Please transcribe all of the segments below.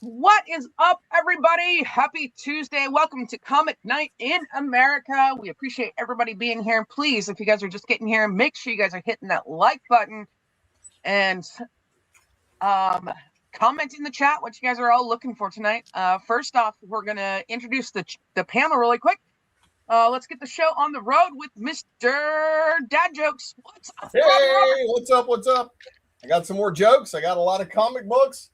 What is up, everybody? Happy Tuesday. Welcome to Comic Night in America. We appreciate everybody being here. Please, if you guys are just getting here, make sure you guys are hitting that like button and comment in the chat what you guys are all looking for tonight. First off, we're going to introduce the panel really quick. Let's get the show on the road with Mr. Dad Jokes. What's up? Hey, what's up? I got some more jokes. I got a lot of comic books.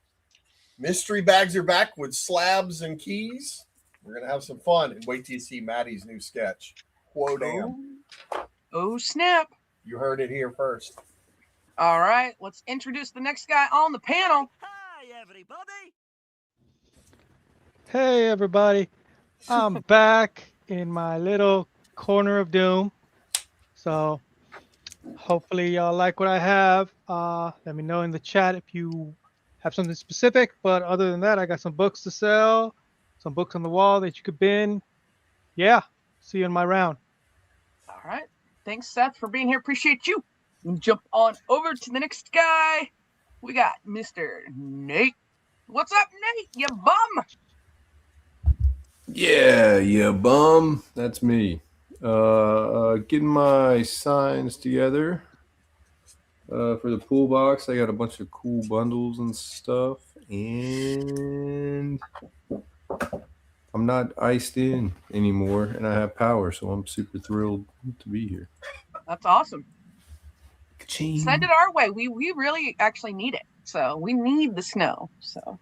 Mystery bags are back with slabs and keys. We're going to have some fun. And wait till you see Maddie's new sketch. Whoa, damn. Oh, snap. You heard it here first. All right, let's introduce the next guy on the panel. Hi, everybody. Hey, everybody. I'm back in my little corner of doom. So hopefully y'all like what I have. Let me know in the chat if you have something specific. But other than that, I got some books to sell, some books on the wall that you could bin. Yeah, see you in my round. All right. Thanks, Seth, for being here. Appreciate you. We'll jump on over to the next guy. We got Mr. Nate. What's up, Nate? You bum. Yeah, you bum. That's me. Getting my signs together for the pool box. I got a bunch of cool bundles and stuff, and I'm not iced in anymore, and I have power, so I'm super thrilled to be here. That's awesome. Ka-ching. Send it our way. We really actually need it. So we need the snow. So.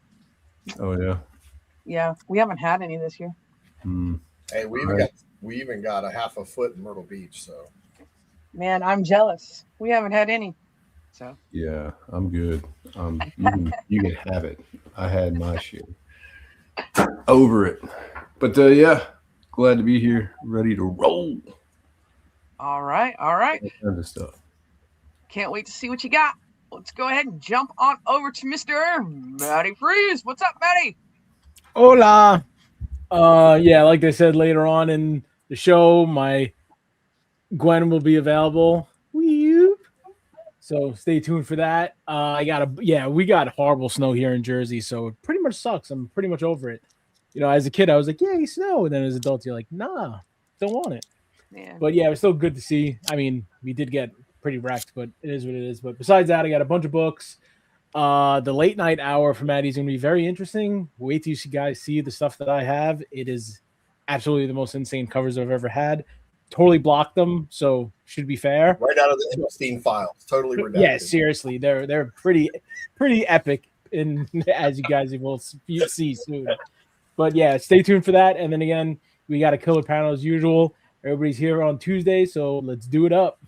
Oh yeah. Yeah, we haven't had any this year. Hey, we even got a half a foot in Myrtle Beach. So, man, I'm jealous. We haven't had any. So Yeah, I'm good. You can have it. I had my share. Over it. But yeah, glad to be here, ready to roll. all right. All kinds of stuff. Can't wait to see what you got. Let's go ahead and jump on over to Mr. Matty Freeze. What's up, Matty? Hola. Yeah, like I said later on in the show, my Gwen will be available. So stay tuned for that. We got horrible snow here in Jersey, so it pretty much sucks. I'm pretty much over it. You know, as a kid, I was like, yay, snow. And then as adults, you're like, nah, don't want it. Yeah. But yeah, it was still good to see. I mean, we did get pretty wrecked, but it is what it is. But besides that, I got a bunch of books. The late night hour for Maddie is going to be very interesting. Wait till you guys see the stuff that I have. It is absolutely the most insane covers I've ever had. Totally blocked them, so should be fair. right out of the Epstein files, totally redacted. Yeah, seriously, they're pretty epic, in as you guys will see soon. But yeah, stay tuned for that. And then again, we got a killer panel as usual. Everybody's here on Tuesday, so let's do it up.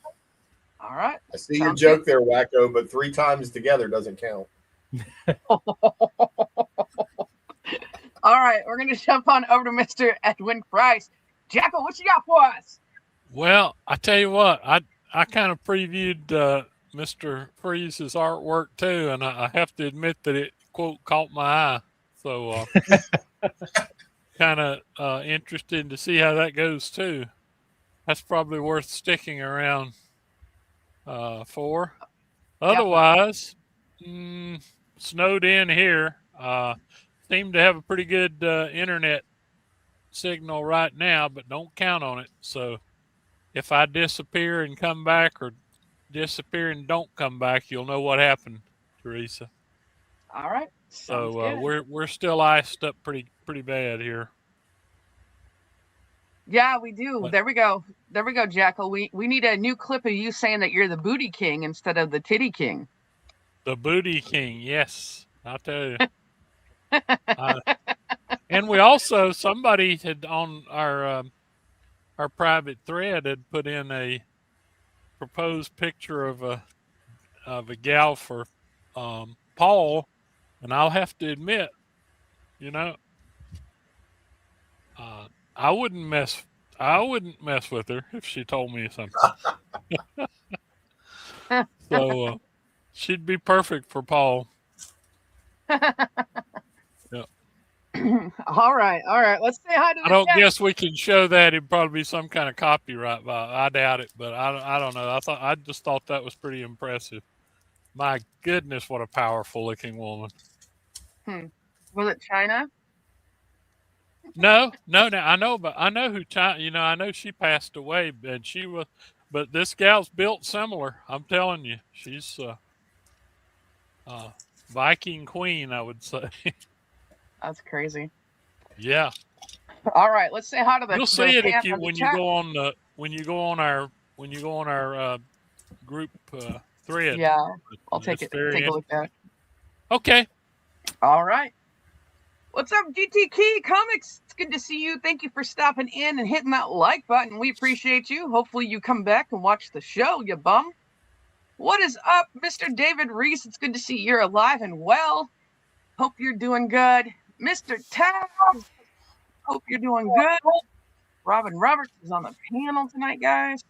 All right. I see your joke there, Wacko, but 3 times together doesn't count. All right, we're going to jump on over to Mr. Edwin Price. Jackal, what you got for us? Well, I tell you what, I kind of previewed Mr. Freeze's artwork too, and I have to admit that it, quote, caught my eye. So kind of interested to see how that goes too. That's probably worth sticking around for. Otherwise, snowed in here. Seem to have a pretty good internet signal right now, but don't count on it. So if I disappear and come back, or disappear and don't come back, you'll know what happened, Teresa. All right. So we're still iced up pretty bad here. Yeah, we do. What? There we go, Jackal. We need a new clip of you saying that you're the booty king instead of the titty king. The booty king, yes, I'll tell you. And we also, somebody had on our private thread had put in a proposed picture of a gal for Paul, and I'll have to admit, you know, I wouldn't mess with her if she told me something. So she'd be perfect for Paul. All right. Let's say hi to the I don't chat. guess we can show that. It'd probably be some kind of copyright. I doubt it, but I don't know. I just thought that was pretty impressive. My goodness, what a powerful looking woman. Was it China? No. I know who China. You know, I know she passed away, and she was. But this gal's built similar. I'm telling you, she's Viking queen, I would say. That's crazy. Yeah. All right, let's say hi to the. You'll see it if when you go on our group thread. Yeah, I'll take a look at it. Okay. All right. What's up, GT Key Comics? It's good to see you. Thank you for stopping in and hitting that like button. We appreciate you. Hopefully you come back and watch the show, you bum. What is up, Mr. David Reese? It's good to see you're alive and well. Hope you're doing good. Mr. Taz, hope you're doing good. Robin Roberts is on the panel tonight, guys.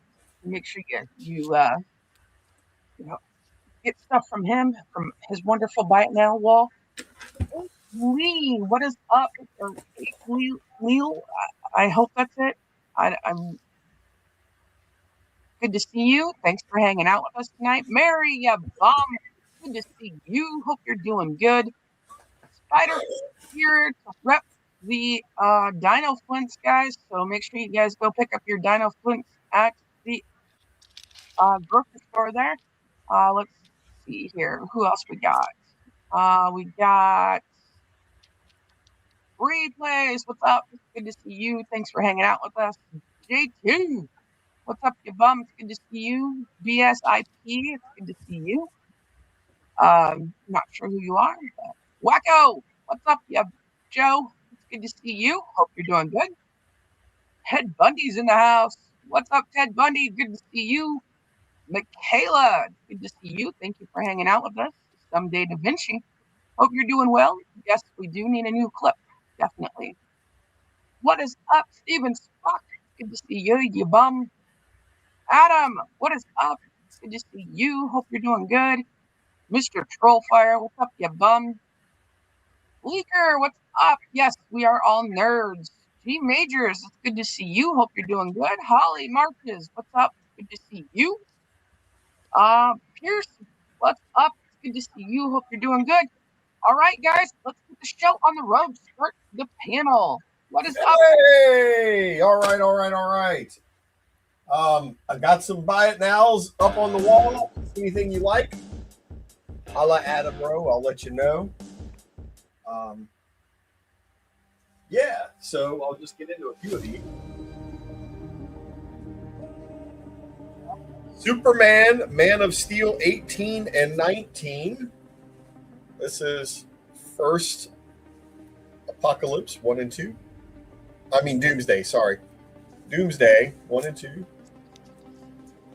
Make sure you get stuff from him, from his wonderful Buy It Now wall. Lee, what is up? Leo, I hope that's it. I'm good to see you. Thanks for hanging out with us tonight. Mary, ya bomb. Good to see you. Hope you're doing good. Spider here to rep the Dino Flints, guys. So make sure you guys go pick up your Dino Flints at the grocery store there. Let's see here. Who else we got? We got Replays. What's up? It's good to see you. Thanks for hanging out with us. J2. What's up, you bum? It's good to see you. BSIP. It's good to see you. Not sure who you are, but Wacko. What's up, you Joe? It's Good to see you. Hope you're doing good. Ted Bundy's in the house. What's up, Ted Bundy? Good to see you. Michaela, good to see you. Thank you for hanging out with us. Someday Da Vinci. Hope you're doing well. Yes, we do need a new clip. Definitely. What is up, Steven Spock? Good to see you, you bum. Adam, what is up? Good to see you. Hope you're doing good. Mr. Trollfire, what's up, you bum? Leaker, what's up? Yes, we are all nerds. G Majors, it's good to see you. Hope you're doing good. Holly Marches, what's up? Good to see you. Pierce, what's up? It's good to see you. Hope you're doing good. All right, guys, let's get the show on the road. Start the panel. What is up? Hey! All right. I got some buy it nows up on the wall. Anything you like? I'll let Adam Rowe. I'll let you know. Yeah, so I'll just get into a few of these. Superman, Man of Steel 18 and 19. This is first Apocalypse 1 and 2. I mean Doomsday, sorry. Doomsday 1 and 2.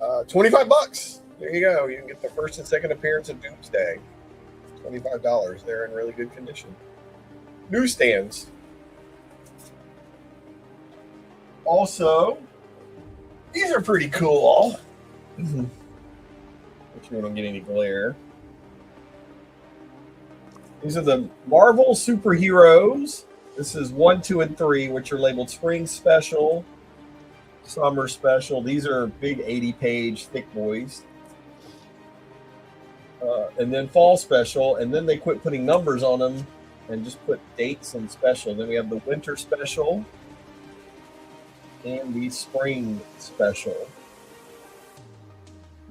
$25. There you go. You can get the first and second appearance of Doomsday. $25. They're in really good condition. Newsstands. Also, these are pretty cool. Which you don't get any glare. These are the Marvel superheroes. This is 1, 2, and 3, which are labeled Spring Special, Summer Special. These are big 80-page thick boys. And then Fall Special, and then they quit putting numbers on them and just put dates and special. Then we have the Winter Special and the Spring Special.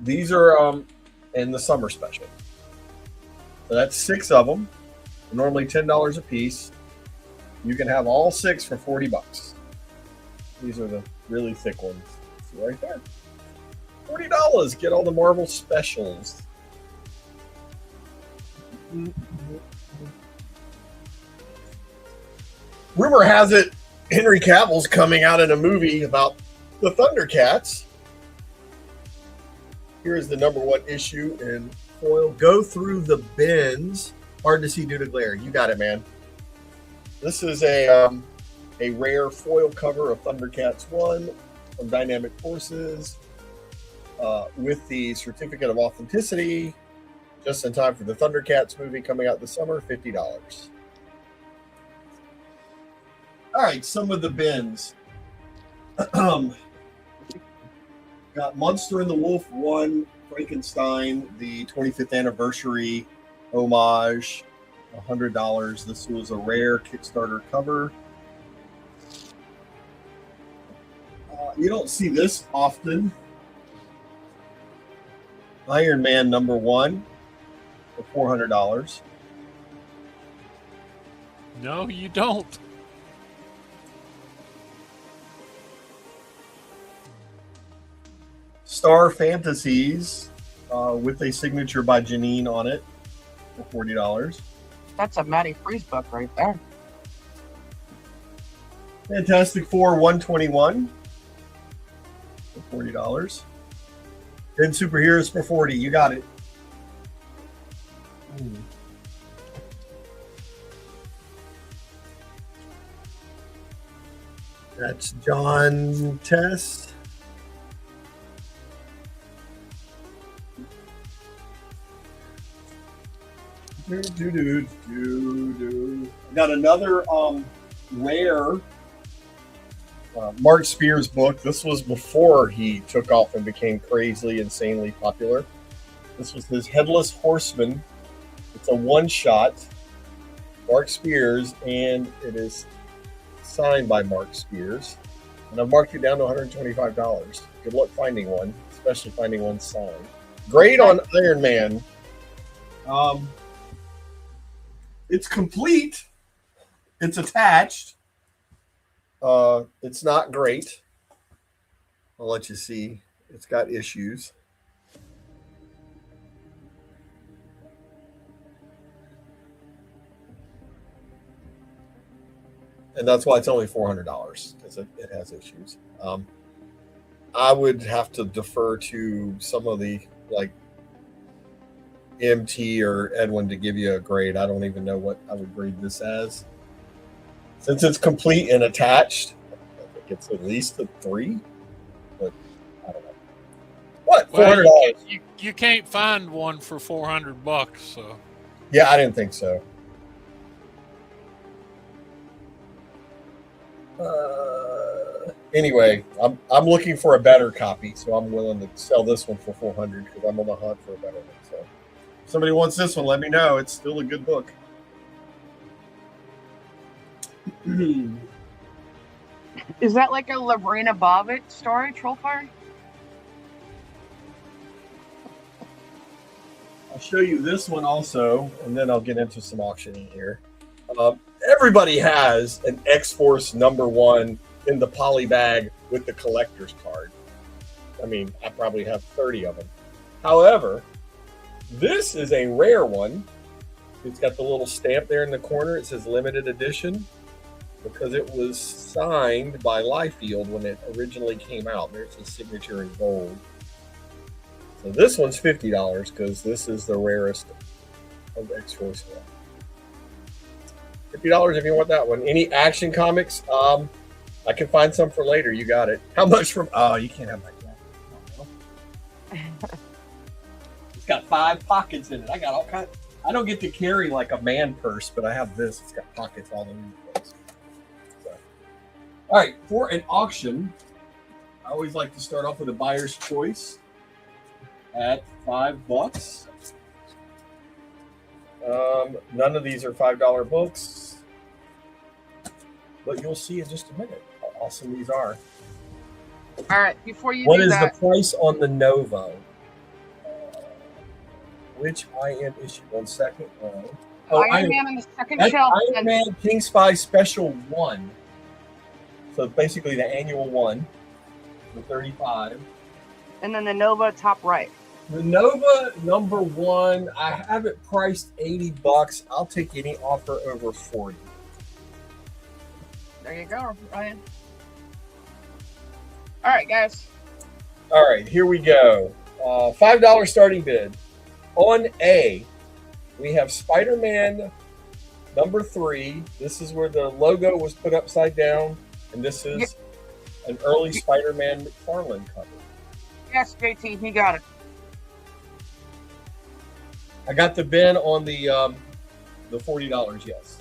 These are and the Summer Special. So that's 6 of them. They're normally $10 a piece. You can have all 6 for $40. These are the really thick ones. See right there. $40. Get all the Marvel specials. Rumor has it Henry Cavill's coming out in a movie about the Thundercats. Here's the #1 issue in foil. Go through the bins. Hard to see due to glare. You got it, man. This is a rare foil cover of Thundercats 1 from Dynamic Forces with the certificate of authenticity. Just in time for the Thundercats movie coming out this summer, $50. All right, some of the bins. Got Monster and the Wolf 1, Frankenstein, the 25th anniversary homage, $100. This was a rare Kickstarter cover. You don't see this often. Iron Man #1 for $400. No, you don't. Star Fantasies with a signature by Janine on it for $40. That's a Matty Freeze book right there. Fantastic Four 121 for $40. Then Superheroes for $40. You got it. That's John Test. Got another rare Mark Spears book. This was before he took off and became crazily, insanely popular. This was his Headless Horseman. It's a one-shot, Mark Spears, and it is signed by Mark Spears. And I've marked it down to $125. Good luck finding one, especially finding one signed. Great on Iron Man. It's complete. It's attached. It's not great. I'll let you see. It's got issues. and that's why it's only $400 because it has issues. I would have to defer to some of the like MT or Edwin to give you a grade. I don't even know what I would grade this as. Since it's complete and attached, I think it's at least a 3. But I don't know. What? $400? Well, you can't find one for $400, so. Yeah, I didn't think so. Anyway, I'm looking for a better copy, so I'm willing to sell this one for $400 because I'm on the hunt for a better one. So, if somebody wants this one, let me know. It's still a good book. Is that like a Lorena Bobbitt story, Trollfire? I'll show you this one also, and then I'll get into some auctioning here. Everybody has an X-Force #1 in the poly bag with the collector's card. I mean, I probably have 30 of them. However, this is a rare one. It's got the little stamp there in the corner. It says limited edition because it was signed by Liefeld when it originally came out. There's his signature in gold. So this one's $50 because this is the rarest of the X-Force one. $50 if you want that one. Any Action Comics? I can find some for later. You got it. How much from? Oh, you can't have my jacket. It's got 5 pockets in it. I got all kinds. I don't get to carry like a man purse, but I have this. It's got pockets all over the place. So. All right, for an auction, I always like to start off with a buyer's choice at $5. None of these are $5 books, but you'll see in just a minute how awesome these are. All right, before you What do is that, the price on the Nova? Which IM issue? 1 second. Iron Man on the second that's shelf. Iron Man King Spy Special 1. So basically the annual one, the 35. And then the Nova top right. The Nova #1, I have it priced $80. I'll take any offer over 40. There you go, Ryan. All right, guys. All right, here we go. $5 starting bid. On A, we have Spider-Man #3. This is where the logo was put upside down, and this is an early Spider-Man McFarlane cover. Yes, JT, he got it. I got the bin on the $40, yes.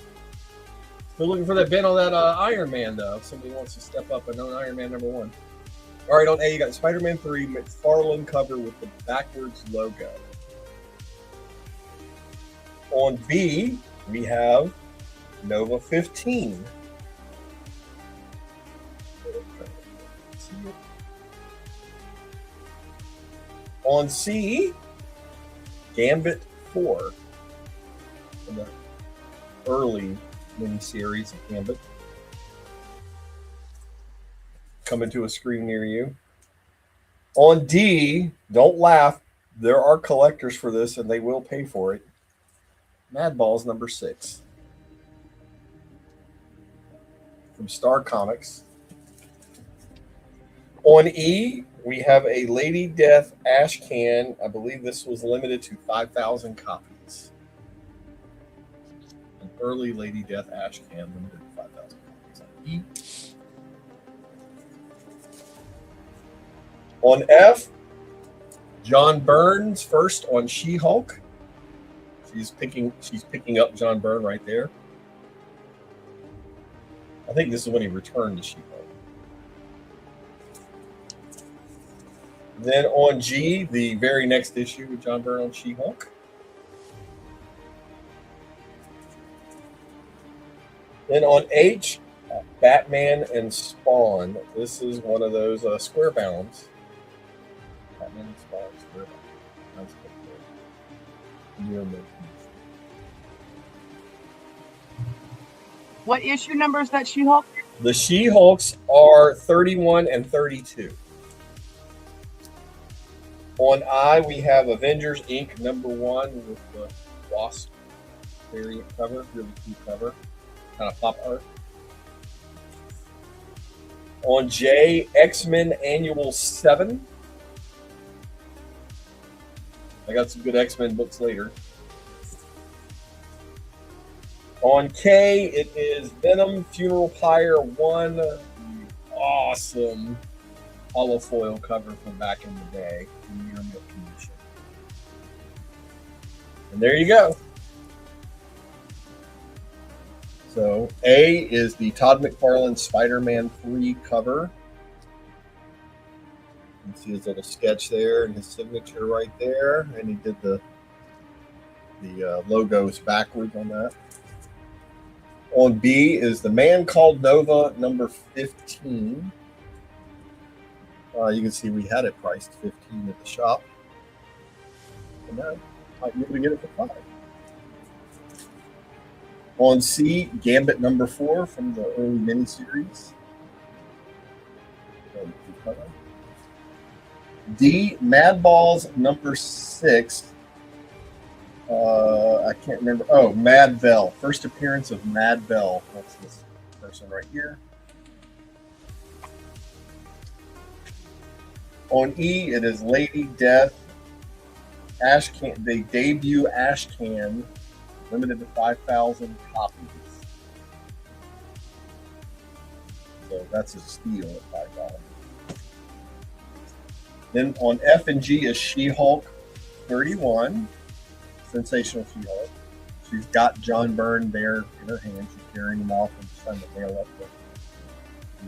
Still looking for that bin on that Iron Man, though. If somebody wants to step up and own Iron Man #1. All right, on A, you got Spider-Man 3 McFarlane cover with the backwards logo. On B, we have Nova 15. On C, Gambit 4. From the early miniseries of Gambit. Coming to a screen near you. On D, don't laugh. There are collectors for this, and they will pay for it. Madballs #6 from Star Comics. On E, we have a Lady Death ash can. I believe this was limited to 5,000 copies. An early Lady Death ash can limited to 5,000 copies on E. On F, John Byrne's first on She-Hulk. She's picking up John Byrne right there. I think this is when he returned to She-Hulk. Then on G, the very next issue with John Byrne on She-Hulk. Then on H, Batman and Spawn. This is one of those square bounds. Batman and Spawn square bound. Nice picture. What issue number is that She-Hulk? The She-Hulks are 31 and 32. On I, we have Avengers Inc. #1 with the Wasp variant cover, really cute cover, kind of pop art. On J, X-Men Annual 7. I got some good X-Men books later. On K, it is Venom Funeral Pyre 1. Awesome holofoil cover from back in the day. In near mint condition. And there you go. So A is the Todd McFarlane Spider-Man 3 cover. You can see his little sketch there and his signature right there. And he did the logos backwards on that. On B is The Man Called Nova, number 15. You can see we had it priced 15 at the shop. And I might be able to get it for 5. On C, Gambit number 4 from the early miniseries. D, Mad Balls number 6. I can't remember. Oh, Mad Bell. First appearance of Mad Bell. That's this person right here. On E, it is Lady Death. Ashcan. They debut Ashcan, limited to 5,000 copies. So that's a steal at $5. Then on F and G is She-Hulk 31. Sensational She-Hulk. She's got John Byrne there in her hand. She's carrying him off and trying to nail up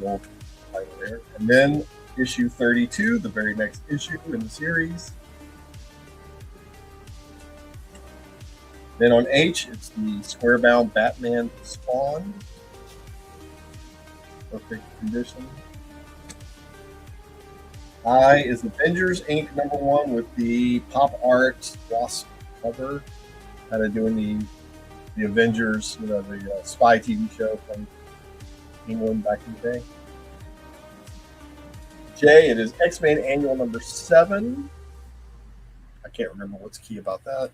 the old title there. And then issue 32, the very next issue in the series. Then on H, it's the square-bound Batman Spawn. Perfect condition. I is Avengers Inc. number 1 with the pop art Wasp cover. Kind of doing the Avengers, the spy TV show from England back in the day. J, it is X-Men Annual number 7. I can't remember what's key about that.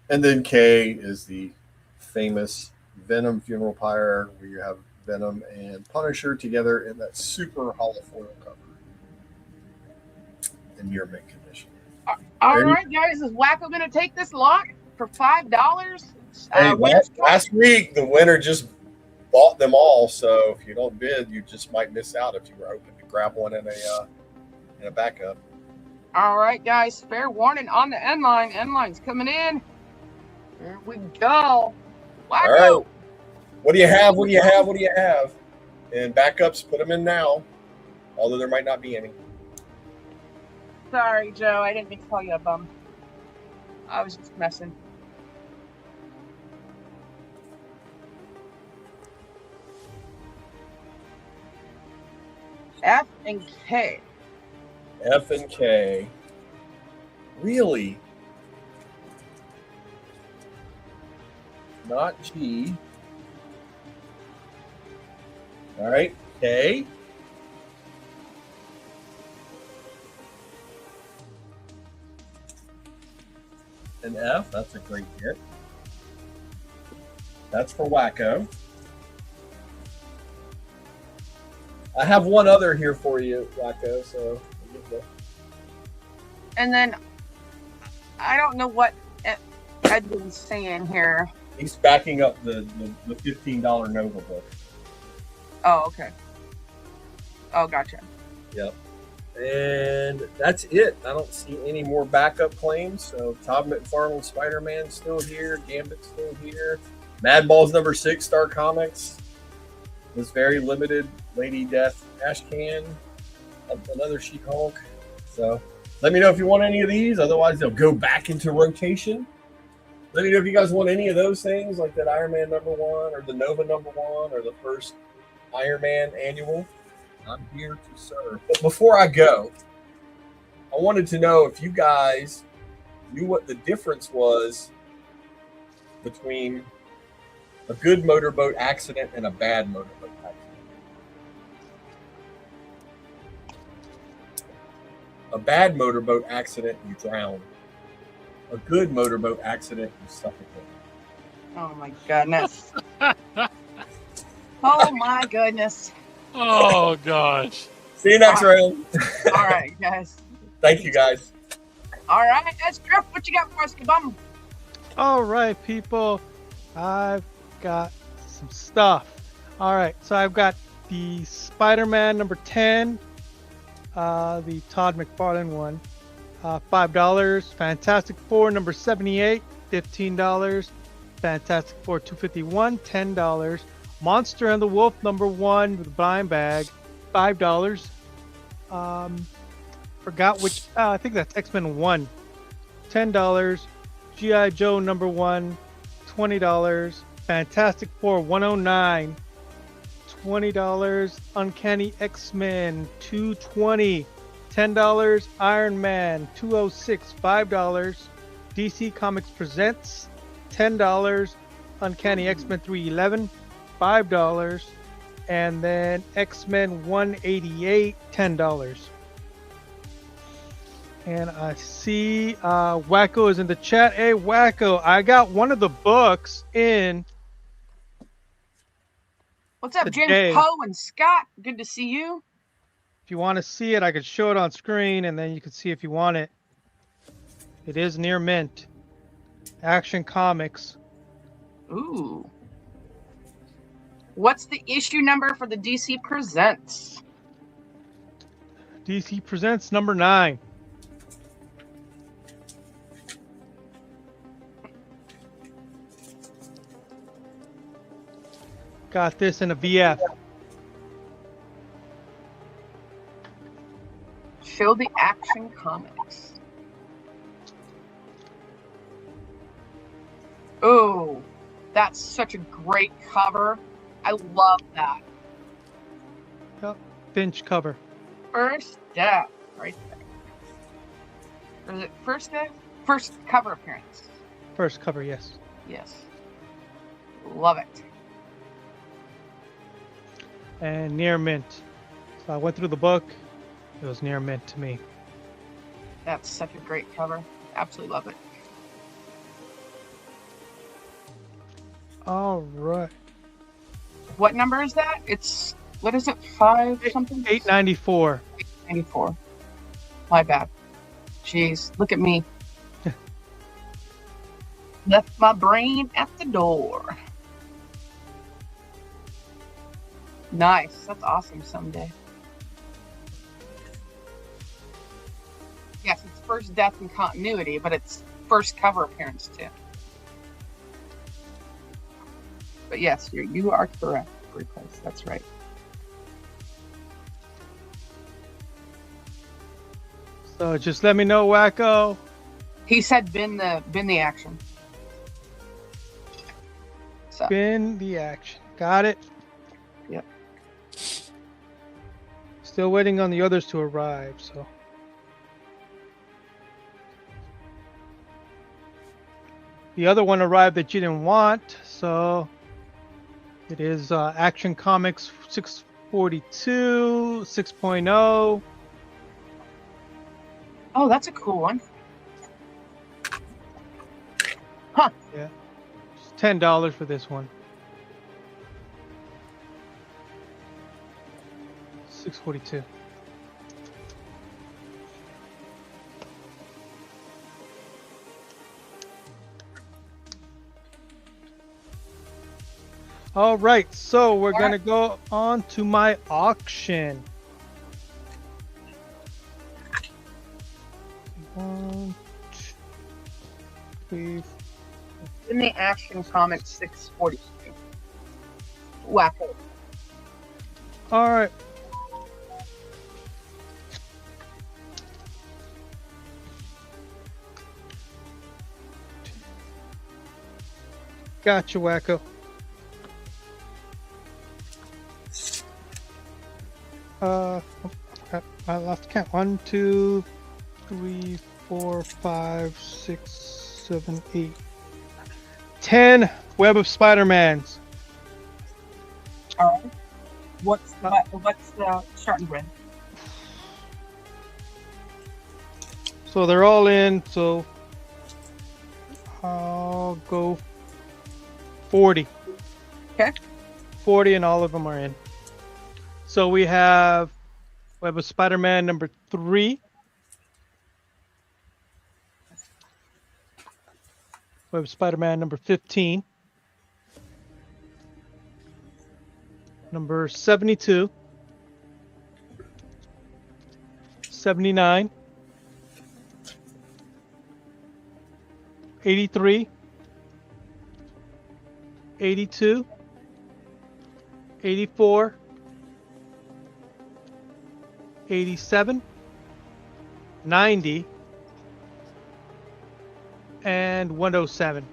And then K is the famous Venom Funeral Pyre, where you have Venom and Punisher together in that super holofoil cover in near mint condition. All right, guys, is Wacko going to take this lot for $5? Hey, last week the winner just bought them all, so if you don't bid, you just might miss out if you were hoping to grab one in a backup. All right, guys, fair warning on the end line. End line's coming in. Here we go. Wacko. All right. What do you have? What do you have? What do you have? And backups, put them in now, although there might not be any. Sorry, Joe. I didn't mean to call you a bum. I was just messing. F and K. F and K. Really? Not G. All right, K. And F, that's a great hit. That's for Wacko. I have one other here for you, Wacko, so. And then, I don't know what Edwin's saying here. He's backing up the $15 Nova book. Oh, okay. Oh, gotcha. Yep. And that's it. I don't see any more backup claims. So Todd McFarlane Spider-Man still here. Gambit still here. Mad Balls number 6 Star Comics. This very limited Lady Death Ashcan. Another She-Hulk. So let me know if you want any of these. Otherwise, they'll go back into rotation. Let me know if you guys want any of those things, like that Iron Man number 1 or the Nova number 1 or the first Iron Man annual. I'm here to serve. But before I go, I wanted to know if you guys knew what the difference was between a good motorboat accident and a bad motorboat accident. A bad motorboat accident, you drown. A good motorboat accident, you suffocate. Oh my goodness. Oh my goodness. Oh gosh. See you next round. All right, guys. Thank you, guys. All right, that's Griff. What you got for us, Kabum? All right, people. I've got some stuff. All right, so I've got the Spider-Man number 10, the Todd McFarlane one, $5. Fantastic Four number 78, $15. Fantastic Four 251, $10. Monster and the Wolf number 1 with a blind bag, $5. Forgot which. I think that's X-Men 1, $10. G.I. Joe number 1, $20. Fantastic Four 109, $20. Uncanny X-Men 220, $10. Iron Man 206, $5. DC Comics Presents, $10. Uncanny X-Men 311, $5. And then X-Men 188, $10. And I see Wacko is in the chat. Hey, Wacko, I got one of the books in. What's up, Today. James Poe and Scott? Good to see you. If you want to see it, I could show it on screen, and then you can see if you want it. It is near mint. Action Comics. Ooh. What's the issue number for the DC Presents? DC Presents number 9. Got this in a VF. Show the Action Comics. Oh, that's such a great cover. I love that. Yep. Finch cover. First death, right there. Or is it first death? First cover appearance. First cover, yes. Yes. Love it. And near mint. So I went through the book. It was near mint to me. That's such a great cover. Absolutely love it. All right. What number is that? It's, what is it, 5 something? 894. 94. My bad. Jeez, look at me. Left my brain at the door. Nice. That's awesome someday. Yes, it's first death in continuity, but it's first cover appearance too. But yes, you are correct, Replace. That's right. So just let me know, Wacko. He said bin the action. So Spin the action. Got it. Yep. Still waiting on the others to arrive, so. The other one arrived that you didn't want, so it is Action Comics 642, 6.0. oh, that's a cool one. Yeah. Just $10 for this one. 642. All right, so we're going to go on to my auction. 1, 2, 3. In the Action Comics 642. Wacko. All right. Gotcha, Wacko. I lost count. 1, 2, 3, 4, 5, 6, 7, 8, 10 Web of Spider-Mans. All right. What's the starting grid? So they're all in. So I'll go 40. Okay. 40, and all of them are in. So we have Web of Spider-Man number 3. Web of Spider-Man number 15. Number 72. 79. 83. 82. 84. 87. 90. And 107.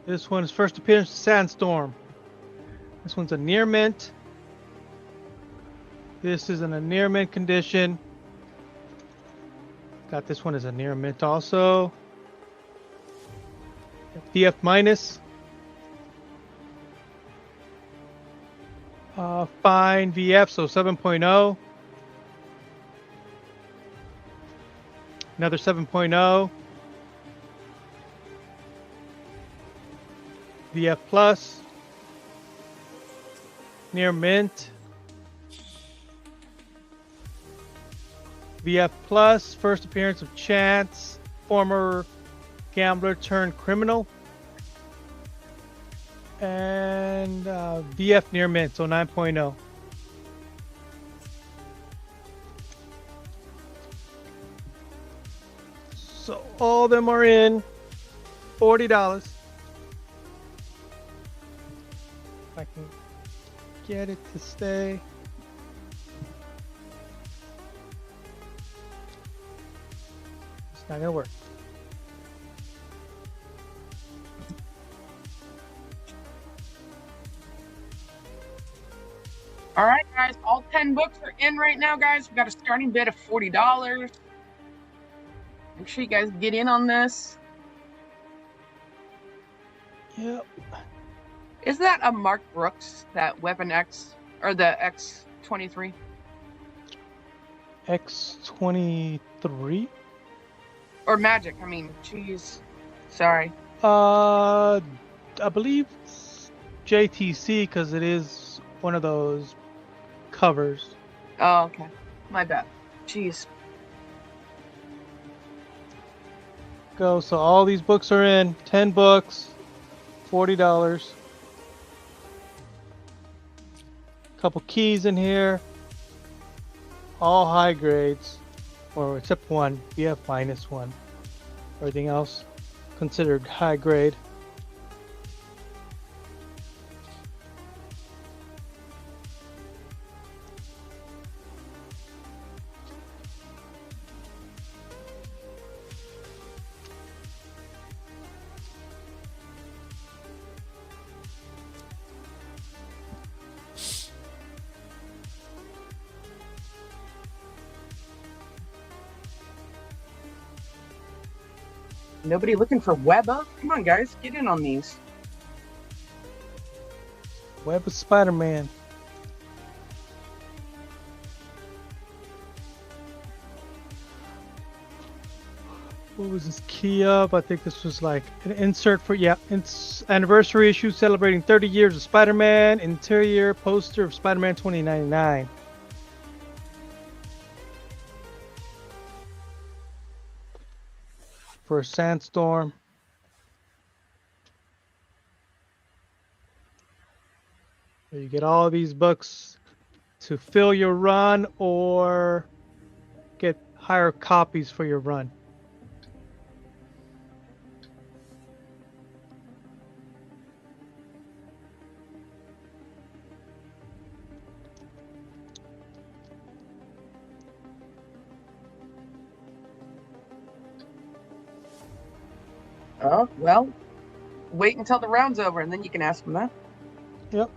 This one's first appearance, Sandstorm. This one's a near mint. This is in a near mint condition. Got this one as a near mint also. VF minus. Fine VF, so 7.0. Another 7.0. VF plus. Near mint. VF plus, first appearance of Chance, former gambler turned criminal. And VF near mint, so 9.0. So all of them are in $40. If I can get it to stay. It's not gonna work. All right, guys. All 10 books are in right now, guys. We got a starting bid of $40. Make sure you guys get in on this. Yep. Is that a Mark Brooks, that Weapon X, or the X-23? X-23? Or Magic, I mean, jeez. Sorry. I believe it's JTC because it is one of those covers. Oh, okay. My bad. Jeez. Go. So all these books are in. 10 books, $40. Couple keys in here. All high grades, or except one, BF minus one. Everything else considered high grade. Nobody looking for Webber? Come on, guys. Get in on these. Web of Spider-Man. What was this key up? I think this was like an insert for, yeah, it's anniversary issue celebrating 30 years of Spider-Man, interior poster of Spider-Man 2099. For a Sandstorm. You get all of these books to fill your run or get higher copies for your run. Oh, well, wait until the round's over and then you can ask them that. Yep.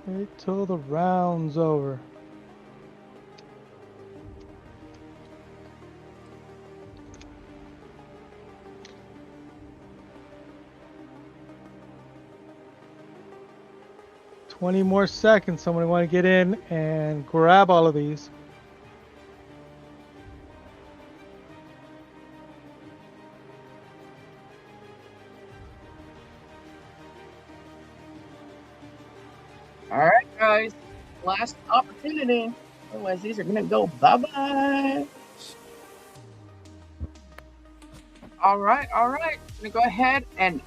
Wait till the round's over. $20 more seconds. Somebody want to get in and grab all of these. All right, guys. Last opportunity. Otherwise, these are going to go bye-bye. All right. I'm going to go ahead and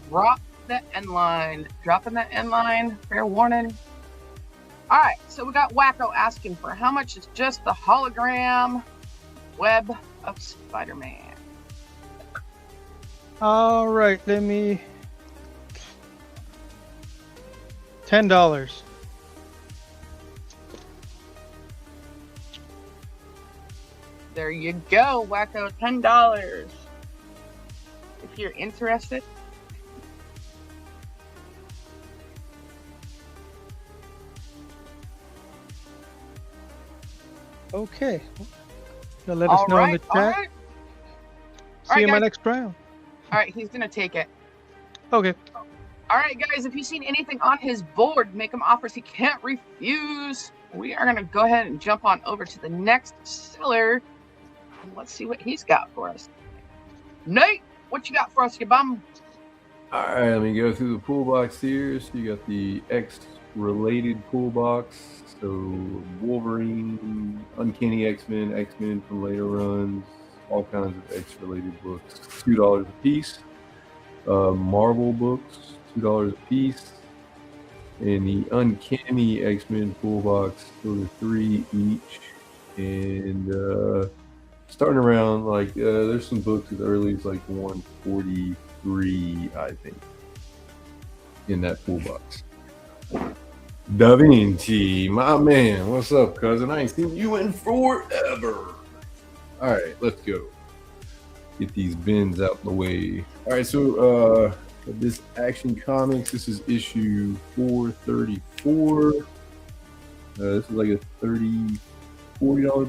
drop the end line. Dropping the end line. Fair warning. All right. So we got Wacko asking for how much is just the hologram web of Spider-Man. All right, let me. $10. There you go, Wacko. $10. If you're interested. Okay. You'll let us know in the chat. All right. See you in my next round. All right, he's going to take it. Okay. All right, guys, if you've seen anything on his board, make him offers he can't refuse. We are going to go ahead and jump on over to the next seller. And let's see what he's got for us. Nate, what you got for us, you bum? All right, let me go through the pool box here. So you got the X-related pool box. So Wolverine, Uncanny X-Men, X-Men from later runs, all kinds of X-related books. $2 a piece. Marvel books, $2 a piece. And the Uncanny X-Men pool box, those are $3 each. And starting around like there's some books as early as like 143, I think, in that pool box. Da Vinci, my man, what's up, cousin? I ain't seen you in forever. All right, let's go. Get these bins out the way. All right, so this Action Comics, this is issue 434. This is like a $40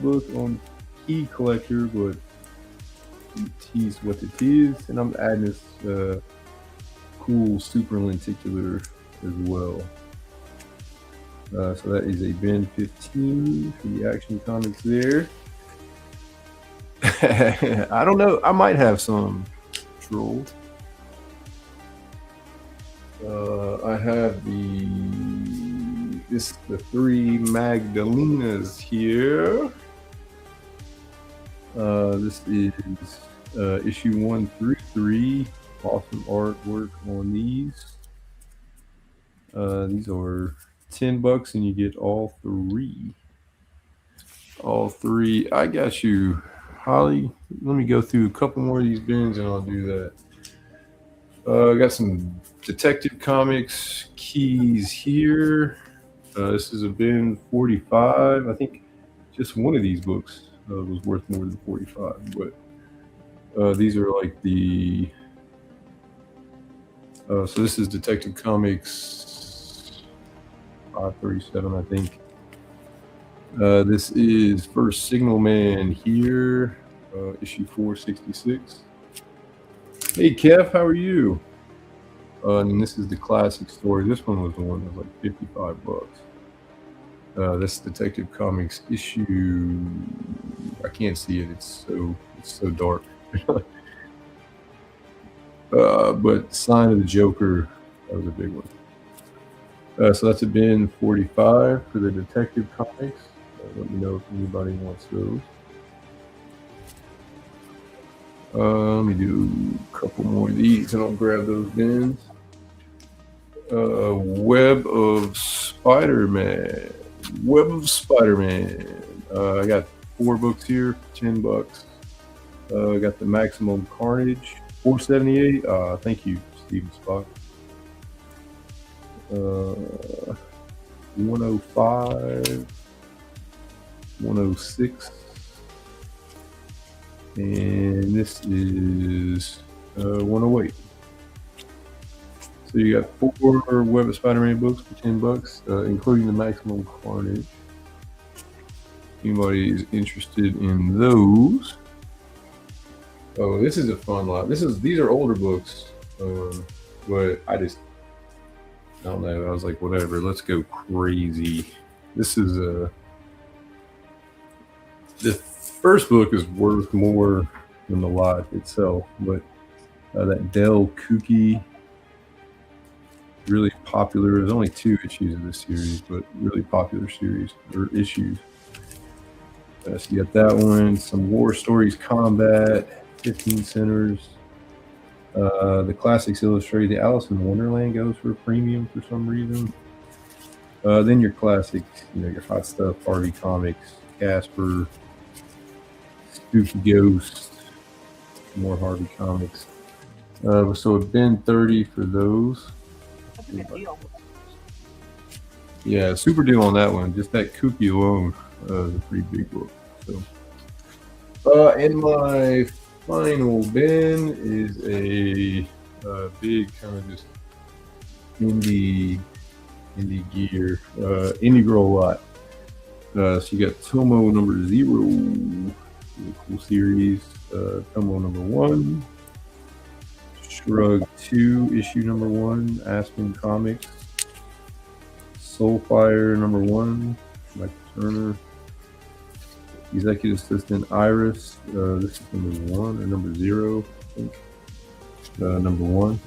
book on Key Collector, but it is what it is. And I'm adding this cool super lenticular as well. So that is a bin 15 for the Action Comics there. I don't know. I might have some troll. I have the 3 Magdalenas here. This is issue 133. Awesome artwork on these. These are $10 and you get all 3. All 3. I got you, Holly. Let me go through a couple more of these bins and I'll do that. I got some Detective Comics keys here. This is a bin 45. I think just one of these books was worth more than 45, but these are like the so this is Detective Comics 537, I think. This is First Signal Man here, issue 466. Hey Kev, how are you? And this is the classic story. This one was the one that was like $55. This Detective Comics issue, I can't see it. It's so dark. But Sign of the Joker, that was a big one. So that's a bin 45 for the Detective Comics. Let me know if anybody wants those. Let me do a couple more of these and I'll grab those bins. Web of Spider-Man. Web of Spider-Man. I got 4 books here, $10. I got the Maximum Carnage, $4.78. Thank you, Steven Spock. 105, 106, and this is 108. So you got 4 Web of Spider-Man books for $10, including the Maximum Carnage. Anybody is interested in those? Oh, this is a fun lot. These are older books, but I don't know. I was like, whatever. Let's go crazy. This is the first book is worth more than the lot itself, but that Del Kooky really popular. There's only 2 issues of this series, but really popular series or issues. So you got that one. Some War Stories Combat, 15 centers. The Classics Illustrated. The Alice in Wonderland goes for a premium for some reason. Then your classics, your hot stuff, Harvey Comics, Casper, Spooky Ghost, more Harvey Comics. So it's been 30 for those. That's a good deal. Yeah, super deal on that one. Just that kooky alone is a pretty big book. So, and my final bin is a big kind of just indie gear, indie girl lot. So you got Tomo number 0, really cool series. Tomo number 1, Shrug 2, issue number 1, Aspen Comics. Soulfire number 1, Michael Turner. Executive Assistant Iris. This is number 1 or number 0, I think. Number 1.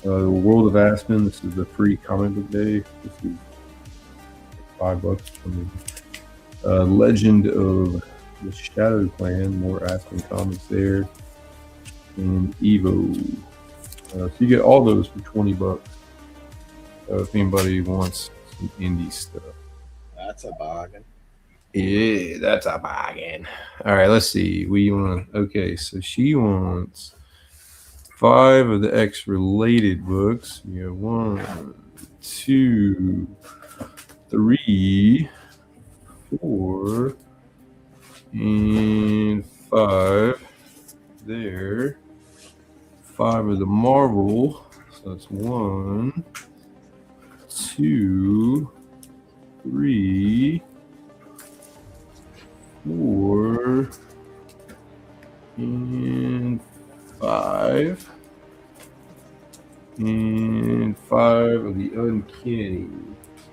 The World of Aspen. This is the free comic book day. This is $5 for me. Legend of the Shadow Clan. More Aspen comics there. And Evo. So you get all those for $20. If anybody wants some indie stuff. That's a bargain. Yeah, that's a bargain. All right, let's see. Okay, so she wants 5 of the X related books. You have 1, 2, 3, 4, and 5 there. 5 of the Marvel. So that's 1, 2, 3, 4, and 5. And 5 of the Uncanny.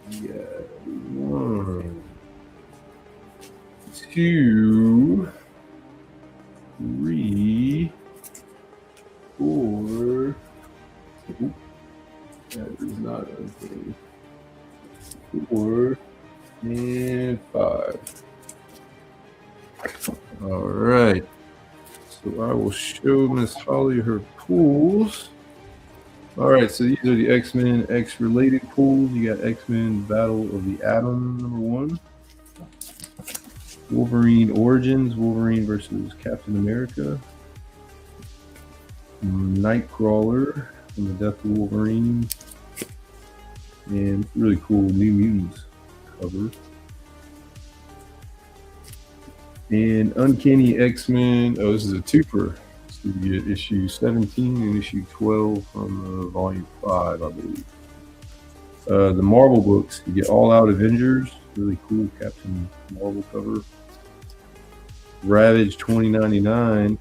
Yeah. 1, 2, 3, 4. Oop, that is not Uncanny. 4 and 5. All right. So I will show Miss Holly her pools. All right. So these are the X-Men X-related pools. You got X-Men Battle of the Atom number 1. Wolverine Origins. Wolverine versus Captain America. Nightcrawler from the Death of Wolverine. And really cool New Mutants cover. And Uncanny X-Men. Oh, this is a twofer. So you get issue 17 and issue 12 from volume 5, I believe. The Marvel books, you get All Out Avengers. Really cool Captain Marvel cover. Ravage 2099.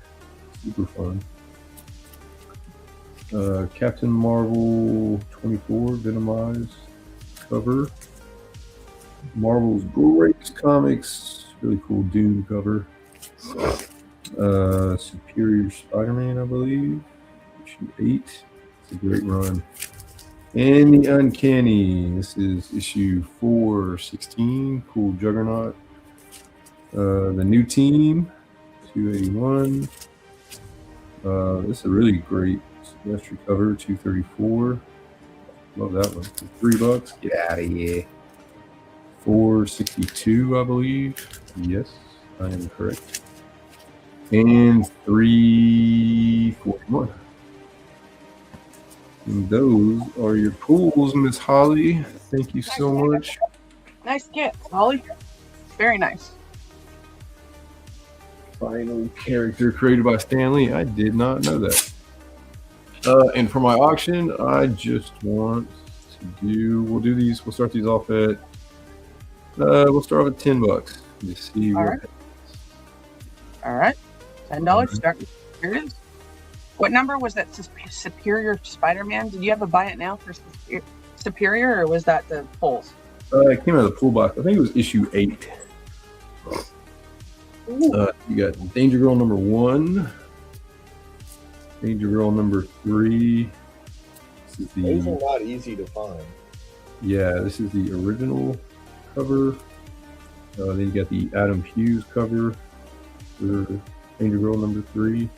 Super fun. Captain Marvel 24 Venomized cover. Marvel's Greatest Comics. Really cool Doom cover. Superior Spider-Man, I believe. Issue 8. It's a great run. And the Uncanny. This is issue 416. Cool Juggernaut. The New Team. 281. This is a really great semester cover. 234. Love that one. For $3. Get out of here. 462, I believe. Yes, I am correct. And 341. And those are your pools, Miss Holly. Thank you so much. Nice gift, Holly. Very nice. Final character created by Stan Lee. I did not know that. And for my auction, I just want to do. We'll start these off at. We'll start off at $10. Just see All what right. All right. $10. Start. Here it is. What number was that? Superior Spider-Man? Did you have a buy it now for Superior, or was that the polls? It came out of the pool box. I think it was issue 8. You got Danger Girl number 1, Danger Girl number 3, This is Those are the not easy to find. this is the original cover. Then you got the Adam Hughes cover for Angel Girl number 3.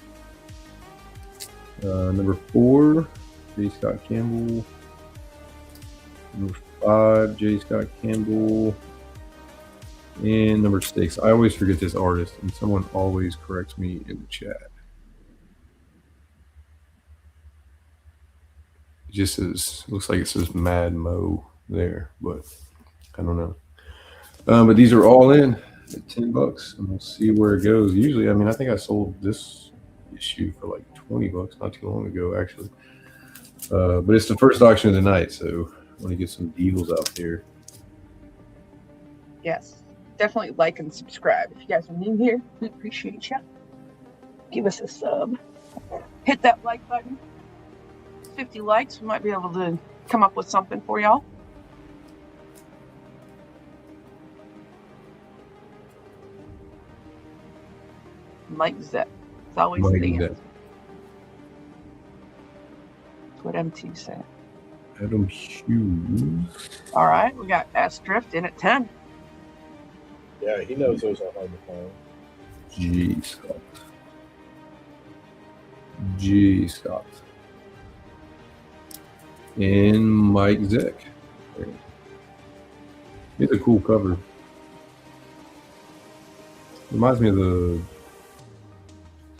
Number 4, J. Scott Campbell. Number 5, J. Scott Campbell. And number 6, I always forget this artist, and someone always corrects me in the chat. It just says, looks like it says Mad Mo there, but I don't know. But these are all in at $10, and we'll see where it goes. Usually, I mean, I think I sold this issue for like $20 not too long ago, actually. But it's the first auction of the night, so I want to get some deals out there. Yes, definitely like and subscribe. If you guys are new here, we appreciate you. Give us a sub. Hit that like button. 50 likes, we might be able to come up with something for y'all. Mike Zep. It's always Mike the Zep. answer. That's what MT said. Adam Hughes. All right, we got S Drift in at 10. Yeah, he knows those are hard to find. G. Scott. G. Scott. And Mike Zek. It's a cool cover. Reminds me of the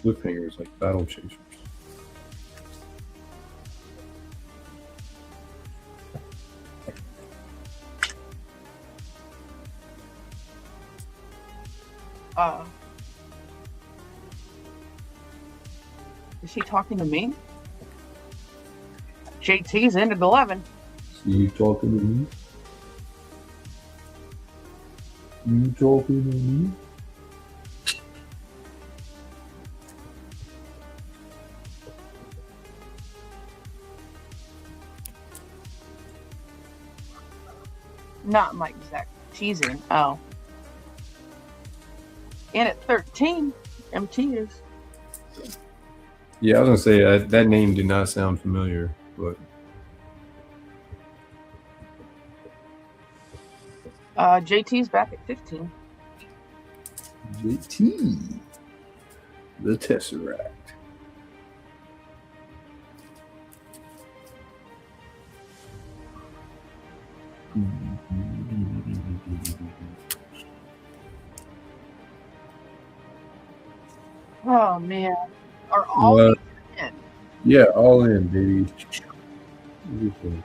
cliffhangers, like Battle Chasers. Is he talking to me? JT's in at 11. See you talking to me? You talking to me? Not Mike Zach. She's in. Oh. In at 13. MT is. Yeah, I was gonna say that name did not sound familiar, but JT's back at 15. JT, the Tesseract. Oh man. Are all these in? Yeah, all in, baby. Everything.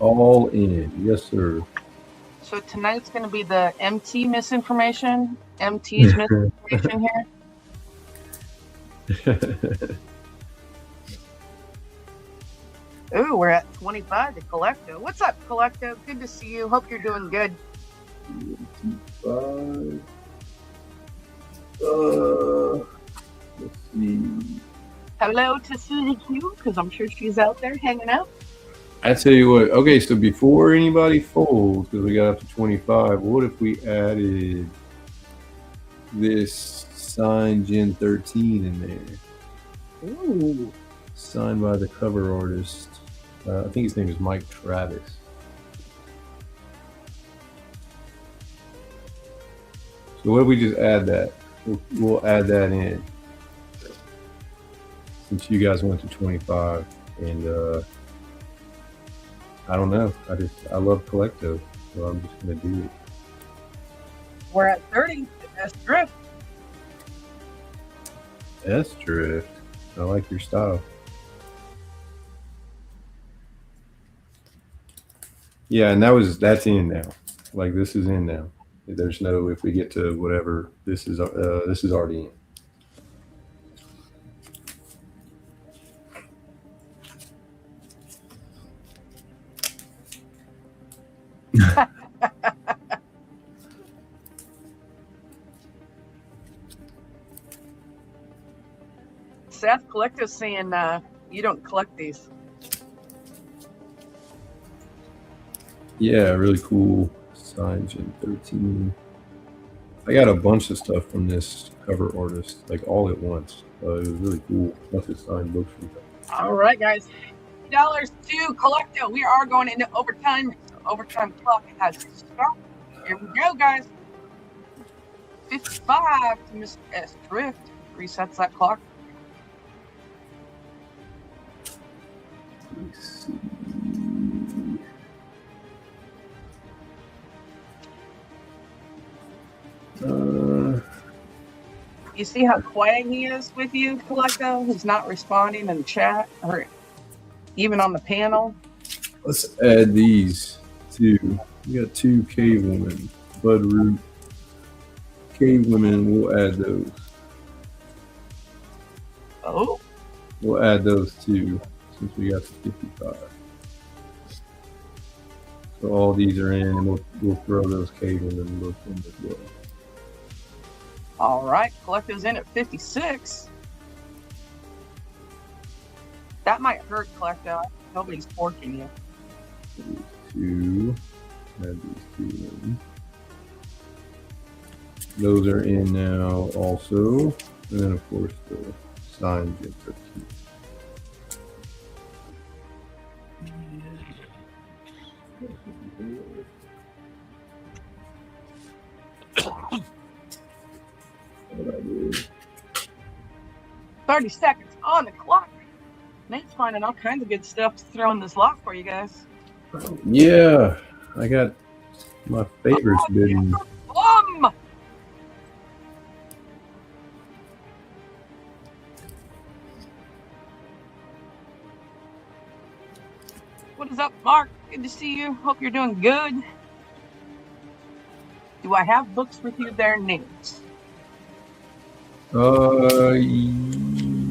All in, yes, sir. So tonight's going to be the MT misinformation. MT's misinformation here. Ooh, we're at 25 to Collecto. What's up, Collecto? Good to see you. Hope you're doing good. 25. Let's see. Hello to Susie Q, because I'm sure she's out there hanging out. I tell you what. Okay, so before anybody folds, because we got up to 25, what if we added this signed Gen 13 in there? Ooh. Signed by the cover artist. I think his name is Mike Travis. So what if we just add that? We'll add that in. Since you guys went to 25, and I don't know. I love Collecto, so I'm just gonna do it. We're at 30. S Drift. S Drift. I like your style. Yeah, and that's in now. Like, this is in now. There's no, if we get to whatever, this is already in. Seth Collecto's saying you don't collect these. Yeah, really cool. Signed Gen 13. I got a bunch of stuff from this cover artist, like all at once. It was really cool. Bunch of signed books from him. All right, guys. to Collecto. We are going into overtime. So overtime clock has started. Here we go, guys. 55 to Mr. S. Drift. Resets that clock. Let's see. You see how quiet he is with you, Collecto? He's not responding in chat or even on the panel. Let's add these two. We got 2 cave women. Bloodroot. Cave women, we'll add those. Oh. We'll add those too, since we got 55. So all these are in, and we'll throw those cave women both in as well. All right, Collecto's in at 56. That might hurt, Collecto. Nobody's forking you. These 2. Add these 2 in. Those are in now also. And then, of course, the sign gets a key. What I do. 30 seconds on the clock. Nate's finding all kinds of good stuff to throw in this lot for you guys. Yeah, I got my favorites bidding. What is up, Mark? Good to see you. Hope you're doing good. Do I have books with you there, Nate?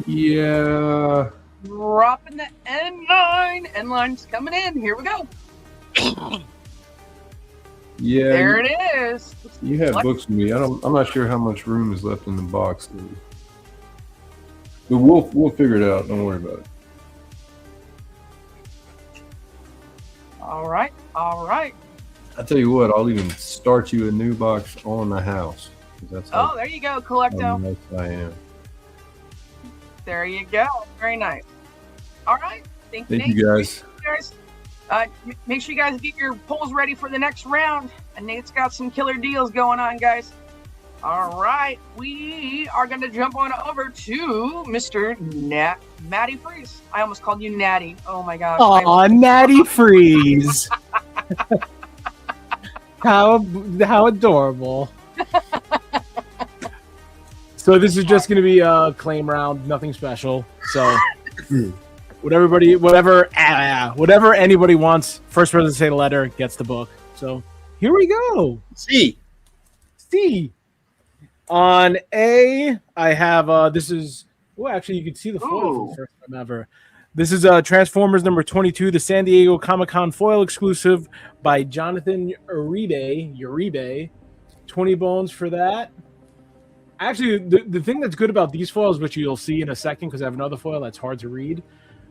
Yeah. Dropping the N9. N9's coming in. Here we go. Yeah. There it is. You have books with me. I'm not sure how much room is left in the box, though. But we'll figure it out. Don't worry about it. All right. All right. I tell you what, I'll even start you a new box on the house. That's Oh, there you go, how Collecto. nice I am. There you go. Very nice. All right. Thank Thank Nate. you, guys. Make sure you guys get your polls ready for the next round. And Nate's got some killer deals going on, guys. All right. We are going to jump on over to Mr. Matty Freeze. I almost called you Natty. Oh, my gosh. Aw, Natty Freeze. How adorable. So this is just going to be a claim round, nothing special. So whatever anybody wants, first person to say the letter gets the book. So here we go. C. On A, I have this is actually you can see the foil for the first time ever. This is Transformers number 22, the San Diego Comic-Con foil exclusive by Jonathan Uribe. 20 bones for that. Actually, the thing that's good about these foils, which you'll see in a second because I have another foil that's hard to read,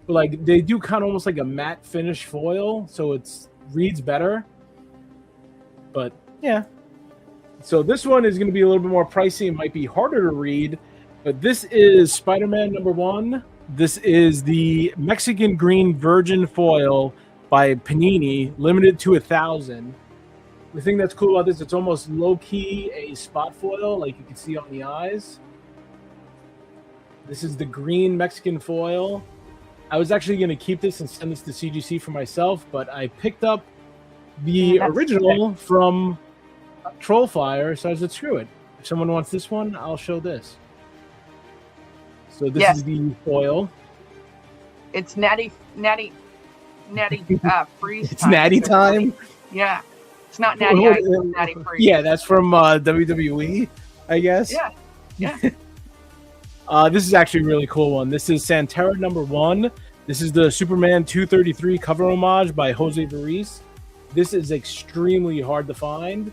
but like they do kind of almost like a matte finish foil, so it reads better. But yeah. So this one is going to be a little bit more pricey. It might be harder to read, but this is Spider-Man number 1. This is the Mexican Green Virgin foil by Panini, limited to 1,000. The thing that's cool about this, it's almost low-key a spot foil, like you can see on the eyes. This is the green Mexican foil. I was actually going to keep this and send this to CGC for myself, but I picked up the original from Trollfire, so I said, screw it. If someone wants this one, I'll show this. So this is the foil. It's Natty Freeze. It's Natty time? Yeah. It's not Natty Ice, it's Natty Freeze. Yeah, that's from WWE, I guess. Yeah. This is actually a really cool one. This is Santera number 1. This is the Superman 233 cover homage by Jose Variz. This is extremely hard to find.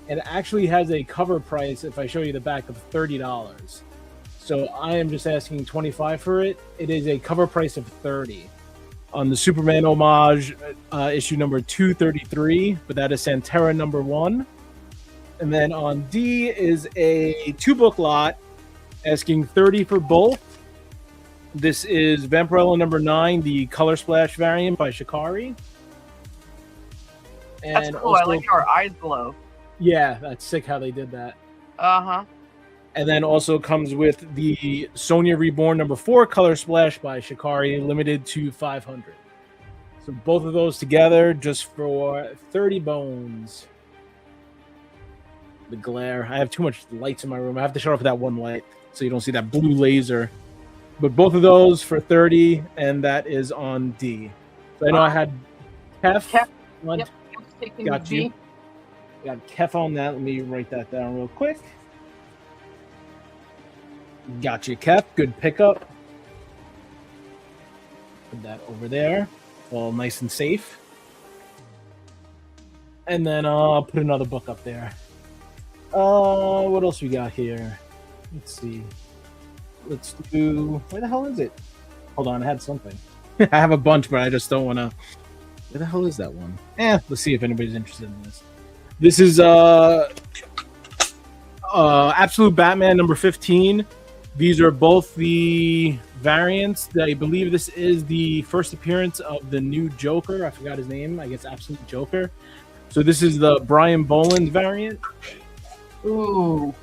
And it actually has a cover price, if I show you the back, of $30. So I am just asking $25 for it. It is a cover price of $30 on the Superman homage issue number 233, but that is Santera number 1. And then on D is a 2-book lot asking $30 for both. This is Vampirella number 9, the Color Splash variant by Shikari. That's And cool. I also, like how our eyes glow. yeah, that's sick how they did that. Uh-huh. And then also comes with the Sonya Reborn number 4 Color Splash by Shikari, limited to 500. So both of those together just for 30 bones. The glare. I have too much lights in my room. I have to shut off that one light so you don't see that blue laser. But both of those for 30, and that is on D. So I know I had Kef. Kef, on- yep. Taking Got the you. G. Got Kef on that. Let me write that down real quick. Got you, Kef. Good pickup. Put that over there. All nice and safe. And then I'll put another book up there. What else we got here? Let's see. Let's do... Where the hell is it? Hold on, I had something. I have a bunch, but I just don't want to... Where the hell is that one? Let's see if anybody's interested in this. This is Absolute Batman number 15. These are both the variants. I believe this is the first appearance of the new Joker. I forgot his name. I guess Absolute Joker. So this is the Brian Boland variant. Ooh.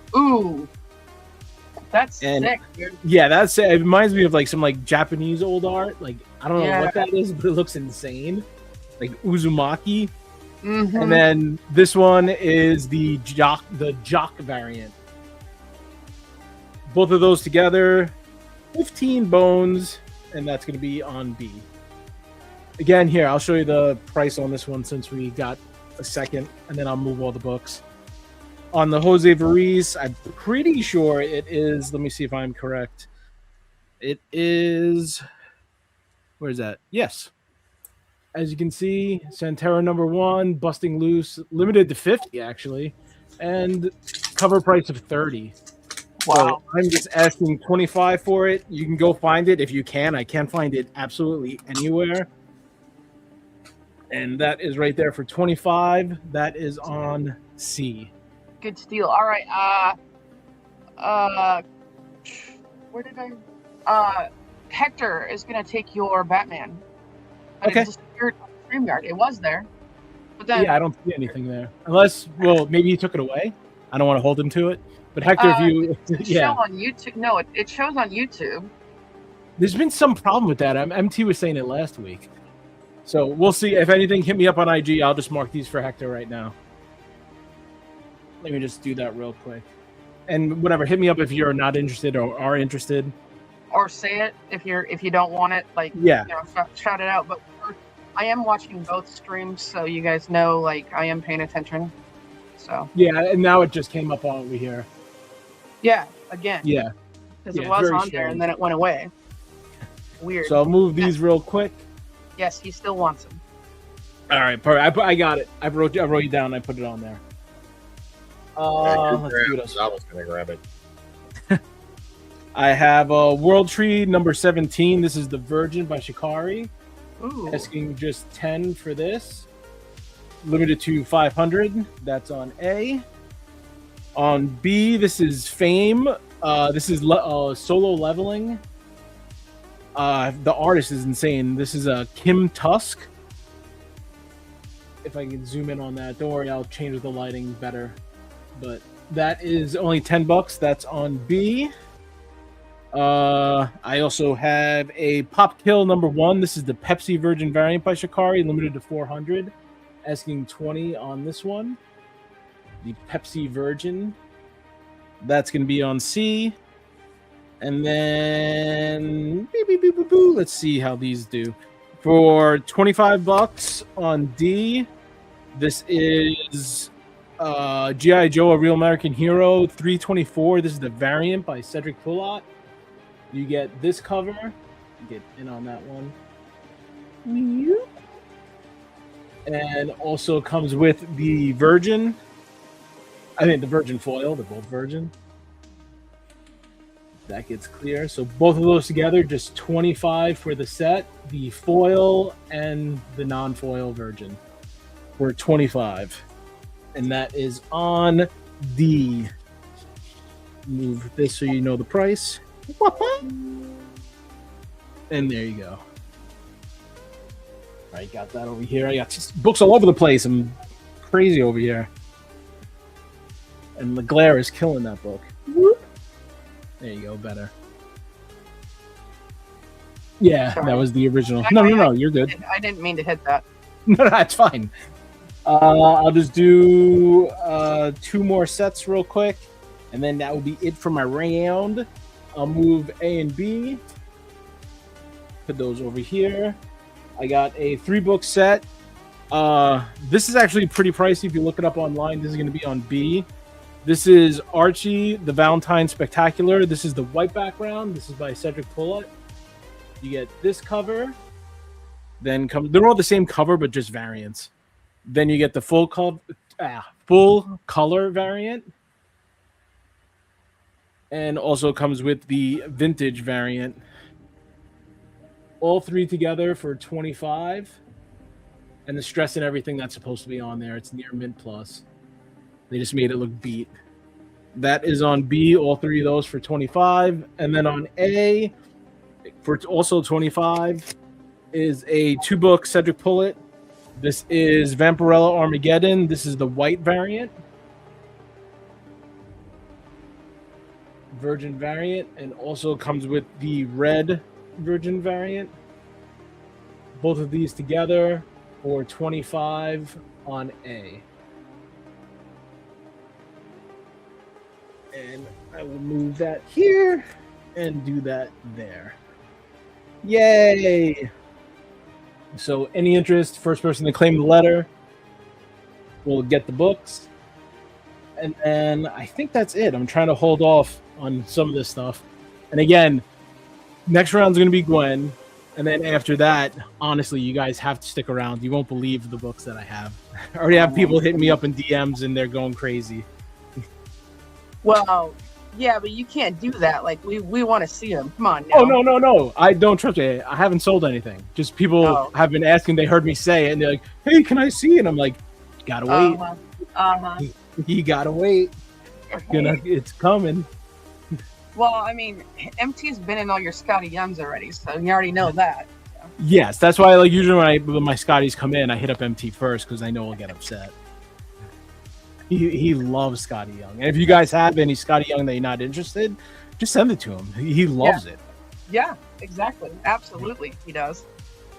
That's sick, dude. Yeah, that's it. Reminds me of like some like Japanese old art. Like I don't know Yeah. what that is, but it looks insane. Like Uzumaki. Mm-hmm. And then this one is the Jock variant. Both of those together, 15 bones, and that's going to be on B. Again, here, I'll show you the price on this one since we got a second, and then I'll move all the books. On the Jose Variz, I'm pretty sure it is, let me see if I'm correct. It is, where's that? Yes. As you can see, Santera number 1, Busting Loose, limited to 50 actually, and cover price of 30. Wow. So I'm just asking 25 for it. You can go find it if you can. I can't find it absolutely anywhere. And that is right there for 25. That is on C. Good steal. All right. Where did I? Hector is gonna take your Batman. But Okay. It disappeared on the StreamYard. It was there, but then Yeah, I don't see anything there. Unless, well, maybe he took it away. I don't want to hold him to it. But Hector, if you, it yeah, show on YouTube. No, it shows on YouTube. there's been some problem with that. MT was saying it last week. So we'll see. If anything, hit me up on IG. I'll just mark these for Hector right now. Let me just do that real quick. And whatever, hit me up if you're not interested or are interested. Or say it if you don't want it. Like Yeah. you know, shout it out. But I am watching both streams, so you guys know like I am paying attention. So Yeah, and now it just came up on over here. yeah, again. Yeah. Because Yeah, it it's was very on there strange. and then it went away. Weird. So I'll move these real quick. Yes, he still wants him. All right, perfect. I got it. I wrote it down. I put it on there. Let's see what else. I was going to grab it. I have World Tree number 17. This is the Virgin by Shikari. Ooh. Asking just 10 for this. Limited to 500. That's on A. On B, this is Fame. This is solo leveling. The artist is insane. This is Kim Tusk. If I can zoom in on that. Don't worry, I'll change the lighting better. But that is only $10. That's on B. I also have a Pop Kill number 1. This is the Pepsi Virgin variant by Shikari, limited to 400. Asking 20 on this one. The Pepsi Virgin. That's going to be on C. And then let's see how these do. For $25 on D, this is G.I. Joe, A Real American Hero 324. This is the variant by Cedric Poulat. You get this cover. Get in on that one. And also comes with the Virgin. I think the Virgin foil. They're both Virgin. That gets clear. So both of those together, just 25 for the set. The foil and the non-foil Virgin for 25. And that is on D. Move this so you know the price. And there you go. All right, got that over here. I got books all over the place. I'm crazy over here. And the glare is killing that book. Whoop. There you go, better. Yeah, Sorry. that was the original. No, you're good. I didn't mean to hit that. No, it's fine. I'll just do 2 more sets real quick, and then that will be it for my round. I'll move A and B. Put those over here. I got a 3-book set. This is actually pretty pricey if you look it up online. This is going to be on B. This is Archie, the Valentine Spectacular. This is the white background. This is by Cedric Poulet. You get this cover. Then they're all the same cover, but just variants. Then you get the full color variant. And also comes with the vintage variant. All 3 together for $25. And the stress and everything that's supposed to be on there. It's near mint plus. They just made it look beat. That is on B, all 3 of those for $25. And then on A, for also $25, is a 2-book Cedric Poulet. This is Vampirella Armageddon. This is the white variant. Virgin variant. And also comes with the red Virgin variant. Both of these together for $25 on A. And I will move that here and do that there. Yay! So any interest, first person to claim the letter will get the books. And then I think that's it. I'm trying to hold off on some of this stuff. And again, next round's going to be Gwen. And then after that, honestly, you guys have to stick around. You won't believe the books that I have. I already have people hitting me up in DMs and they're going crazy. Well, yeah, but you can't do that. Like, we want to see them. Come on now. Oh, no. I don't trust it. I haven't sold anything. Just people have been asking. They heard me say it, and they're like, hey, can I see it? And I'm like, gotta wait. You gotta wait. It's coming. Well, I mean, MT's been in all your Scotty Youngs already, so you already know that. So. Yes, that's why usually when my Scotties come in, I hit up MT first because I know he'll get upset. He loves Scotty Young. And if you guys have any Scotty Young that you're not interested, just send it to him. He loves it. Yeah, exactly. Absolutely, he does.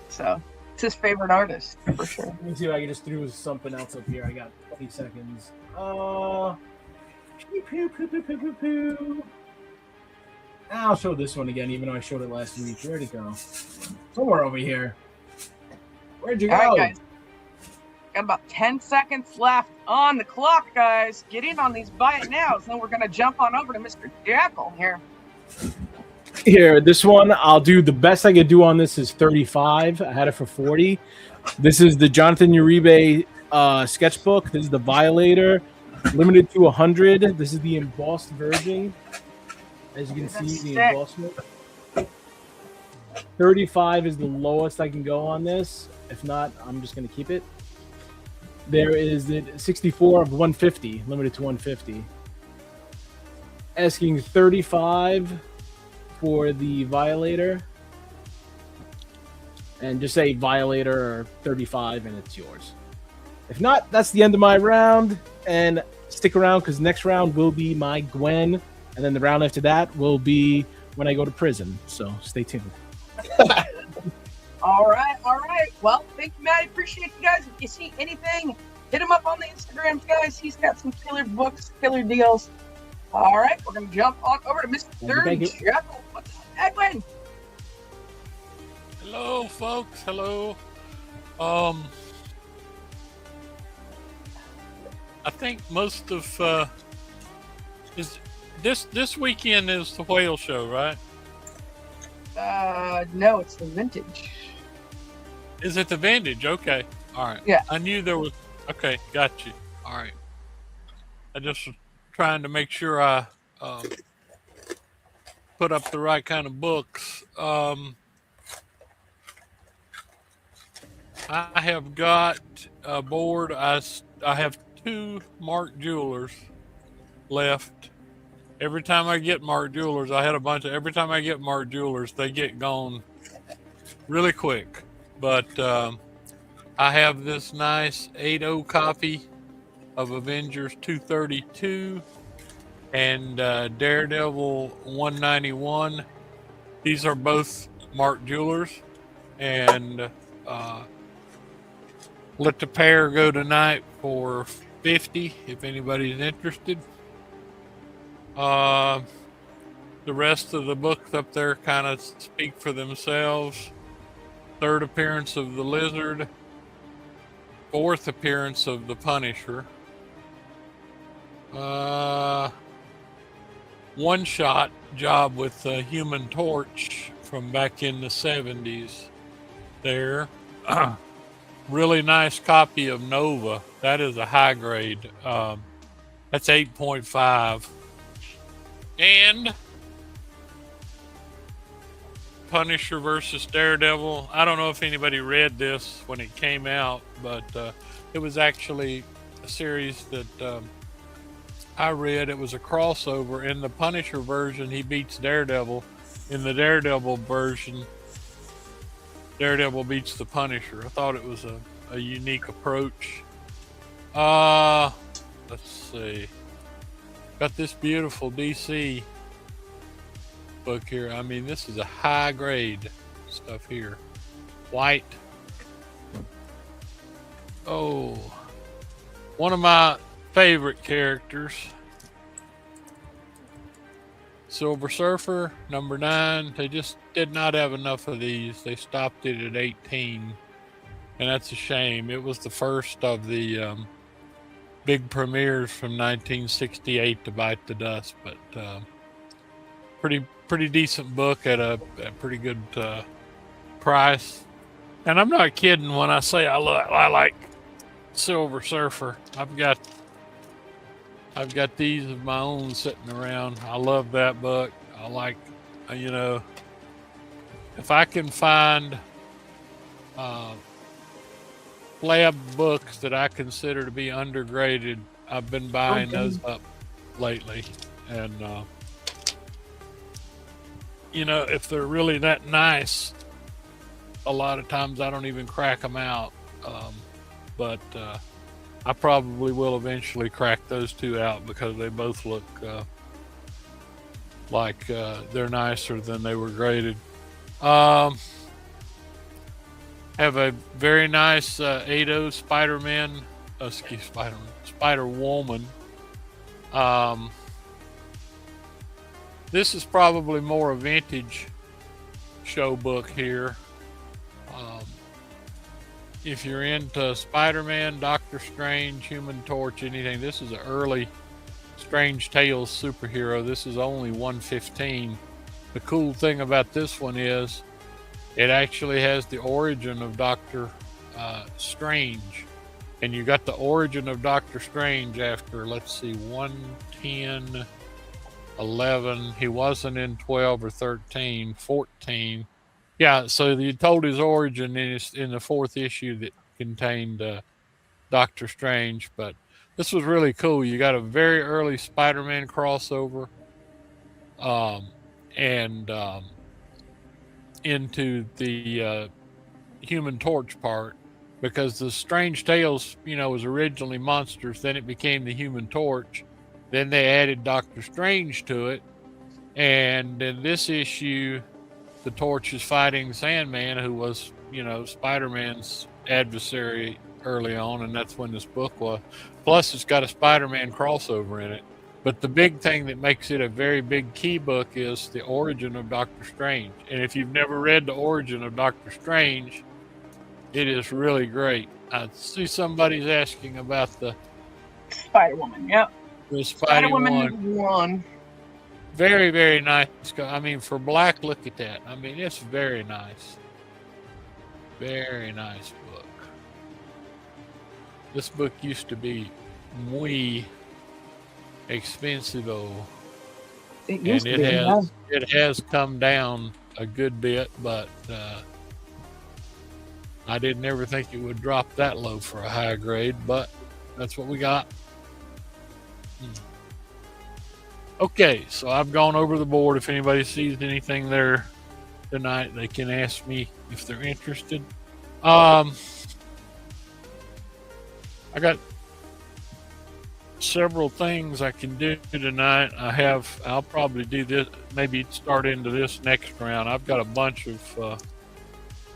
So it's his favorite artist, for sure. Let me see if I can just throw something else up here. I got 20 seconds. I'll show this one again, even though I showed it last week. Where'd it go? Somewhere over here. Where'd you go? All right, guys. Got about 10 seconds left on the clock, guys. Get in on these buy it nows. Then we're going to jump on over to Mr. Jackal here. Here, this one, I'll do the best I could do on this is 35. I had it for 40. This is the Jonathan Uribe sketchbook. This is the Violator, limited to 100. This is the embossed version. As you can see, the embossment. 35 is the lowest I can go on this. If not, I'm just going to keep it. There is the 64 of 150, limited to 150. Asking 35 for the Violator. And just say Violator or 35 and it's yours. If not, that's the end of my round. And stick around because next round will be my Gwen. And then the round after that will be when I go to prison. So stay tuned. All right. Well, thank you, Matt. I appreciate you guys. If you see anything, hit him up on the Instagrams, guys. He's got some killer books, killer deals. All right, we're going to jump on over to Mr. Jackal. What's up, Edwin? Hello, folks. Hello. I think most of is this weekend is the whale show, right? No, it's the vintage. Is it the vintage? Okay. All right. Yeah. I knew there was. Okay, got you. All right. I just was trying to make sure I put up the right kind of books. I have got a board. I have 2 Mark Jewelers left. Every time I get Mark Jewelers, I had a bunch of. Every time I get Mark Jewelers, they get gone really quick. But I have this nice 8.0 copy of Avengers 232 and Daredevil 191. These are both Mark Jewelers, and let the pair go tonight for $50 if anybody's interested. The rest of the books up there kind of speak for themselves. Third appearance of the Lizard, fourth appearance of the Punisher, one shot job with the Human Torch from back in the 70s there. Really nice copy of Nova. That is a high grade. That's 8.5. And Punisher versus Daredevil. I don't know if anybody read this when it came out, but it was actually a series that I read. It was a crossover. In the Punisher version, he beats Daredevil. In the Daredevil version, Daredevil beats the Punisher. I thought it was a unique approach. Let's see. Got this beautiful DC book here. I mean, this is a high grade stuff here. White. Oh, one of my favorite characters. Silver Surfer, number 9. They just did not have enough of these. They stopped it at 18. And that's a shame. It was the first of the big premieres from 1968 to bite the dust. But pretty decent book at a pretty good price. And I'm not kidding when I say I like Silver Surfer. I've got these of my own sitting around. I love that book. I like, if I can find flab books that I consider to be undergraded, I've been buying those up lately. And, if they're really that nice, a lot of times I don't even crack them out. But I probably will eventually crack those two out because they both look like they're nicer than they were graded. Have a very nice 8.0 Spider-Man, Spider-Woman. This is probably more a vintage show book here. If you're into Spider-Man, Doctor Strange, Human Torch, anything, this is an early Strange Tales superhero. This is only 115. The cool thing about this one is it actually has the origin of Doctor Strange. And you got the origin of Doctor Strange after, let's see, 110, 11. He wasn't in 12 or 13, 14. Yeah, so you told his origin in the fourth issue that contained Doctor Strange. But this was really cool. You got a very early Spider-Man crossover and into the Human Torch part, because the Strange Tales, was originally monsters. Then it became the Human Torch. Then they added Doctor Strange to it. And in this issue, the Torch is fighting Sandman, who was, Spider-Man's adversary early on, and that's when this book was. Plus, it's got a Spider-Man crossover in it. But the big thing that makes it a very big key book is the origin of Doctor Strange. And if you've never read the origin of Doctor Strange, it is really great. I see somebody's asking about the Spider-Woman, yep. The Spider-Woman 1. Very, very nice. I mean, for black, look at that. I mean, it's very nice. Very nice book. This book used to be muy expensive. It has come down a good bit, but I didn't ever think it would drop that low for a high grade, but that's what we got. Okay, so I've gone over the board. If anybody sees anything there tonight, they can ask me if they're interested. I got several things I can do tonight. I'll probably do this, maybe start into this next round. I've got a bunch of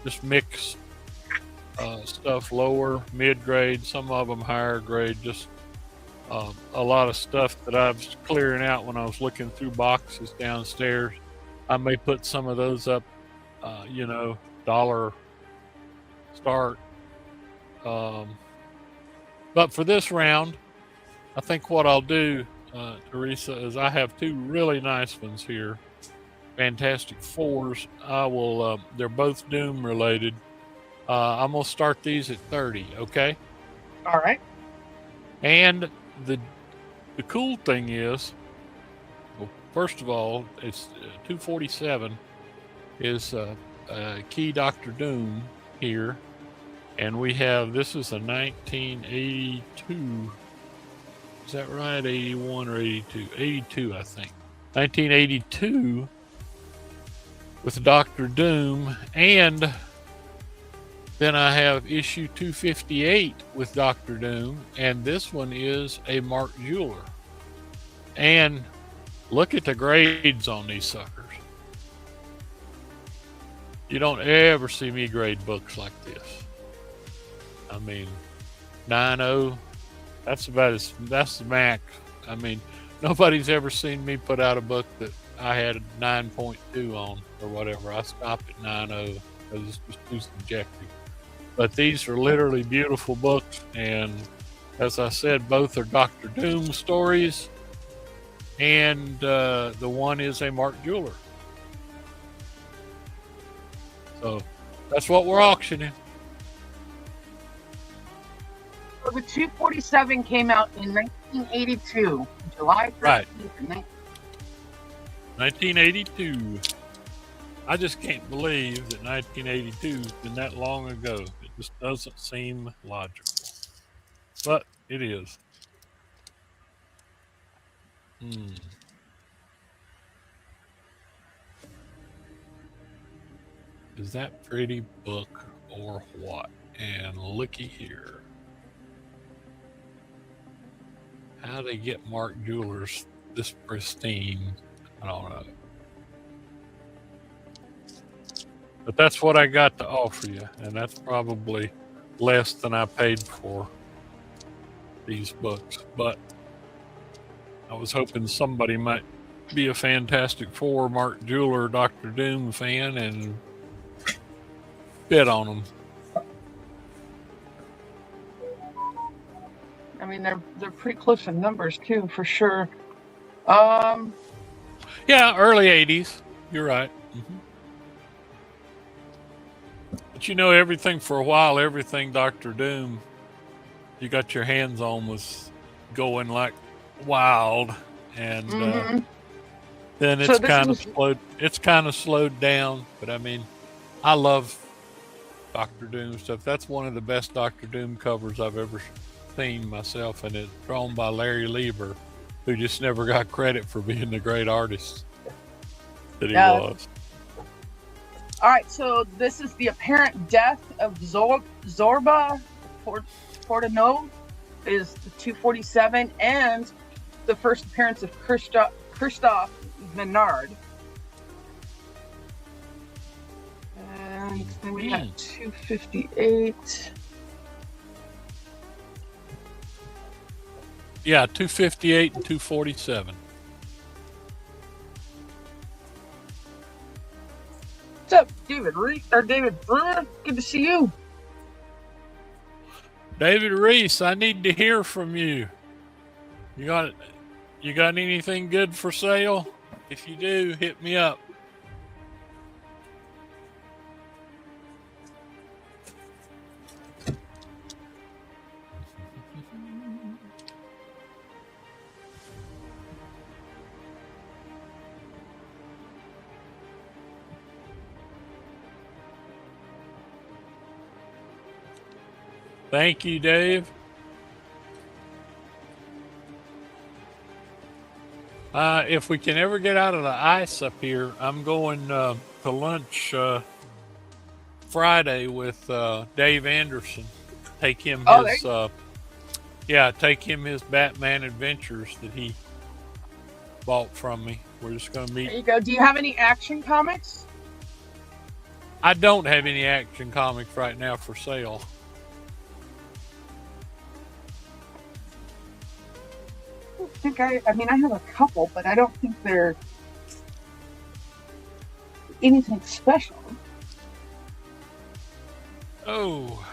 just mix stuff, lower, mid-grade, some of them higher grade, just a lot of stuff that I was clearing out when I was looking through boxes downstairs. I may put some of those up, dollar start. But for this round, I think what I'll do, Teresa, is I have two really nice ones here. Fantastic Fours. I will, they're both Doom related. I'm going to start these at 30, okay? All right. And the cool thing is, well, first of all, it's 247 is Key Dr. Doom here. And we have, this is a 1982. Is that right? 81 or 82? 82, I think. 1982 with Dr. Doom. And then I have issue 258 with Dr. Doom. And this one is a Mark Jeweler. And look at the grades on these suckers. You don't ever see me grade books like this. I mean, 9.0, that's the max. I mean, nobody's ever seen me put out a book that I had a 9.2 on or whatever. I stopped at 9.0 because it's just too subjective. But these are literally beautiful books, and as I said, both are Dr. Doom stories, and the one is a Mark Jeweler. So that's what we're auctioning. So the 247 came out in 1982, July 13th. Right. 1982. I just can't believe that 1982 has been that long ago. It just doesn't seem logical. But it is. Is that pretty book or what? And looky here. How they get Mark Jewelers this pristine, I don't know. But that's what I got to offer you, and that's probably less than I paid for these books. But I was hoping somebody might be a Fantastic Four, Mark Jeweler, Dr. Doom fan and bid on them. I mean, they're pretty close in numbers too, for sure. Yeah, early 80s. You're right. Mm-hmm. But you know, everything for a while, everything Dr. Doom you got your hands on was going like wild, and then it's kind of slowed down. But I mean, I love Dr. Doom stuff. That's one of the best Dr. Doom covers I've ever seen myself, and it's drawn by Larry Lieber, who just never got credit for being the great artist that he was. All right, so this is the apparent death of Zorba Portano is the 247, and the first appearance of Christoph Menard. And then we have 258. Yeah, 258 and 247. What's up, David Brewer? Good to see you. David Reese, I need to hear from you. You got anything good for sale? If you do, hit me up. Thank you, Dave. If we can ever get out of the ice up here, I'm going to lunch Friday with Dave Anderson. Take him Oh, his take him his Batman Adventures that he bought from me. We're just gonna meet. There you go. Do you have any Action Comics? I don't have any Action Comics right now for sale. I mean, I have a couple, but I don't think they're anything special. Oh.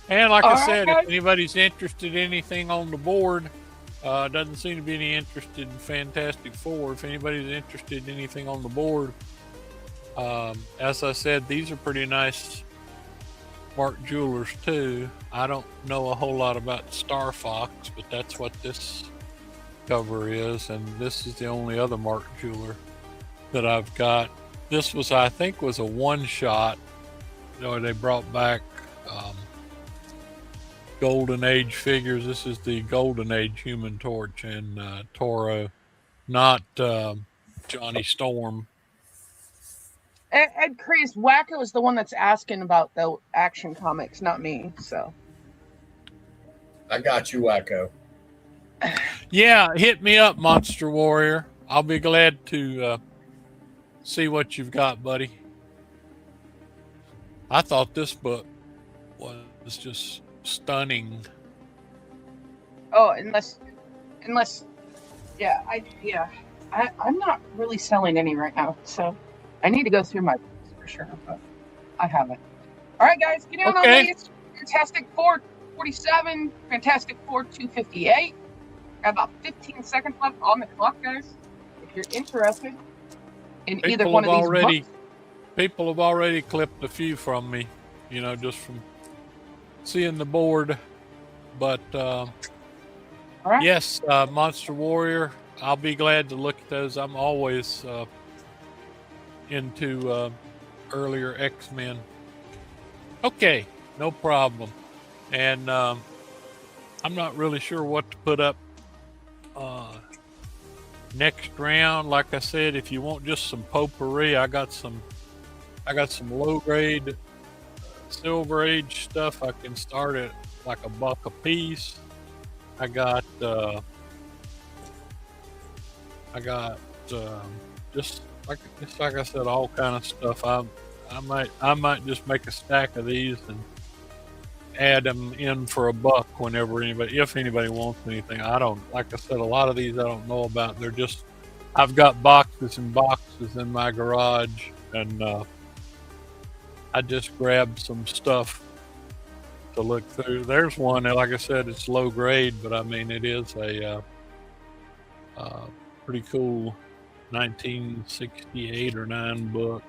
And like All I right, said, guys. if anybody's interested in anything on the board, doesn't seem to be any interested in Fantastic Four. If anybody's interested in anything on the board, as I said, these are pretty nice Mark Jewelers too. I don't know a whole lot about Star Fox, but that's what this cover is, and this is the only other Mark Jeweler that I've got. This was, I think, was a one-shot. They brought back Golden Age figures. This is the Golden Age Human Torch and Toro, not Johnny Storm. Ed Craze Wacko is the one that's asking about the Action Comics, not me. So I got you, Wacko. Yeah, hit me up, Monster Warrior. I'll be glad to see what you've got, buddy. I thought this book was just stunning. Oh, unless, I'm not really selling any right now, so I need to go through my books for sure, but I haven't. All right, guys, get in on Okay. these. Fantastic Four 47, Fantastic Four 258. Got about 15 seconds left on the clock, guys. If you're interested in either one of these books. People have already clipped a few from me, just from seeing the board. But All right. yes, Monster Warrior, I'll be glad to look at those. I'm always into earlier X-Men. Okay, no problem. And I'm not really sure what to put up next round. Like I said, if you want just some potpourri, I got some low grade Silver Age stuff. I can start at like $1 a piece. I got just like I said, all kind of stuff. I might just make a stack of these and add them in for $1 whenever if anybody wants anything. Like I said, a lot of these I don't know about. I've got boxes and boxes in my garage, and I just grabbed some stuff to look through. There's one that, like I said, it's low grade, but I mean, it is a pretty cool 1968 or 9 book.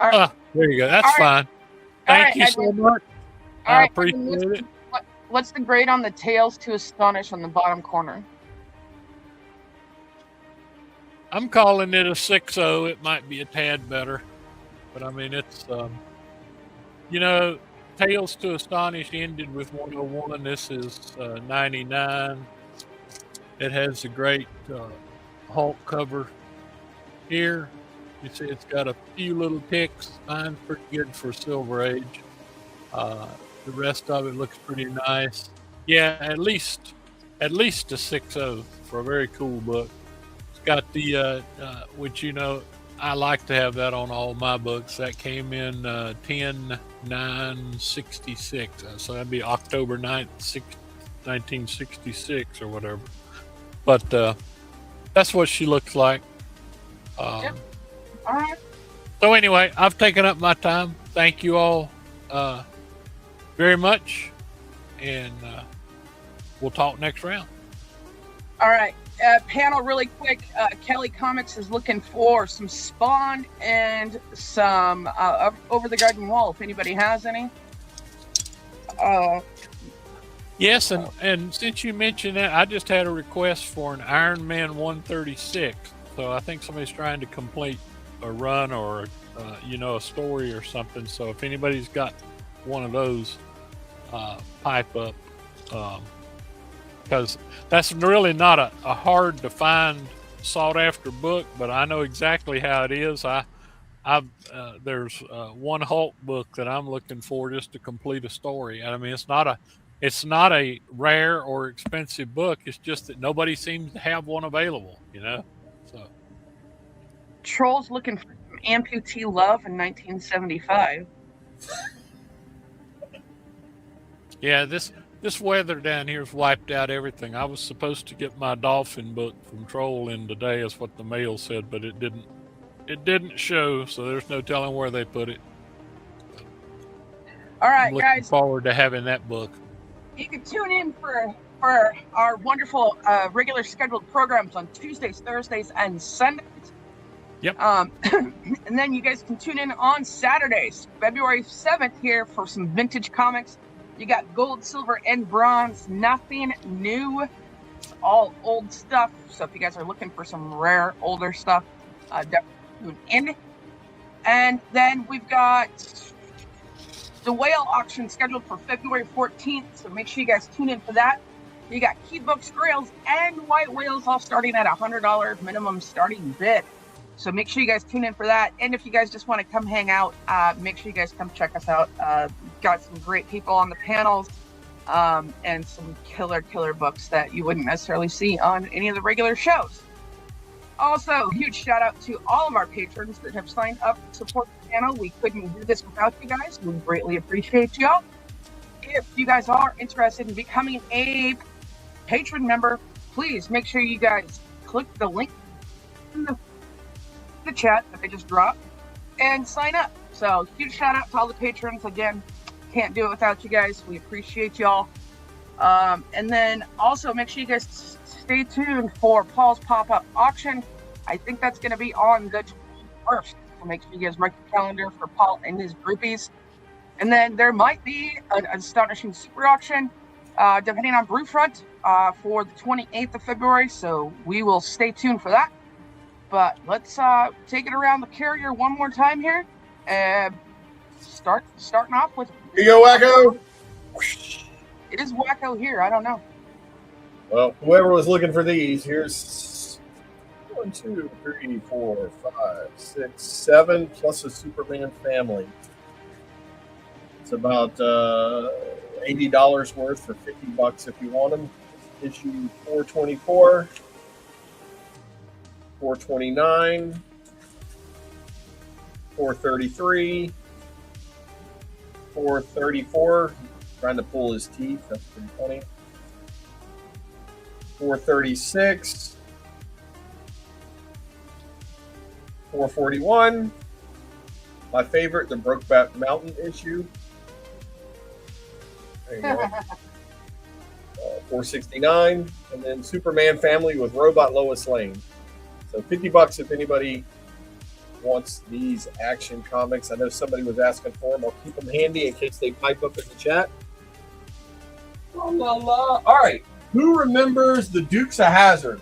All right. There you go. That's fine. Thank you so much. All I right, appreciate it. What's the grade on the Tales to Astonish on the bottom corner? I'm calling it a 6.0. It might be a tad better, but I mean, it's Tales to Astonish ended with 101. This is 99. It has a great Hulk cover here. You see, it's got a few little ticks. Mine's pretty good for Silver Age. The rest of it looks pretty nice. Yeah, at least a 6.0 for a very cool book. It's got the which I like to have that on all my books. That came in 10/9/66, so that'd be October 9th, 1966 or whatever. But that's what she looks like. Yep. All right. So anyway, I've taken up my time. Thank you all very much, and we'll talk next round. All right. Panel really quick. Kelly Comics is looking for some Spawn and some Over the Garden Wall, if anybody has any. Yes, and since you mentioned that, I just had a request for an Iron Man 136. So I think somebody's trying to complete a run or a story or something. So if anybody's got one of those, pipe up, because that's really not a hard to find, sought after book, but I know exactly how it is. I there's one Hulk book that I'm looking for just to complete a story. And I mean, it's not a rare or expensive book. It's just that nobody seems to have one available, you know? So Troll's looking for some amputee love in 1975. yeah, this weather down here's wiped out everything. I was supposed to get my dolphin book from Troll in today, is what the mail said, but it didn't. It didn't show, so there's no telling where they put it. All right, I'm looking guys. forward to having that book. You can tune in for our wonderful regular scheduled programs on Tuesdays, Thursdays, and Sundays. Yep. And then you guys can tune in on Saturdays, February 7th here for some vintage comics. You got gold, silver, and bronze. Nothing new. It's all old stuff. So if you guys are looking for some rare, older stuff, definitely tune in. And then we've got the whale auction scheduled for February 14th. So make sure you guys tune in for that. You got key books, grails, and white whales all starting at $100 minimum starting bid. So make sure you guys tune in for that. And if you guys just want to come hang out, make sure you guys come check us out. Got some great people on the panels and some killer books that you wouldn't necessarily see on any of the regular shows. Also, huge shout out to all of our patrons that have signed up to support the channel. We couldn't do this without you guys. We greatly appreciate y'all. If you guys are interested in becoming a patron member, please make sure you guys click the link in the chat that I just dropped and sign up. So huge shout out to all the patrons. Again, can't do it without you guys. We appreciate y'all. And then also make sure you guys stay tuned for Paul's pop-up auction. I think that's going to be on the 21st. So make sure you guys mark your calendar for Paul and his groupies. And then there might be an astonishing super auction depending on Brewfront for the 28th of February. So we will stay tuned for that. But let's take it around the carrier one more time here. Starting off with... Here you go, Wacko. It is Wacko here. I don't know. Well, whoever was looking for these, here's 1, 2, 3, 4, 5, 6, 7, plus a Superman family. It's about $80 worth for $50 if you want them. Issue 424. 429, 433, 434. Trying to pull his teeth. That's pretty funny. 436, 441. My favorite, the Brokeback Mountain issue. There you go. 469, and then Superman family with Robot Lois Lane. So $50 if anybody wants these action comics. I know somebody was asking for them. I'll keep them handy in case they pipe up in the chat. All right. Who remembers the Dukes of Hazzard?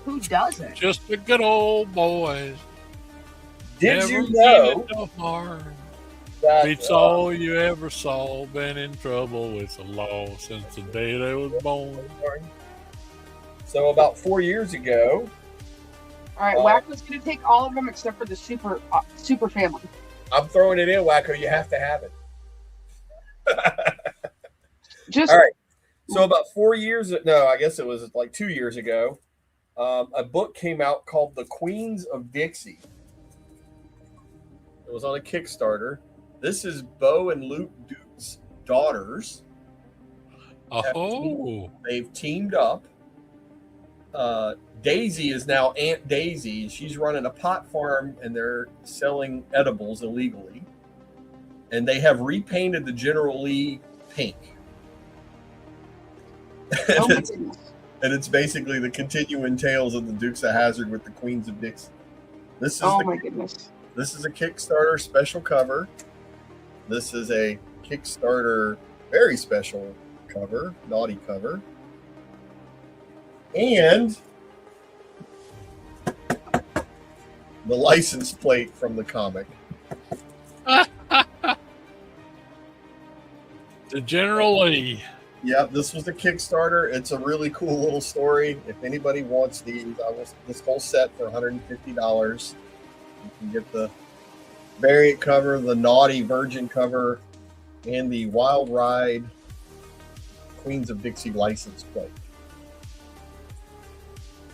Who doesn't? Just the good old boys. Did Never you know so hard. that Beats all you ever saw. Been in trouble with the law since the day they was born. So about 4 years ago, All right, Wacko's going to take all of them except for the super family. I'm throwing it in, Wacko. You have to have it. Just all right. So about 4 years, no, I guess it was like 2 years ago, a book came out called The Queens of Dixie. It was on a Kickstarter. This is Bo and Luke Duke's daughters. Oh. They've teamed up. Daisy is now Aunt Daisy. She's running a pot farm and they're selling edibles illegally. And they have repainted the General Lee pink. oh my goodness. And it's basically the continuing tales of the Dukes of Hazzard with the Queens of Dixie. This is Oh my goodness. This is a Kickstarter special cover. This is a Kickstarter very special cover, naughty cover. And the license plate from the comic. The General Lee. Yeah, this was the Kickstarter. It's a really cool little story. If anybody wants these, I will this whole set for $150. You can get the variant cover, the naughty virgin cover, and the Wild Ride Queens of Dixie license plate.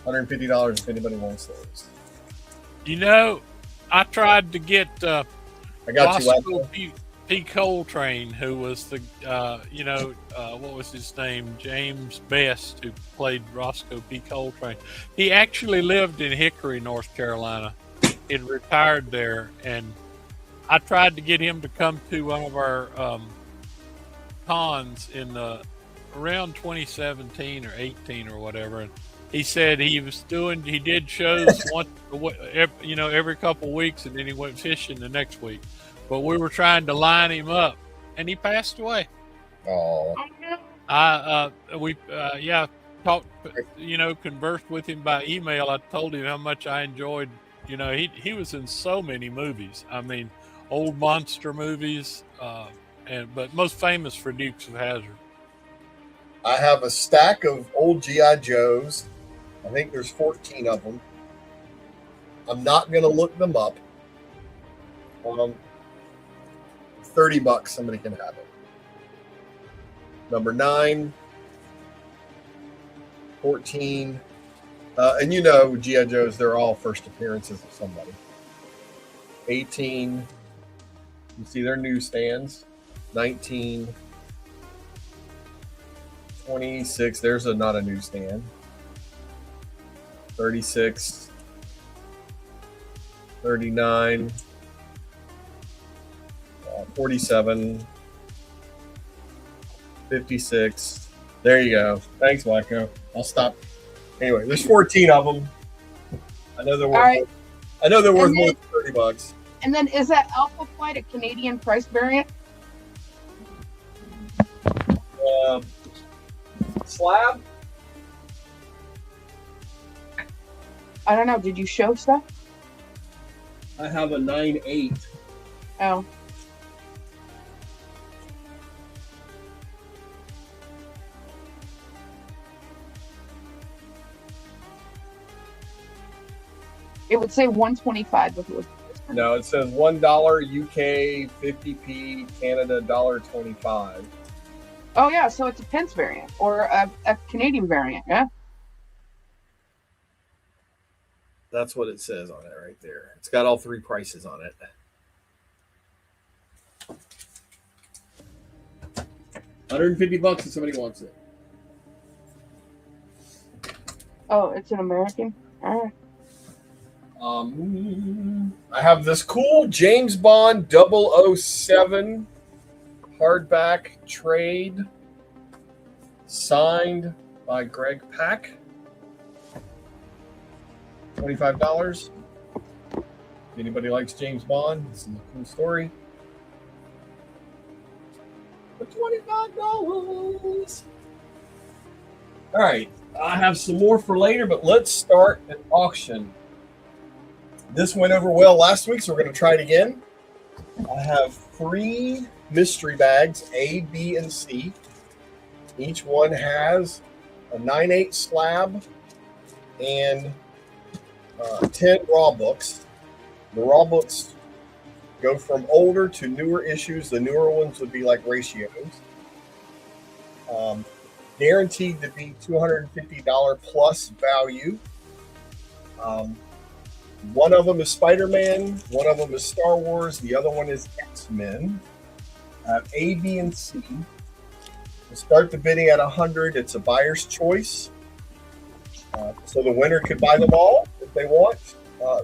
$150 if anybody wants those. You know, I tried to get I got you. Roscoe P. Coltrane, who was the, what was his name? James Best, who played Roscoe P. Coltrane. He actually lived in Hickory, North Carolina. He'd retired there, and I tried to get him to come to one of our cons in around 2017 or 18 or whatever. And he said he did shows once, every couple weeks, and then he went fishing the next week. But we were trying to line him up, and he passed away. Oh. Talked, conversed with him by email. I told him how much I enjoyed. He was in so many movies. I mean, old monster movies, but most famous for Dukes of Hazzard. I have a stack of old G.I. Joes. I think there's 14 of them. I'm not going to look them up. $30, somebody can have it. Number 9, 14, and G.I. Joes, they're all first appearances of somebody. 18, you see their newsstands. 19, 26, there's not a newsstand. 36, 39, 47, 56. There you go. Thanks, Wacko. I'll stop. Anyway, there's 14 of them. I know they're worth. Right. I know they're worth more than $30. And then is that Alpha Flight a Canadian price variant? Slab? I don't know. Did you show stuff? I have a 9.8. Oh. It would say 125 if it was. No, it says $1 UK 50p Canada $1.25. Oh yeah, so it's a pence variant or a Canadian variant, yeah. That's what it says on it right there. It's got all three prices on it. $150 if somebody wants it. Oh, it's an American. All right. I have this cool James Bond 007 hardback trade signed by Greg Pak. $25. If anybody likes James Bond, this is a cool story. For $25. All right, I have some more for later, but let's start an auction. This went over well last week, so we're going to try it again. I have 3 mystery bags, A, B, and C. Each one has a 9/8 slab and 10 raw books. The raw books go from older to newer issues. The newer ones would be like ratios. Guaranteed to be $250 plus value. One of them is Spider-Man. One of them is Star Wars. The other one is X-Men. A, B, and C. We'll start the bidding at 100. It's a buyer's choice. So the winner could buy them all if they want.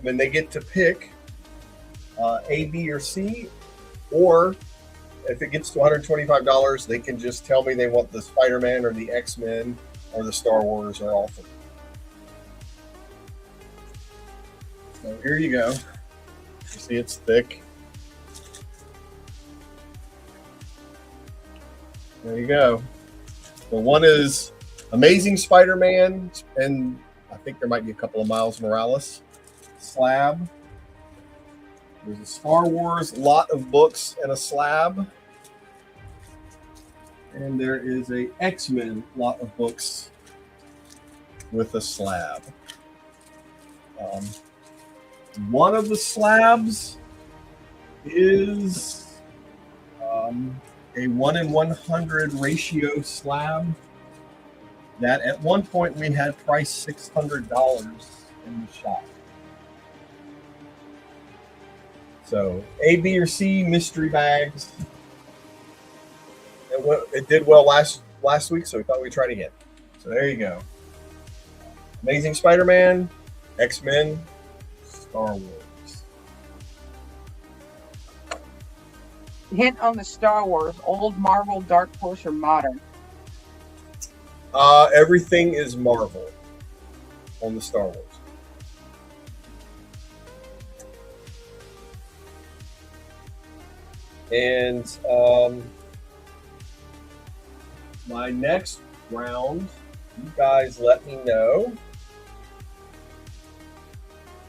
Then they get to pick A, B, or C. Or if it gets to $125, they can just tell me they want the Spider-Man or the X-Men or the Star Wars or all three. So here you go. You see it's thick. There you go. So one is Amazing Spider-Man, and I think there might be a couple of Miles Morales slab. There's a Star Wars lot of books and a slab. And there is a X-Men lot of books with a slab. One of the slabs is a 1 in 100 ratio slab that at one point we had priced $600 in the shop. So A, B, or C mystery bags. It did well last week, so we thought we'd try it again. So there you go. Amazing Spider-Man, X-Men, Star Wars. Hint on the Star Wars: old, Marvel, Dark Horse, or modern? Everything is Marvel on the Star Wars. And my next round, you guys let me know.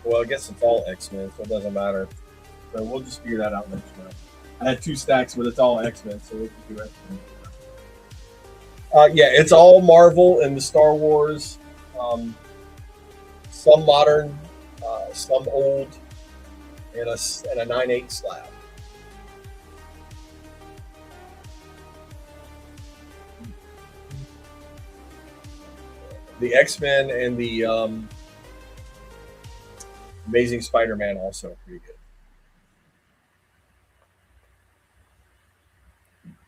Well, I guess it's all X-Men, so it doesn't matter. So we'll just figure that out next round. I had 2 stacks, but it's all X-Men, so we can do X-Men. Yeah, it's all Marvel and the Star Wars. Some modern, some old, and a 9/8 slab. The X-Men and the Amazing Spider-Man also pretty good.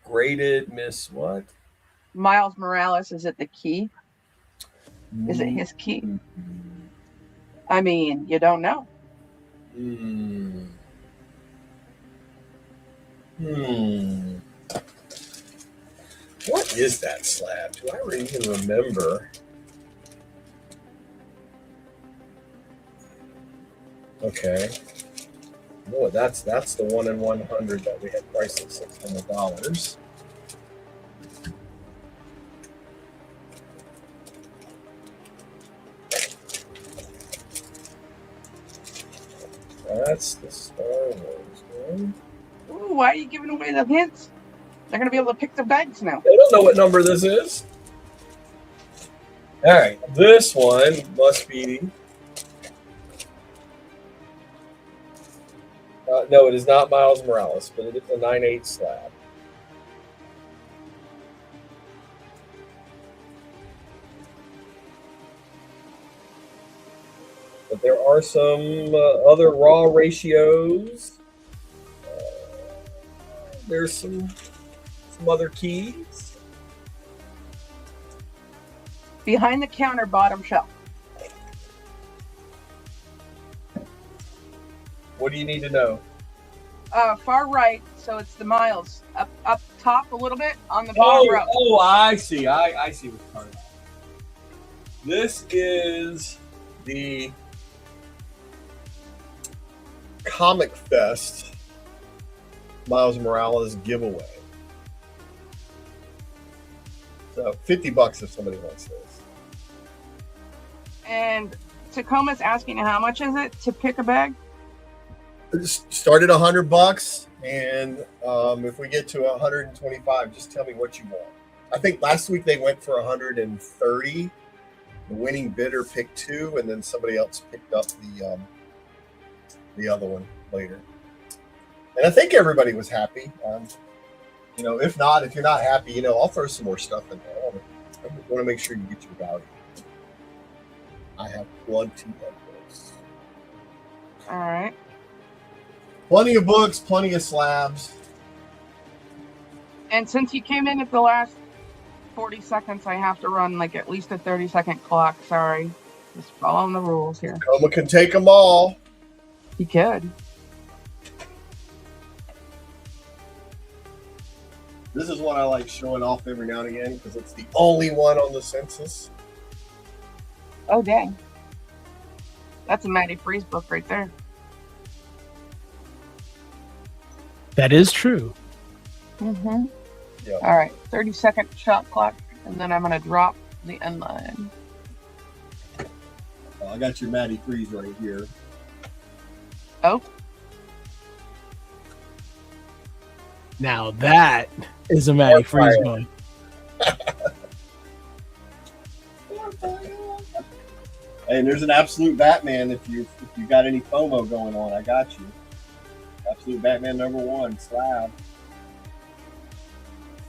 Graded Miss what? Miles Morales, is it the key? Is it his key? I mean, you don't know. What is that slab? Do I even remember? Okay. No, that's the 1 in 100 that we had priced at $600. That's the Star Wars one. Ooh, why are you giving away the hints? They're going to be able to pick the bags now. They don't know what number this is. All right, this one must be. No, it is not Miles Morales, but it is a 9/8 slab. But there are some other raw ratios. There's some other keys. Behind the counter, bottom shelf. What do you need to know? Far right, so it's the Miles. Up top a little bit on the bottom row. Oh, I see. I see what's part of that. This is the Comic Fest Miles Morales giveaway. So $50 if somebody wants this. And Tacoma's asking how much is it to pick a bag? Start at $100, and if we get to 125, just tell me what you want. I think last week they went for 130. The winning bidder picked 2, and then somebody else picked up the other one later. And I think everybody was happy. If not, if you're not happy, I'll throw some more stuff in there. I want to make sure you get your value. I have plenty of those. All right. Plenty of books, plenty of slabs. And since you came in at the last 40 seconds, I have to run like at least a 30-second clock. Sorry. Just following the rules here. Coma can take them all. You could. This is one I like showing off every now and again because it's the only one on the census. Oh, dang. That's a Matty Freeze book right there. That is true. Mm-hmm. Yeah. All right. 30-second shot clock, and then I'm going to drop the end line. I got your Matty Freeze right here. Oh. Now that is a Matty Freeze one. Hey, there's an Absolute Batman if you got any FOMO going on. I got you. Absolute Batman #1 slab.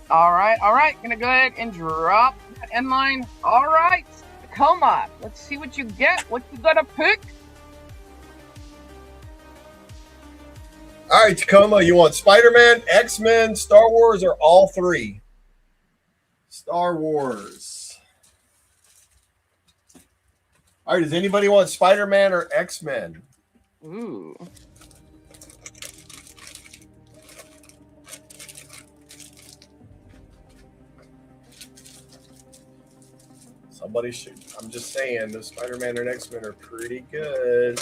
All right. Gonna go ahead and drop that end line. All right, Tacoma. Let's see what you get. What you gotta pick? All right, Tacoma, you want Spider-Man, X-Men, Star Wars, or all three? Star Wars. All right, does anybody want Spider-Man or X-Men? Ooh. Somebody should. I'm just saying, the Spider-Man and X-Men are pretty good.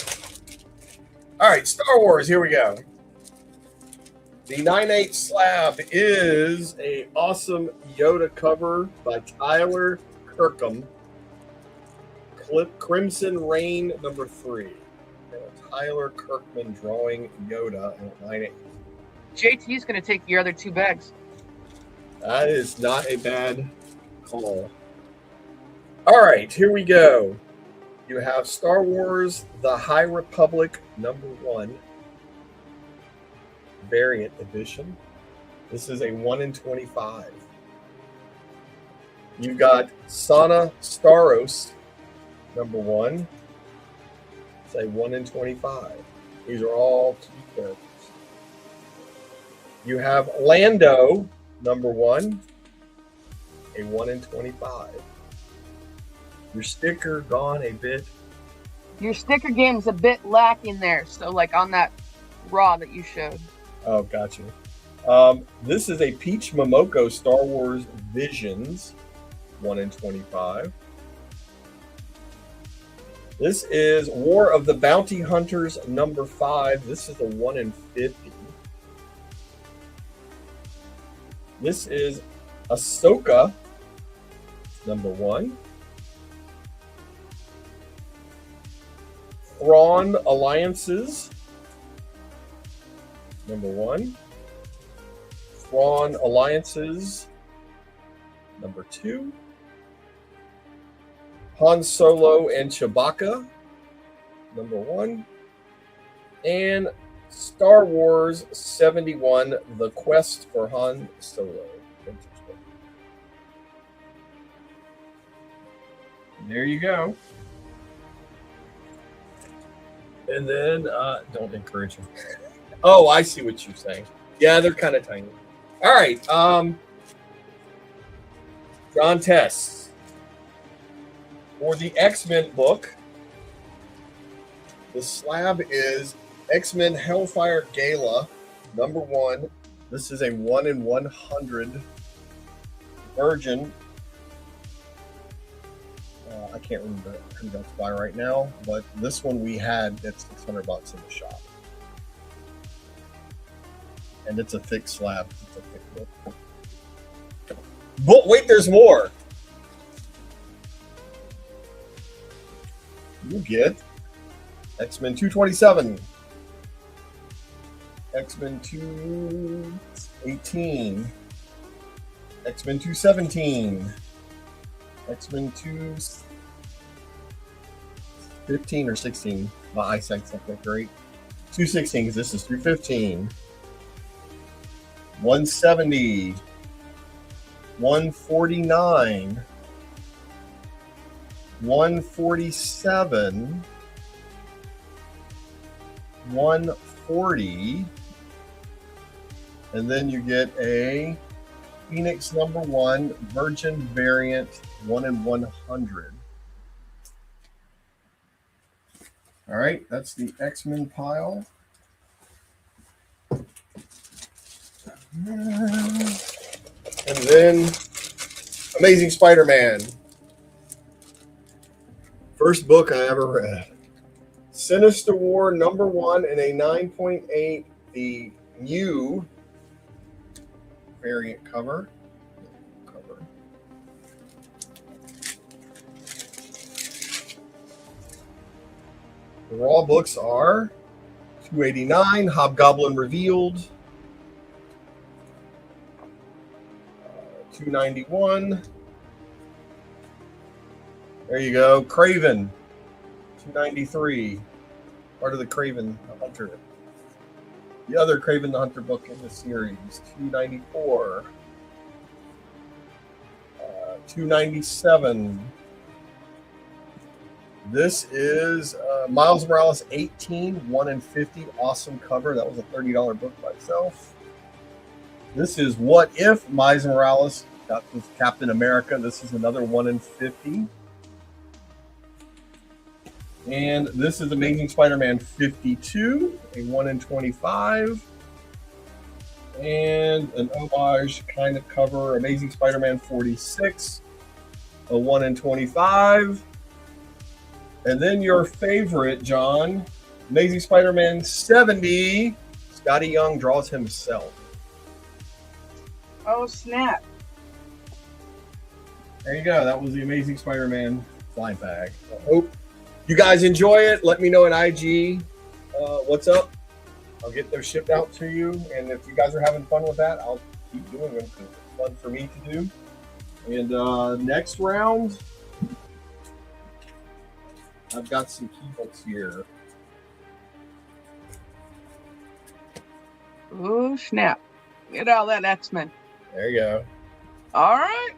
All right, Star Wars, here we go. The 9/8 slab is a awesome Yoda cover by Tyler Kirkham. Crimson Reign #3. Tyler Kirkman drawing Yoda at 9/8. JT's gonna take your other 2 bags. That is not a bad call. All right, here we go. You have Star Wars The High Republic #1 variant edition. This is a 1 in 25. You got Sana Staros #1. It's a 1 in 25. These are all key characters. You have Lando #1, a 1 in 25. Your sticker gone a bit. Your sticker game's a bit lacking there. So like on that raw that you showed. Oh, gotcha. This is a Peach Momoko Star Wars Visions, 1 in 25. This is War of the Bounty Hunters #5. This is a 1 in 50. This is Ahsoka #1. Thrawn Alliances #1. Thrawn Alliances #2. Han Solo and Chewbacca #1. And Star Wars 71, The Quest for Han Solo. There you go. And then, don't encourage them. Oh, I see what you're saying. Yeah, they're kind of tiny. All right. John Tess. For the X-Men book, the slab is X-Men Hellfire Gala #1. This is a 1 in 100 Virgin. I can't remember who that's by right now, but this one we had at $600 in the shop. And it's a thick slab. It's a thick book. But wait, there's more. You get X-Men 227, X-Men 218, X-Men 217, X-Men 215 or 16. My eyesight's not that great. 216, because this is 215. 170, 149, 147, 140, and then you get a Phoenix #1 Virgin variant 1 in 100. All right, that's the X-Men pile. And then Amazing Spider-Man. First book I ever read. Sinister War #1 in a 9.8, the new variant cover. The raw books are 289, Hobgoblin Revealed, 291, There you go. Craven, 293. Part of the Craven the Hunter. The other Craven the Hunter book in the series, 294. 297. This is Miles Morales 18, 1 in 50. Awesome cover. That was a $30 book by itself. This is What If Miles Morales got with Captain America. This is another 1 in 50. And this is Amazing Spider-Man 52, a 1 in 25. And an homage kind of cover, Amazing Spider-Man 46, a 1 in 25. And then your favorite, John, Amazing Spider-Man 70, Scotty Young draws himself. Oh, snap. There you go. That was the Amazing Spider-Man blind bag. I hope you guys enjoy it. Let me know at IG what's up. I'll get those shipped out to you. And if you guys are having fun with that, I'll keep doing them because it's fun for me to do. And next round, I've got some key books here. Oh, snap. Get all that X-Men. There you go. All right.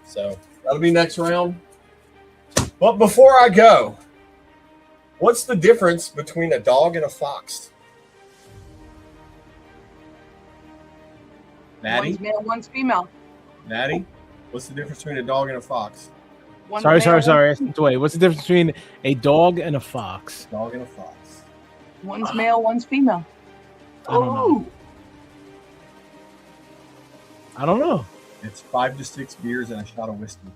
So that'll be next round. But before I go, what's the difference between a dog and a fox? Maddie? One's male, one's female. Maddie? What's the difference between a dog and a fox? One's Sorry. male, Wait, what's the difference between a dog and a fox? Dog and a fox. One's male, one's female. I don't know. I don't know. It's 5 to 6 beers and a shot of whiskey.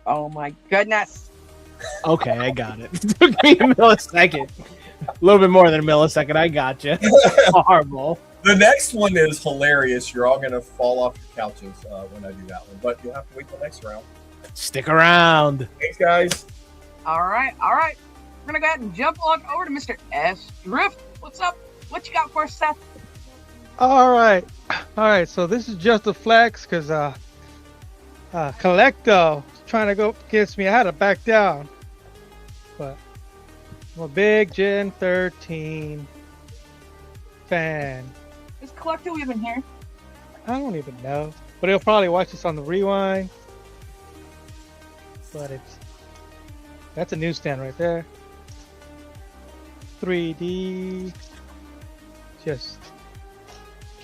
Oh my goodness. Okay, I got it. It took me a millisecond. A little bit more than a millisecond. I got you. Horrible. The next one is hilarious. You're all going to fall off your couches when I do that one. But you'll have to wait till next round. Stick around. Thanks, guys. All right. We're going to go ahead and jump on over to Mr. S. Drift. What's up? What you got for us, Seth? All right. So this is just a flex because Collecto was trying to go against me. I had to back down. But I'm a big Gen 13 fan. Is Collector even here? I don't even know. But he'll probably watch this on the rewind. But that's a newsstand right there. 3D. Just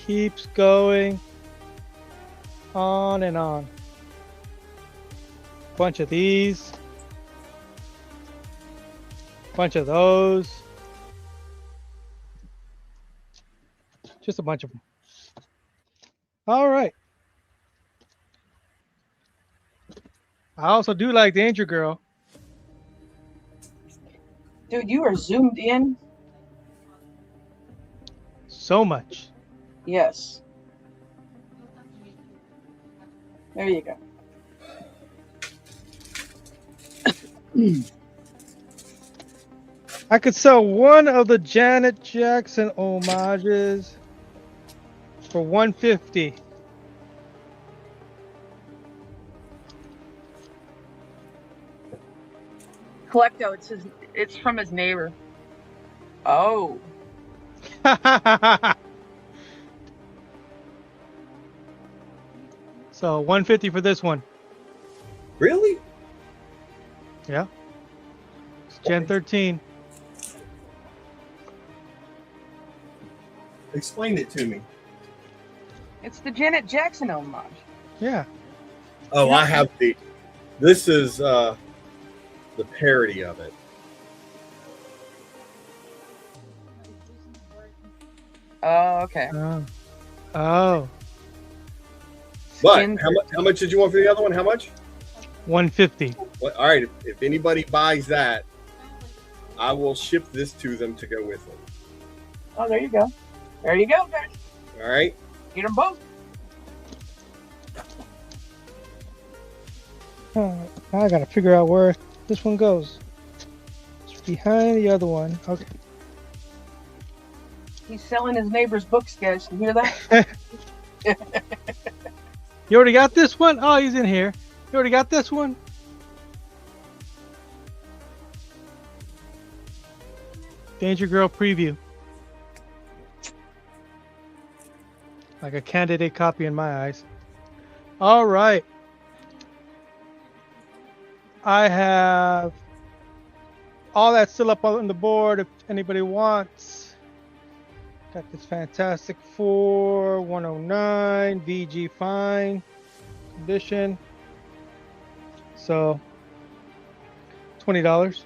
keeps going on and on. Bunch of these. Bunch of those. Just a bunch of them. All right. I also do like Danger Girl. Dude, you are zoomed in. So much. Yes. There you go. I could sell one of the Janet Jackson homages for $150. Collecto, it's from his neighbor. Oh. So $150 for this one. Really? Yeah. It's Gen 13. Explain it to me. It's the Janet Jackson homage. Yeah. Oh, I have this is the parody of it. Oh, okay. Oh. But how much did you want for the other one? How much? $150. Well, all right. If anybody buys that, I will ship this to them to go with them. Oh, there you go. There you go, guys. All right. Get them both. Now I gotta figure out where this one goes. It's behind the other one. Okay. He's selling his neighbor's books, guys. You hear that? You already got this one? Oh, he's in here. You already got this one? Danger Girl preview. Like a candidate copy in my eyes. All right. I have all that still up on the board if anybody wants. Got this Fantastic Four 109 VG fine condition. So $20.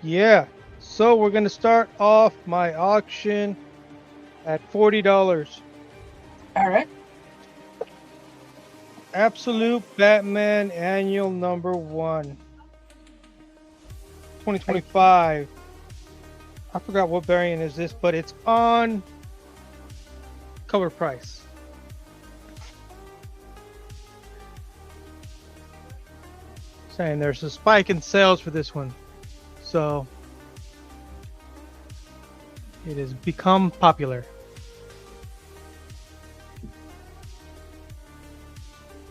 Yeah. So we're gonna start off my auction at $40. All right. Absolute Batman Annual #1. 2025. I forgot what variant is this, but it's on cover price. Saying there's a spike in sales for this one. So it has become popular.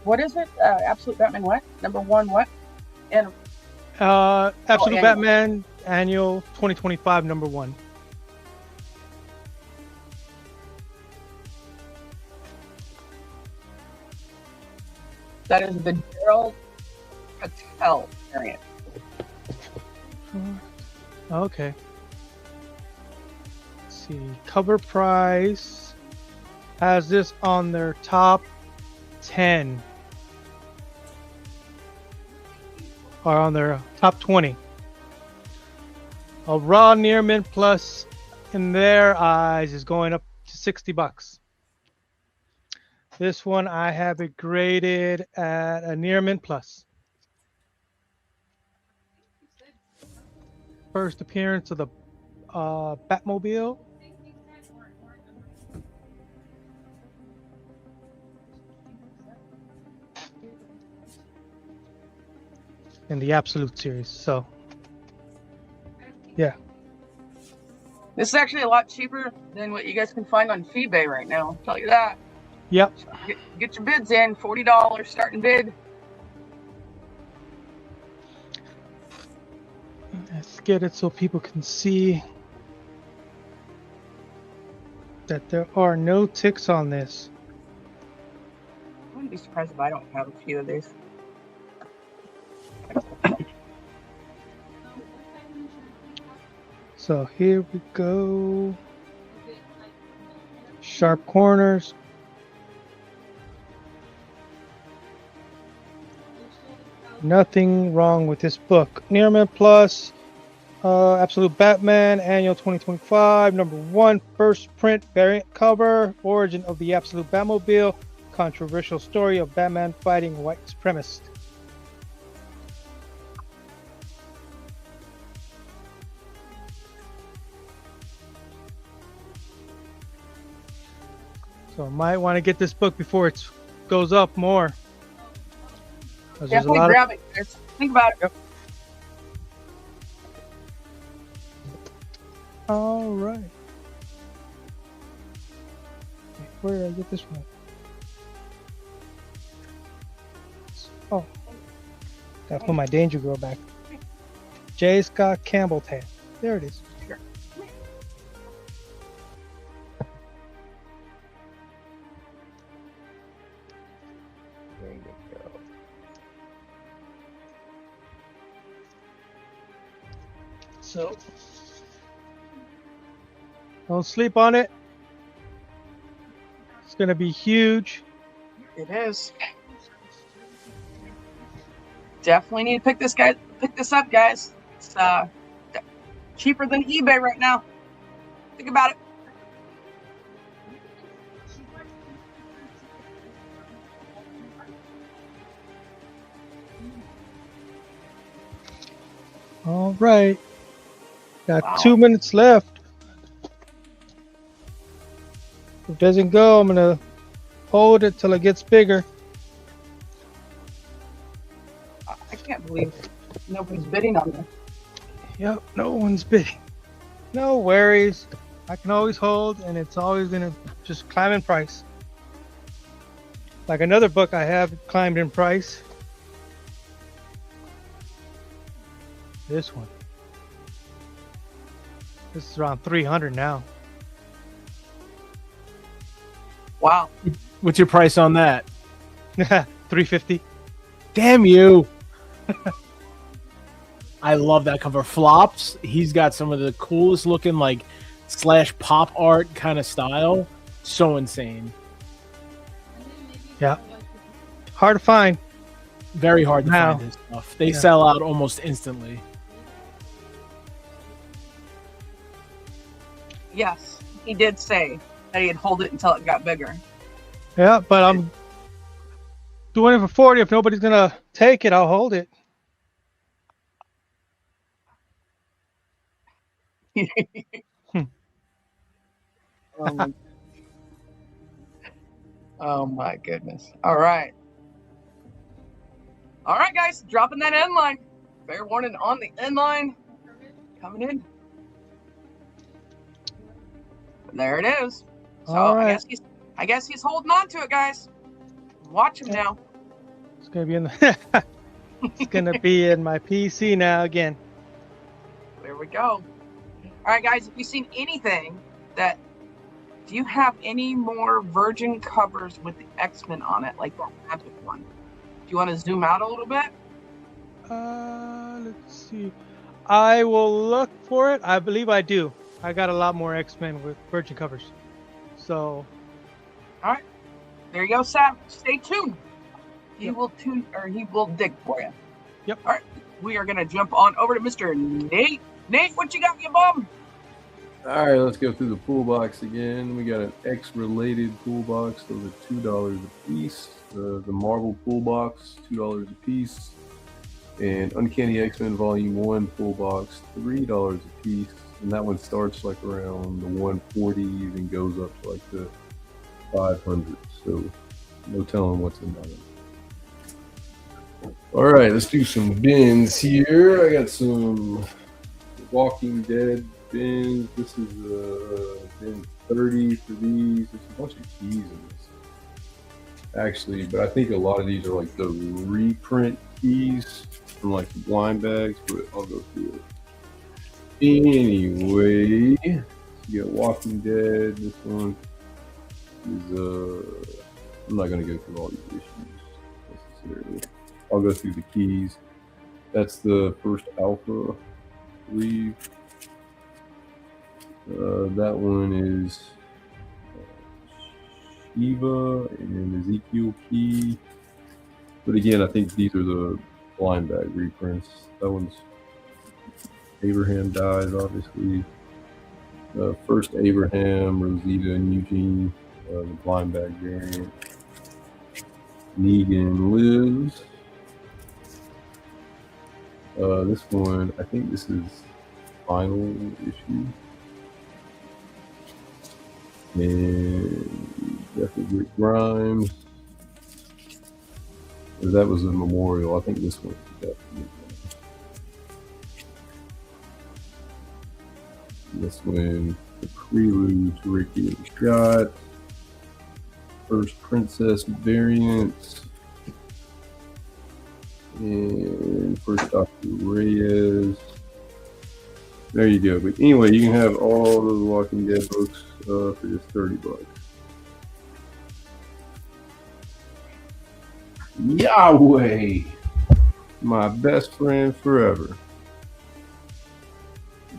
What is it? Absolute Batman what? #1 what? And Absolute annual. Batman Annual 2025 #1. that is the Gerald Patel variant. Okay. Let's see. Cover price has this on their top 10. Or on their top 20. A raw near mint plus in their eyes is going up to $60. This one I have it graded at a near mint plus. First appearance of the Batmobile. In the Absolute series, so yeah. This is actually a lot cheaper than what you guys can find on eBay right now. I'll tell you that. Yep. Get your bids in. $40 starting bid. Let's get it so people can see that there are no ticks on this. I wouldn't be surprised if I don't have a few of these. So here we go. Sharp corners. Nothing wrong with this book. Near mint plus. Absolute Batman Annual 2025 #1 first print variant cover. Origin of the Absolute Batmobile. Controversial story of Batman fighting white supremacists. So might want to get this book before it goes up more. Definitely grab it, guys. Think about it. Yep. All right. Where did I get this from? Oh, gotta put my Danger Girl back. J. Scott Campbell tag. There it is. Sure. There you go. So don't sleep on it. It's gonna be huge. It is. Definitely need to pick this up, guys. It's cheaper than eBay right now. Think about it. All right. Got Wow. 2 minutes left. If it doesn't go, I'm gonna hold it till it gets bigger. I can't believe nobody's bidding on this. Yep, no one's bidding. No worries. I can always hold, and it's always gonna just climb in price. Like another book I have climbed in price. This one. This is around 300 now. Wow. What's your price on that? 350. Damn you. I love that cover. Flops. He's got some of the coolest looking like slash pop art kind of style. So insane. Yeah. Hard to find. Very hard to Now. find his stuff. They sell out almost instantly. Yes, he did say that he'd hold it until it got bigger. Yeah, but I'm doing it for 40. If nobody's gonna take it, I'll hold it. Oh my goodness. All right. All right, guys, dropping that end line. Fair warning on the end line. Coming in. There it is. So All right. I guess he's holding on to it, guys. Watch him now. It's gonna be in the it's gonna be in my PC now again. There we go. All right, guys, if you've seen anything that, do you have any more virgin covers with the X-Men on it, like that magic one? Do you want to zoom out a little bit? Let's see. I will look for it. I believe I do. I got a lot more X-Men with virgin covers. So. All right. There you go, Sam. Stay tuned. He will dig for you. Yep. All right. We are gonna jump on over to Mr. Nate. Nate, what you got, you bum? All right, let's go through the pool box again. We got an X-related pool box. Those are $2 a piece. The Marvel pool box, $2 a piece. And Uncanny X-Men Volume 1 pool box, $3 a piece. And that one starts like around the 140s and goes up to like the 500. So no telling what's in that one. All right, let's do some bins here. I got some Walking Dead bins. This is bin 30 for these. There's a bunch of keys in this, actually, but I think a lot of these are like the reprint keys from like the blind bags, but I'll go through it. Anyway, you got Walking Dead. This one is I'm not gonna go through all these issues necessarily. I'll go through the keys. That's the first alpha, I believe. That one is Shiva and Ezekiel key. But again, I think these are the blind bag reprints. That one's Abraham dies, obviously. First Abraham, Rosita, and Eugene, the blind bag variant. Negan lives. This one, I think this is final issue. And Death of Rick Grimes. That was a memorial. I think this one's the Death of Rick Grimes. This one, the prelude to Rick getting shot. First Princess variant. And first Dr. Reyes. There you go. But anyway, you can have all those Walking Dead books for just $30. Yahweh, my best friend forever.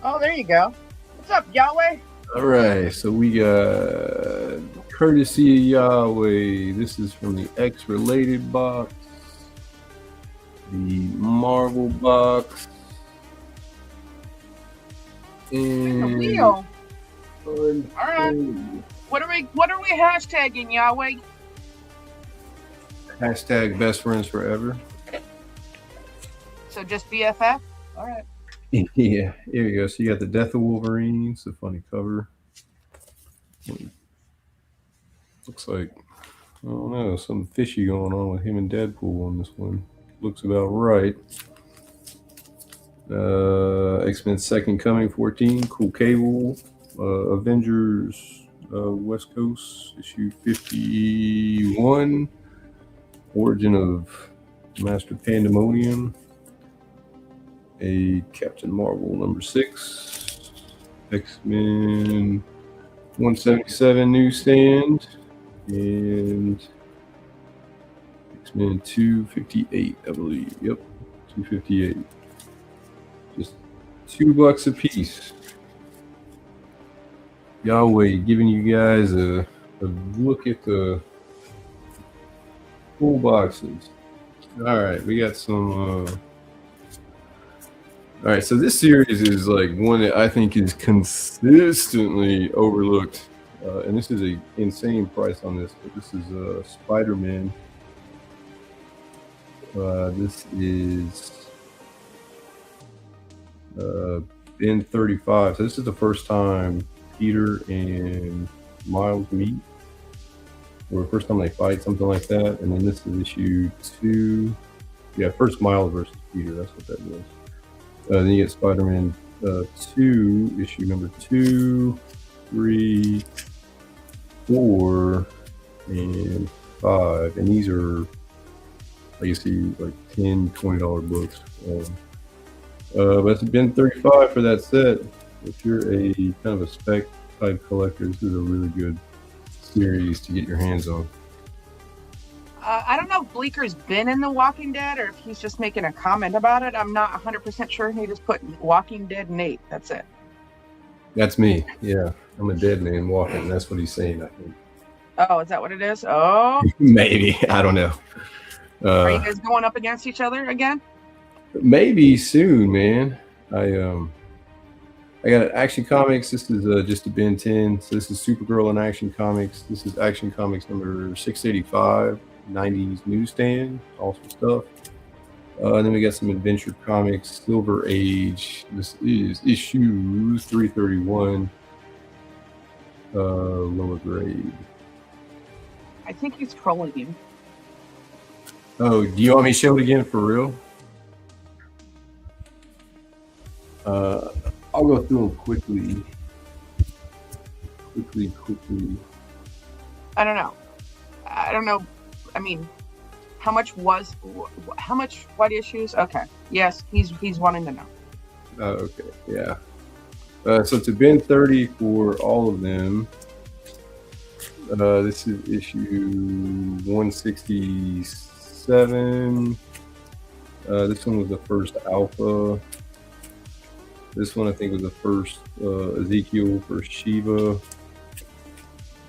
Oh, there you go. What's up, Yahweh? All right, so we got courtesy of Yahweh. This is from the X-related box, the Marvel box, and The wheel. All right. What are we hashtagging, Yahweh? Hashtag best friends forever. So just BFF? All right. Yeah, here we go. So you got the Death of Wolverine. It's a funny cover. Looks like, I don't know, something fishy going on with him and Deadpool on this one. Looks about right. X-Men Second Coming 14, Cool Cable. Avengers West Coast, issue 51. Origin of Master Pandemonium. a Captain Marvel number 6, X-Men 177 newsstand, and X-Men 258, I believe. Yep, 258. Just $2 a piece. Yahweh giving you guys a look at the full boxes. All right, we got some. All right, so this series is like one that I think is consistently overlooked, and this is an insane price on this. But this is Spider-Man. This is Ben 35. So this is the first time Peter and Miles meet, or the first time they fight, something like that. And then this is issue 2. Yeah, first Miles versus Peter. That's what that was. Then you get Spider-Man 2, issue number 2, 3, 4, and 5. And these are, like you see, like $10, $20 books. But it's been $35 for that set. If you're a kind of a spec type collector, this is a really good series to get your hands on. I don't know if Bleeker's been in The Walking Dead or if he's just making a comment about it. I'm not 100% sure. He just put Walking Dead Nate. That's it. That's me. Yeah, I'm a dead man walking. That's what he's saying, I think. Oh, is that what it is? Oh. Maybe. I don't know. Are you guys going up against each other again? Maybe soon, man. I got Action Comics. This is just a Ben 10. So this is Supergirl in Action Comics. This is Action Comics number 685, 90s newsstand, awesome stuff. And then we got some Adventure Comics, Silver Age. This is issue 331, lower grade. I think he's trolling you. Oh, do you want me to show it again for real? I'll go through them quickly. I don't know. I mean, how much, what issues? Okay. Yes, he's wanting to know. Okay, yeah. So it's been 30 for all of them. This is issue 167. This one was the first Alpha. This one I think was the first Ezekiel for Shiva.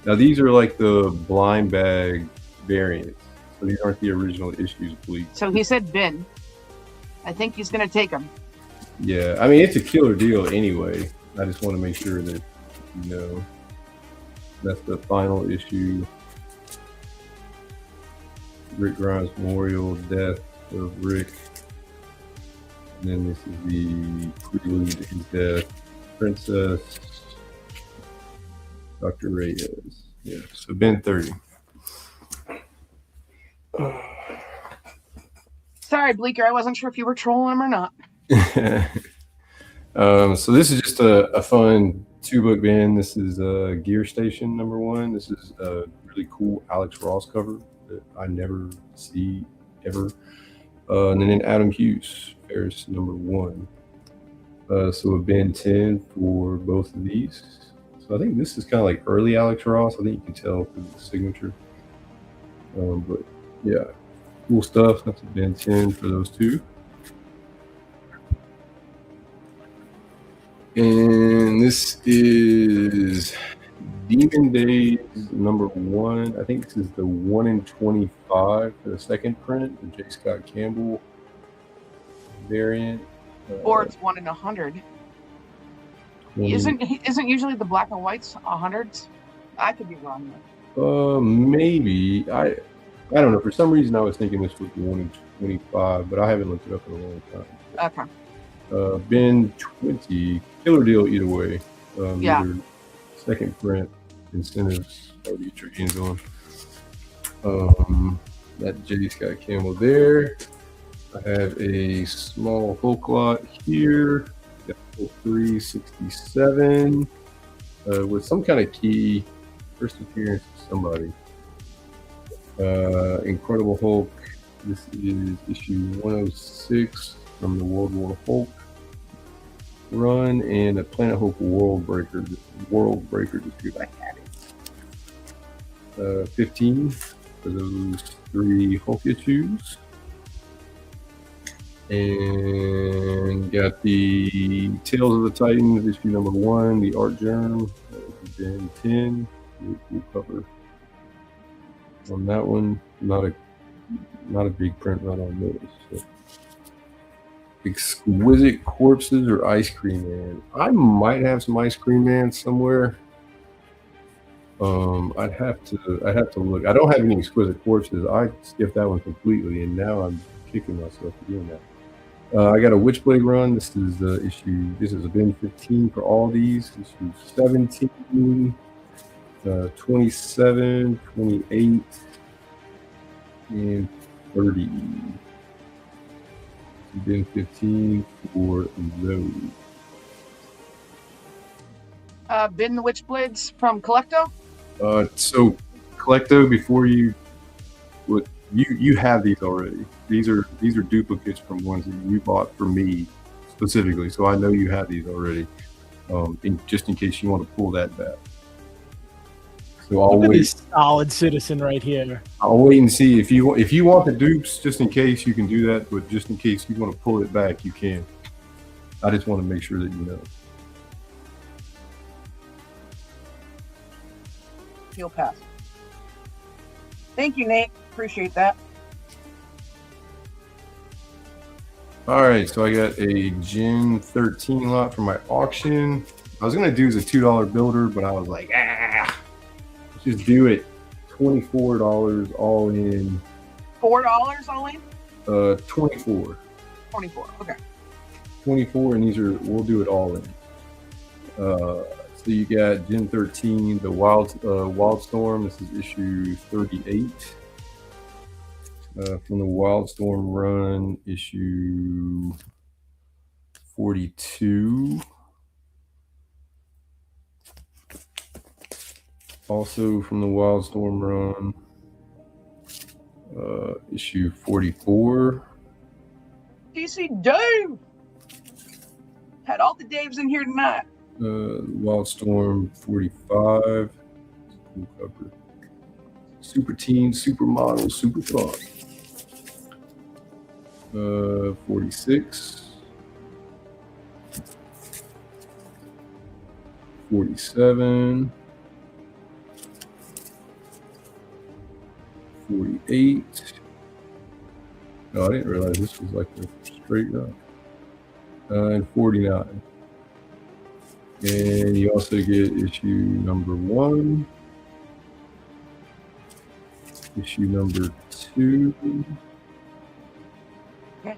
Now these are like the blind bag variants. So these aren't the original issues, please. So he said bin. I think he's going to take them. Yeah, I mean, it's a killer deal anyway. I just want to make sure that you know. That's the final issue. Rick Grimes' Memorial, Death of Rick. And then this is the prelude to his death. Princess. Dr. Reyes. Yeah, so Ben 30. Sorry, Bleeker. I wasn't sure if you were trolling him or not. So this is just a fun 2-book bin. This is Gear Station number 1. This is a really cool Alex Ross cover that I never see ever. And then Adam Hughes, Ferris number 1. So a bin 10 for both of these. So I think this is kind of like early Alex Ross. I think you can tell through the signature. But yeah, cool stuff. That's a bin 10 for those two. And this is Demon Days number 1. I think this is the 1 in 25 for the second print, the J. Scott Campbell variant. Or it's 1 in 100. Isn't usually the black and whites 100s? I could be wrong there. Maybe. I don't know. For some reason, I was thinking this was 1 in 25, but I haven't looked it up in a long time. Okay. Ben 20, killer deal either way. Yeah. Either second print, incentives, or get your hands on. That J. Scott Campbell there. I have a small Hulk lot here. Got Hulk 367 with some kind of key. First appearance of somebody. Incredible Hulk. This is issue 106. from the World War Hulk run, and a Planet Hulk World Breaker just because I had it. 15 for those 3 Hulk issues. And got the Tales of the Titans issue number 1, the art germ. That would have been 10. Really cool cover on that one. Not a big print run on those. So. Exquisite Corpses or Ice Cream Man. I might have some Ice Cream Man somewhere. I'd have to look. I don't have any Exquisite Corpses. I skipped that one completely, and now I'm kicking myself for doing that. I got a Witchblade run. This is the issue. This is a bin 15 for all these. Issue 17, 27, 28, and 30. Bin 15 for those. Bin the Witchblades from Collecto? So Collecto, before you have these already. These are duplicates from ones that you bought for me specifically. So I know you have these already. Just in case you want to pull that back. So I'll Look at wait. this solid citizen right here. I'll wait and see if you want the dupes, just in case you can do that. But just in case you want to pull it back, you can. I just want to make sure that you know. He'll pass. Thank you, Nate. Appreciate that. All right, so I got a Gen 13 lot for my auction. I was gonna do as a $2 builder, but I was like, let's just do it. $24 all in. $4 all in? 24. 24. Okay. 24, and we'll do it all in. So you got Gen 13, the Wildstorm. This is issue 38. From the Wildstorm run, issue 42. Also from the Wildstorm run, issue 44. DC Dave! Had all the Daves in here tonight. Wildstorm 45. Cool cover. Super Teen, Supermodel, Super Fun. 46. 47. 48. No, I didn't realize this was like a straight run. And 49. And you also get issue number 1. Issue number 2. Okay.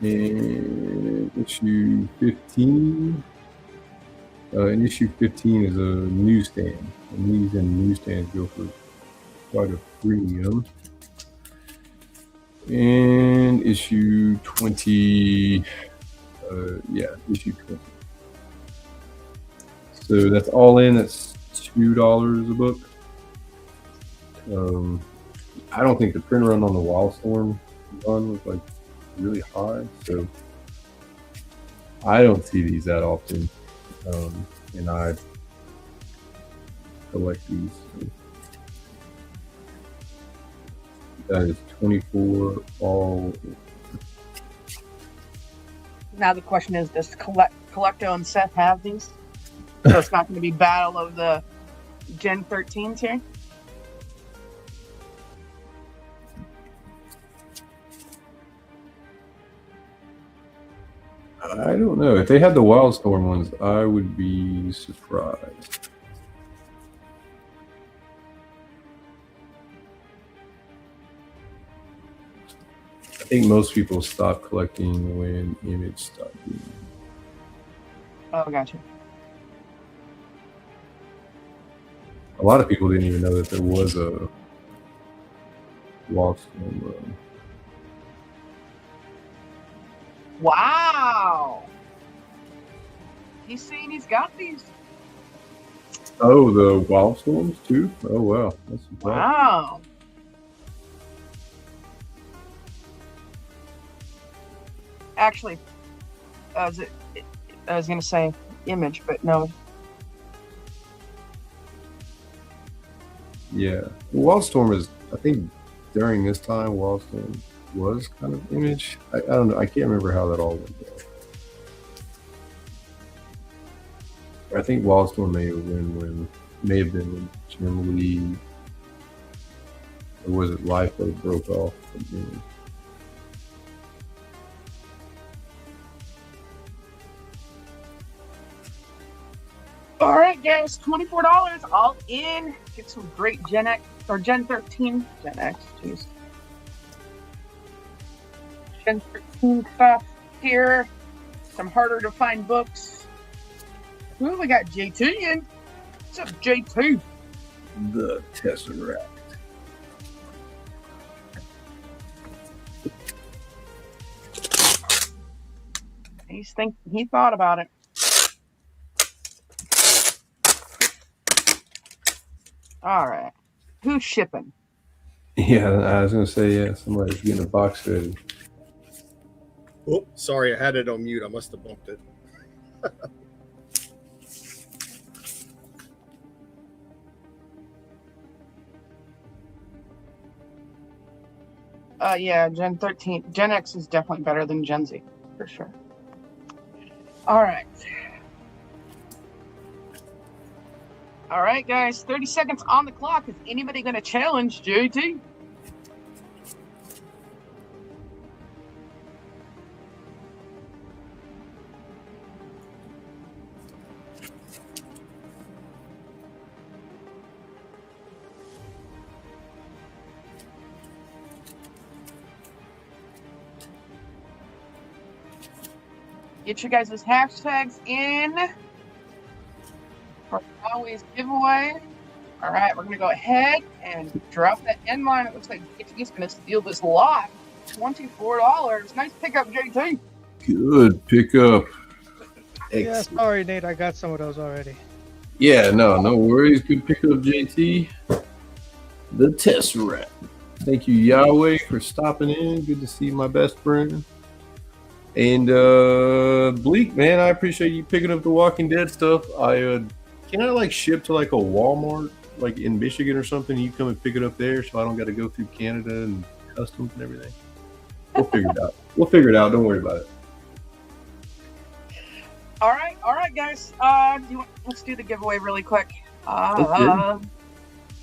And issue 15. And issue 15 is a newsstand. And these in newsstands go for quite a premium. And issue 20. Issue 20. So that's all in. That's $2 a book. I don't think the print run on the Wildstorm run was like really high, so I don't see these that often, and I collect these. So that is 24 all. Now the question is, does Collecto and Seth have these? So it's not going to be battle of the Gen 13s here? I don't know. If they had the Wildstorm ones, I would be surprised. I think most people stopped collecting when Image stopped being. Oh, gotcha. A lot of people didn't even know that there was a Wildstorm run. Wow. He's saying he's got these. Oh, the Wildstorms too? Oh, wow. That's surprising. Wow. actually, I was gonna say image, but no. Yeah, Wildstorm is. I think during this time, Wildstorm was kind of image. I don't know. I can't remember how that all went down. I think Wildstorm may have been when Jim Lee, or was it Lifeboat broke off? All right, guys, $24 all in. Get some great Gen X or Gen 13 Gen X. Jeez. Gen 13 stuff here. Some harder to find books. Ooh, we got JT in. What's up, JT? The Tesseract. He thought about it. All right. Who's shipping? Yeah, I was gonna say somebody's getting a box ready. Oh, sorry, I had it on mute. I must have bumped it. Yeah, Gen 13. Gen X is definitely better than Gen Z, for sure. All right. All right, guys. 30 seconds on the clock. Is anybody going to challenge JT? Get your guys' hashtags in for always giveaway. All right, we're going to go ahead and drop that end line. It looks like JT's going to steal this lot. $24. Nice pickup, JT. Good pickup. Yeah, Excellent. sorry, Nate. I got some of those already. Yeah, no worries. Good pickup, JT. The Tesseract. Thank you, Yahweh, for stopping in. Good to see my best friend. And Bleak, man, I appreciate you picking up the Walking Dead stuff. Can I ship to a Walmart in Michigan or something? You come and pick it up there, so I don't got to go through Canada and customs and everything. We'll figure it out. We'll figure it out. Don't worry about it. All right, guys. Let's do the giveaway really quick. Okay.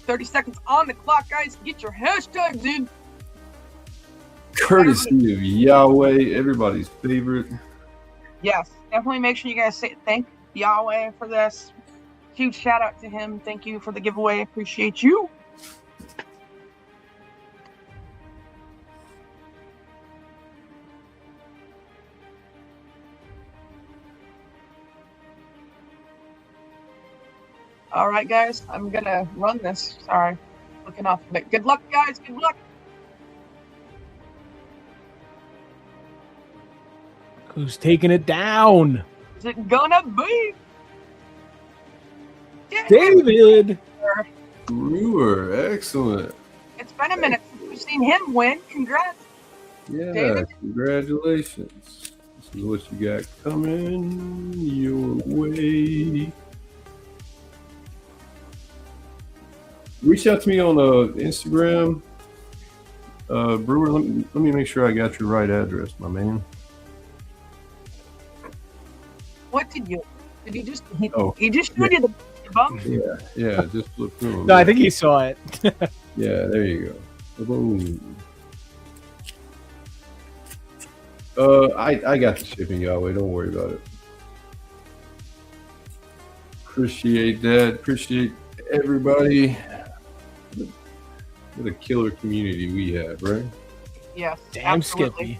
30 seconds on the clock, guys. Get your hashtags in. Courtesy of Yahweh, everybody's favorite. Yes, definitely make sure you guys thank Yahweh for this. Huge shout out to him. Thank you for the giveaway. Appreciate you. All right, guys. I'm going to run this. Sorry. Looking off a bit. Good luck, guys. Good luck. Who's taking it down? Is it gonna be David Brewer, excellent. It's been a minute since we've seen him win. Congrats. Yeah, David? congratulations. This is what you got coming your way. Reach out to me on Instagram. Brewer, let me make sure I got your right address, my man. What did you just He just showed you the bump? Yeah, just flip through. No, I think he saw it. Yeah, there you go. Boom. I got the shipping, Yahweh. Don't worry about it. Appreciate that. Appreciate everybody. What a killer community we have, right? Yes. Damn, absolutely. Skippy.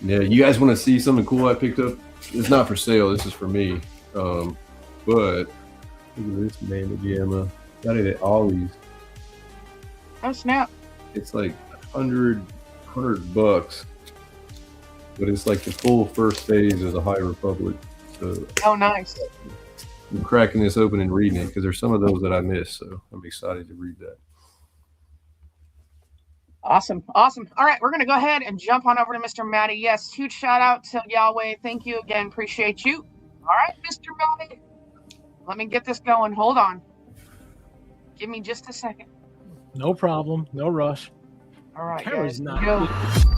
Yeah, you guys want to see something cool I picked up? It's not for sale. This is for me. But look at this Mama Jamma. Got it at Ollie's. Oh snap! It's like $100, but it's like the full first phase of the High Republic. So Oh nice. I'm cracking this open and reading it because there's some of those that I missed. So I'm excited to read that. Awesome. All right, we're gonna go ahead and jump on over to Mr. Matty. Yes, huge shout out to Yahweh. Thank you again. Appreciate you. All right, Mr. Matty. Let me get this going. Hold on. Give me just a second. No problem. No rush. All right, Camera's guys. not Go.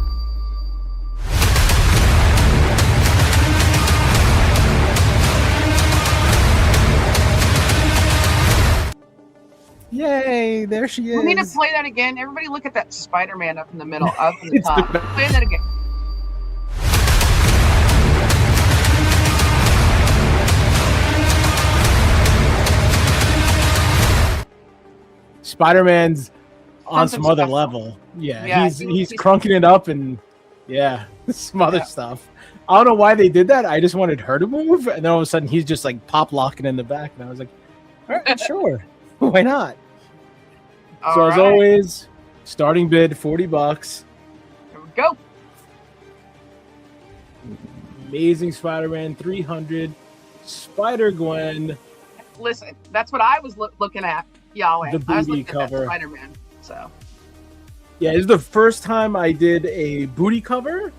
Yay, there she is. We need to play that again. Everybody look at that Spider-Man up in the middle, up in the It's the top. best. Play that again. Spider-Man's on Something some other special. level. Yeah, Yeah, he's he's- crunking it up and yeah, some other Yeah. stuff. I don't know why they did that. I just wanted her to move, and then all of a sudden he's just like pop locking in the back, and I was like, all right, sure, why not? So All as right, always, starting bid $40. here we go. Amazing Spider-Man 300, Spider-Gwen. Listen, that's what I was looking at, Yahweh. The I was booty looking cover. at that Spider-Man. So Yeah, this is the first time I did a booty cover,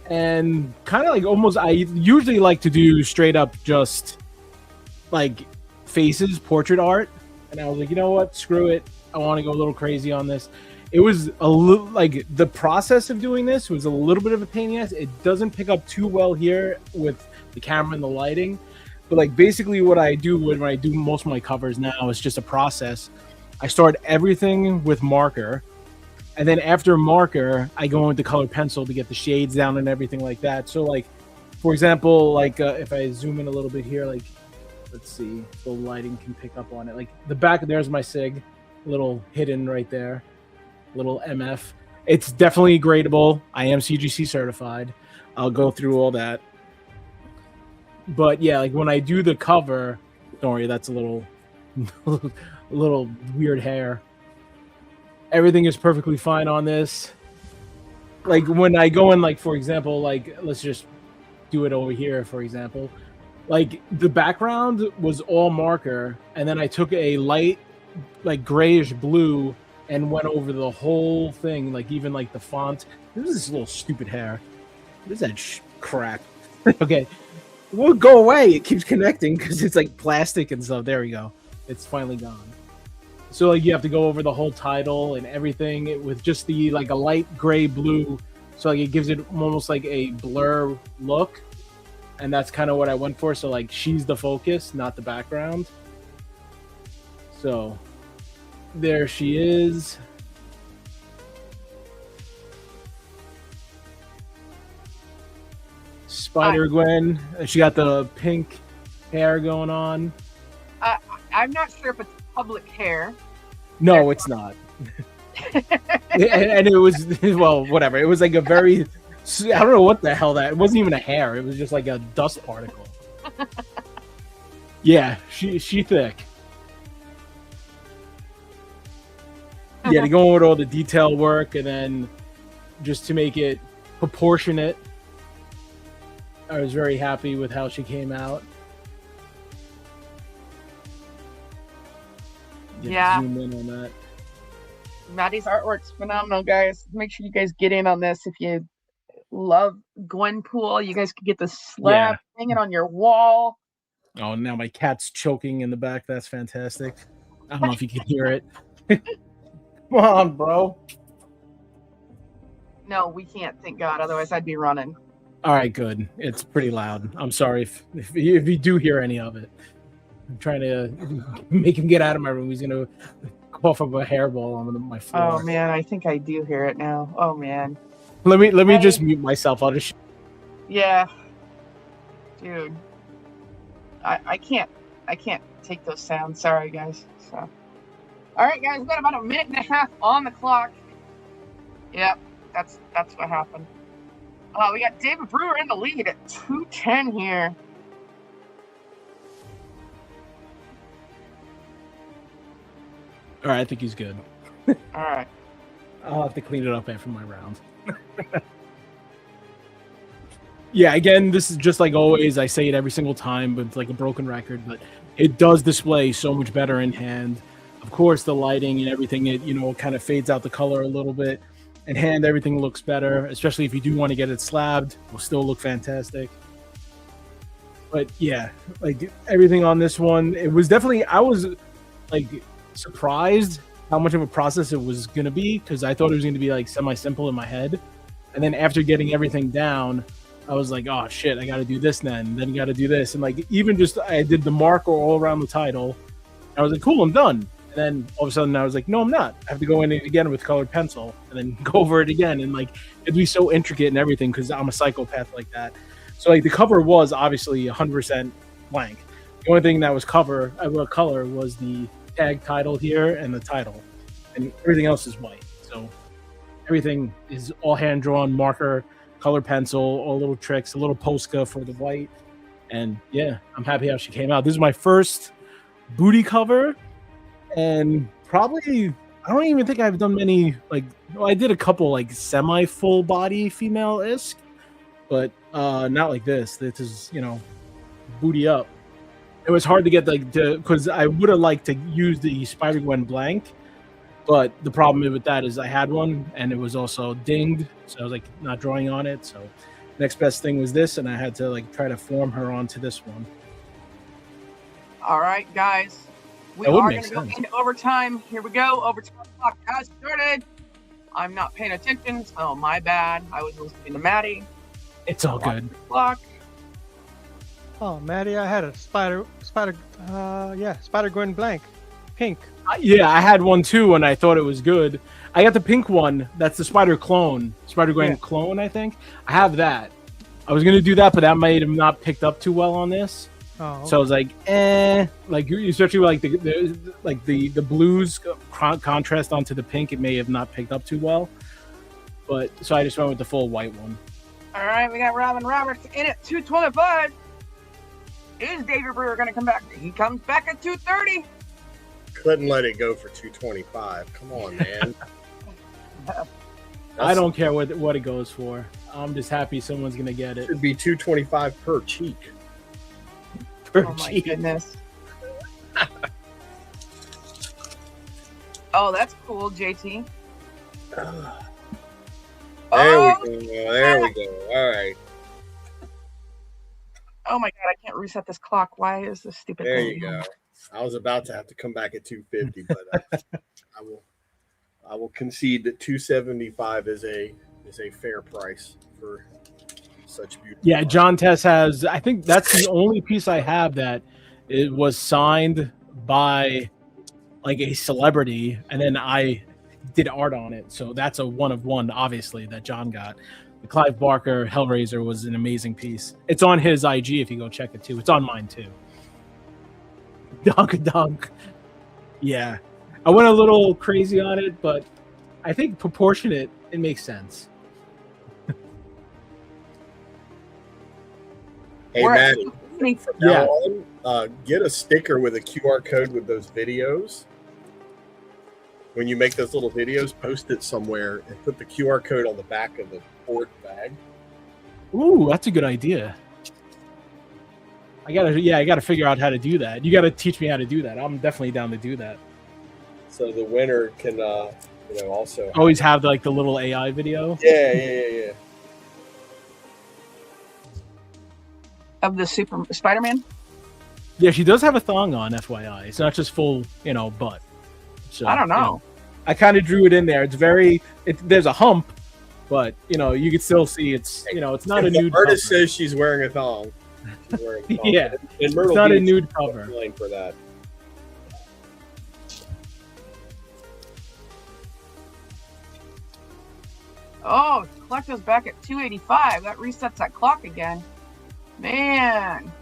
and kind of like almost. I usually like to do straight up just like faces, portrait art, and I was like, you know what, screw it. I want to go a little crazy on this. It was a little like the process of doing this was a little bit of a pain in the ass. It doesn't pick up too well here with the camera and the lighting, but like basically what I do when I do most of my covers now is just a process. I start everything with marker. And then after marker, I go into color pencil to get the shades down and everything like that. So like, for example, like if I zoom in a little bit here, like, let's see, the lighting can pick up on it. Like the back, there's my SIG, little hidden right there, little MF. It's definitely gradable. I am CGC certified. I'll go through all that. But yeah, like when I do the cover, don't worry, that's a little, little weird hair. Everything is perfectly fine on this. Like when I go in, like for example, like let's just do it over here, for example. Like the background was all marker, and then I took a light, like grayish blue, and went over the whole thing, like even like the font. This is this little stupid hair. What is that crap? Okay, it won't go away. It keeps connecting because it's like plastic and stuff. There we go. It's finally gone. So like you have to go over the whole title and everything with just the like a light gray blue, so like it gives it almost like a blur look, and that's kind of what I went for. So like she's the focus, not the background. So there she is. Spider-Gwen. She got the pink hair going on. I'm not sure if it's public hair. No, it's not. and it was, well, whatever. It was like a very, I don't know what the hell that, it wasn't even a hair. It was just like a dust particle. Yeah, she thick. Yeah, to go over all the detail work and then just to make it proportionate. I was very happy with how she came out. Yeah. Zoom in on that. Maddie's artwork's phenomenal, guys. Make sure you guys get in on this. If you love Gwenpool, you guys could get the slab, hang it on your wall. Oh, now my cat's choking in the back. That's fantastic. I don't know if you can hear it. Come on, bro. No, we can't, thank God. Otherwise, I'd be running. All right, good. It's pretty loud. I'm sorry if you do hear any of it. I'm trying to make him get out of my room. He's going to cough up a hairball on my floor. Oh, man, I think I do hear it now. Oh, man. Let me just mute myself. I'll just... Yeah. Dude. I can't take those sounds. Sorry, guys. So, all right, guys, we've got about a minute and a half on the clock. Yep, that's what happened. We got David Brewer in the lead at 210 here. All right, I think he's good. All right. I'll have to clean it up after my round. Yeah, again, this is just like always. I say it every single time, but it's like a broken record. But it does display so much better in hand. Of course, the lighting and everything, it kind of fades out the color a little bit. in hand, everything looks better, especially if you do want to get it slabbed. It will still look fantastic. But yeah, like everything on this one, it was definitely, I was like surprised how much of a process it was going to be, because I thought it was going to be like semi-simple in my head. And then after getting everything down, I was like, oh shit, I got to do this then got to do this. And like, even just, I did the marker all around the title. I was like, cool, I'm done. And then all of a sudden I was like, no, I'm not. I have to go in it again with colored pencil and then go over it again. And like, it'd be so intricate and everything, because I'm a psychopath like that. So like the cover was obviously 100% blank. The only thing that was color was the tag title here and the title, and everything else is white. So everything is all hand drawn, marker, color pencil, all little tricks, a little Posca for the white. And yeah, I'm happy how she came out. This is my first booty cover, and probably, I don't even think I've done many, like, well, I did a couple like semi full body female-esque, but not like this. This is, you know, booty up. It was hard to get like because I would have liked to use the Spider-Gwen blank, but the problem with that is I had one and it was also dinged, so I was like not drawing on it. So next best thing was this, and I had to like try to form her onto this one. All right, guys, we are going to go into overtime. Here we go. Overtime clock has started. I'm not paying attention, so my bad. I was listening to Maddie. It's all good. Clock. Oh, Maddie, I had a Spider-Gwen blank, pink. Yeah, I had one too, and I thought it was good. I got the pink one. That's the Spider-Gwen clone, I think. I have that. I was gonna do that, but that might have not picked up too well on this. Oh. So I was like, like especially like the blues contrast onto the pink, it may have not picked up too well. But so I just went with the full white one. All right, we got Robin Roberts in at 225. Is David Brewer going to come back? He comes back at 230. Couldn't let it go for 225. Come on, man. I don't care what it goes for. I'm just happy someone's going to get it. Should be 225 per cheek. Oh my goodness. Oh, that's cool, JT. There we go. All right. Oh my god, I can't reset this clock. Why is this stupid There thing? you go. I was about to have to come back at 250, but I will concede that 275 is a fair price for such beautiful. Yeah, John Tess has. I think that's the only piece I have that it was signed by like a celebrity, and then I did art on it. So that's a one of one, obviously, that John got. The Clive Barker Hellraiser was an amazing piece. It's on his IG if you go check it too. It's on mine too. Dunk. Yeah. I went a little crazy on it, but I think proportionate, it makes sense. Hey, Maddie, from now on, get a sticker with a QR code with those videos. When you make those little videos, post it somewhere and put the QR code on the back of the board bag. Ooh, that's a good idea. I gotta figure out how to do that. You gotta teach me how to do that. I'm definitely down to do that. So the winner can, also always have like the little AI video. Yeah. Of the Super Spider-Man. Yeah, she does have a thong on, FYI. It's not just full, butt. So, I don't know. I kind of drew it in there. There's a hump, but you can still see it's not a nude. The artist says she's wearing a thong. Yeah, it's not a nude cover. For that. Oh, clock goes back at 285. That resets that clock again. Man.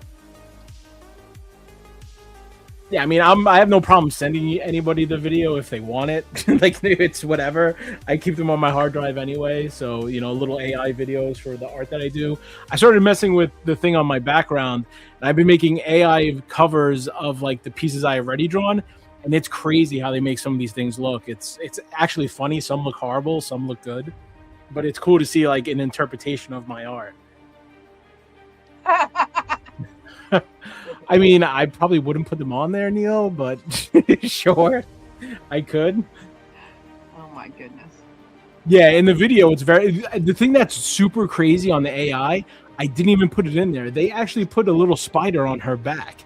Yeah, I mean, I have no problem sending anybody the video if they want it. Like, it's whatever. I keep them on my hard drive anyway. So, little AI videos for the art that I do. I started messing with the thing on my background, and I've been making AI covers of like the pieces I have already drawn. And it's crazy how they make some of these things look. It's actually funny. Some look horrible, some look good. But it's cool to see like an interpretation of my art. I mean, I probably wouldn't put them on there, Neil, but sure, I could. Oh my goodness. Yeah, in the video, it's the thing that's super crazy on the AI. I didn't even put it in there. They actually put a little spider on her back.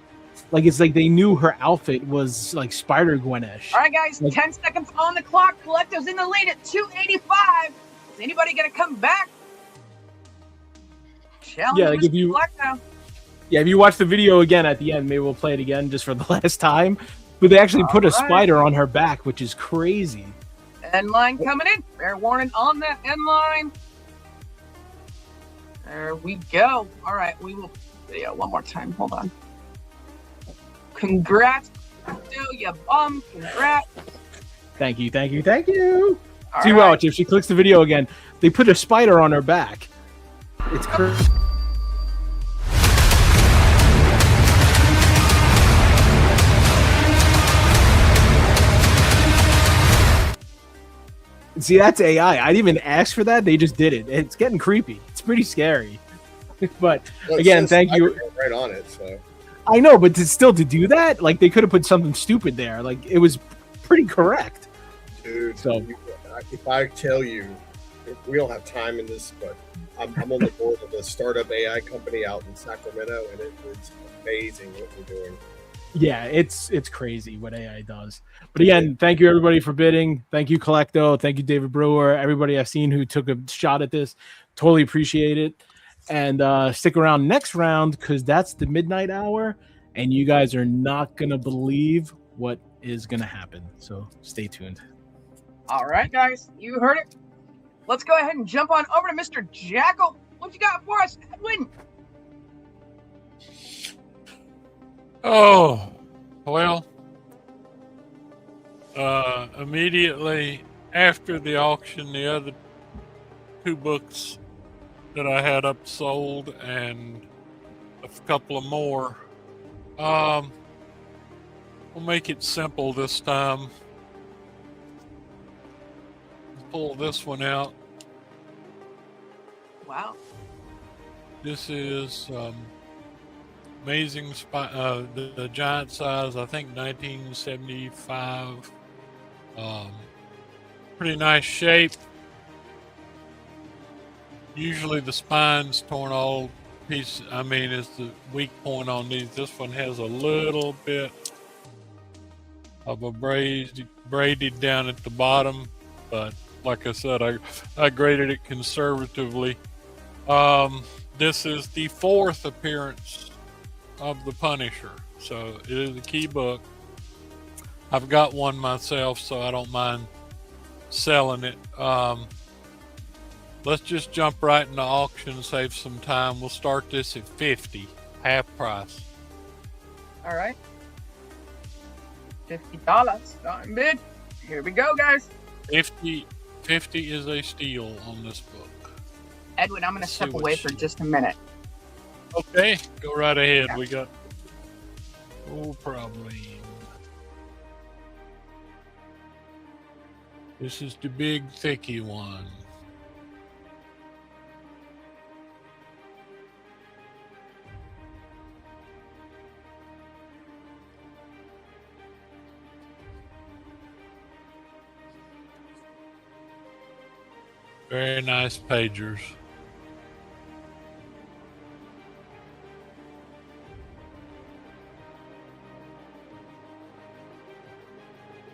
Like it's like they knew her outfit was like Spider Gwen-ish. All right, guys, Like- 10 seconds on the clock. Collective's in the lead at 285. Is anybody gonna come back? Challenge Yeah, like if you- Collecto. Yeah, if you watch the video again at the end, maybe we'll play it again just for the last time. But they actually put a All right. spider on her back, which is crazy. End line coming in. Fair warning on that end line. There we go. All right, we will. Yeah, one more time. Hold on. Congrats, you bum. Congrats. Thank you, thank you, thank you. All See, right. watch if she clicks the video again, they put a spider on her back. It's crazy. See, that's AI. I didn't even ask for that. They just did it. It's getting creepy. It's pretty scary. But Well, it again, says thank you. Spider-Man right on it. So I know, but to do that, like they could have put something stupid there. Like it was pretty correct. dude, So- if I tell you, we don't have time in this, but I'm on the board of a startup AI company out in Sacramento, and it is amazing what we're doing. Yeah, it's crazy what AI does. But again, thank you everybody for bidding. Thank you, Collecto. Thank you, David Brewer. Everybody I've seen who took a shot at this. Totally appreciate it. And stick around next round because that's the midnight hour, and you guys are not gonna believe what is gonna happen. So stay tuned. All right, guys, you heard it. Let's go ahead and jump on over to Mr. Jackal. What you got for us, Edwin? Oh, well, immediately after the auction, the other two books that I had up sold and a couple of more. We'll make it simple this time. Pull this one out. Wow. This is amazing the giant size, I think 1975. Pretty nice shape. Usually the spine's torn all pieces. I mean, it's the weak point on these. This one has a little bit of a braided down at the bottom, but like I said, I graded it conservatively. This is the fourth appearance of the Punisher, so it is a key book. I've got one myself, so I don't mind selling it. Let's just jump right into auction, save some time. We'll start this at 50, half price. All right. $50 starting bid. Here we go, guys. 50 is a steal on this book. Edwin, I'm going to Let's see step what away she- for just a minute. Okay, go right ahead. Yeah. We got no problem. This is the big thicky one. Very nice pagers.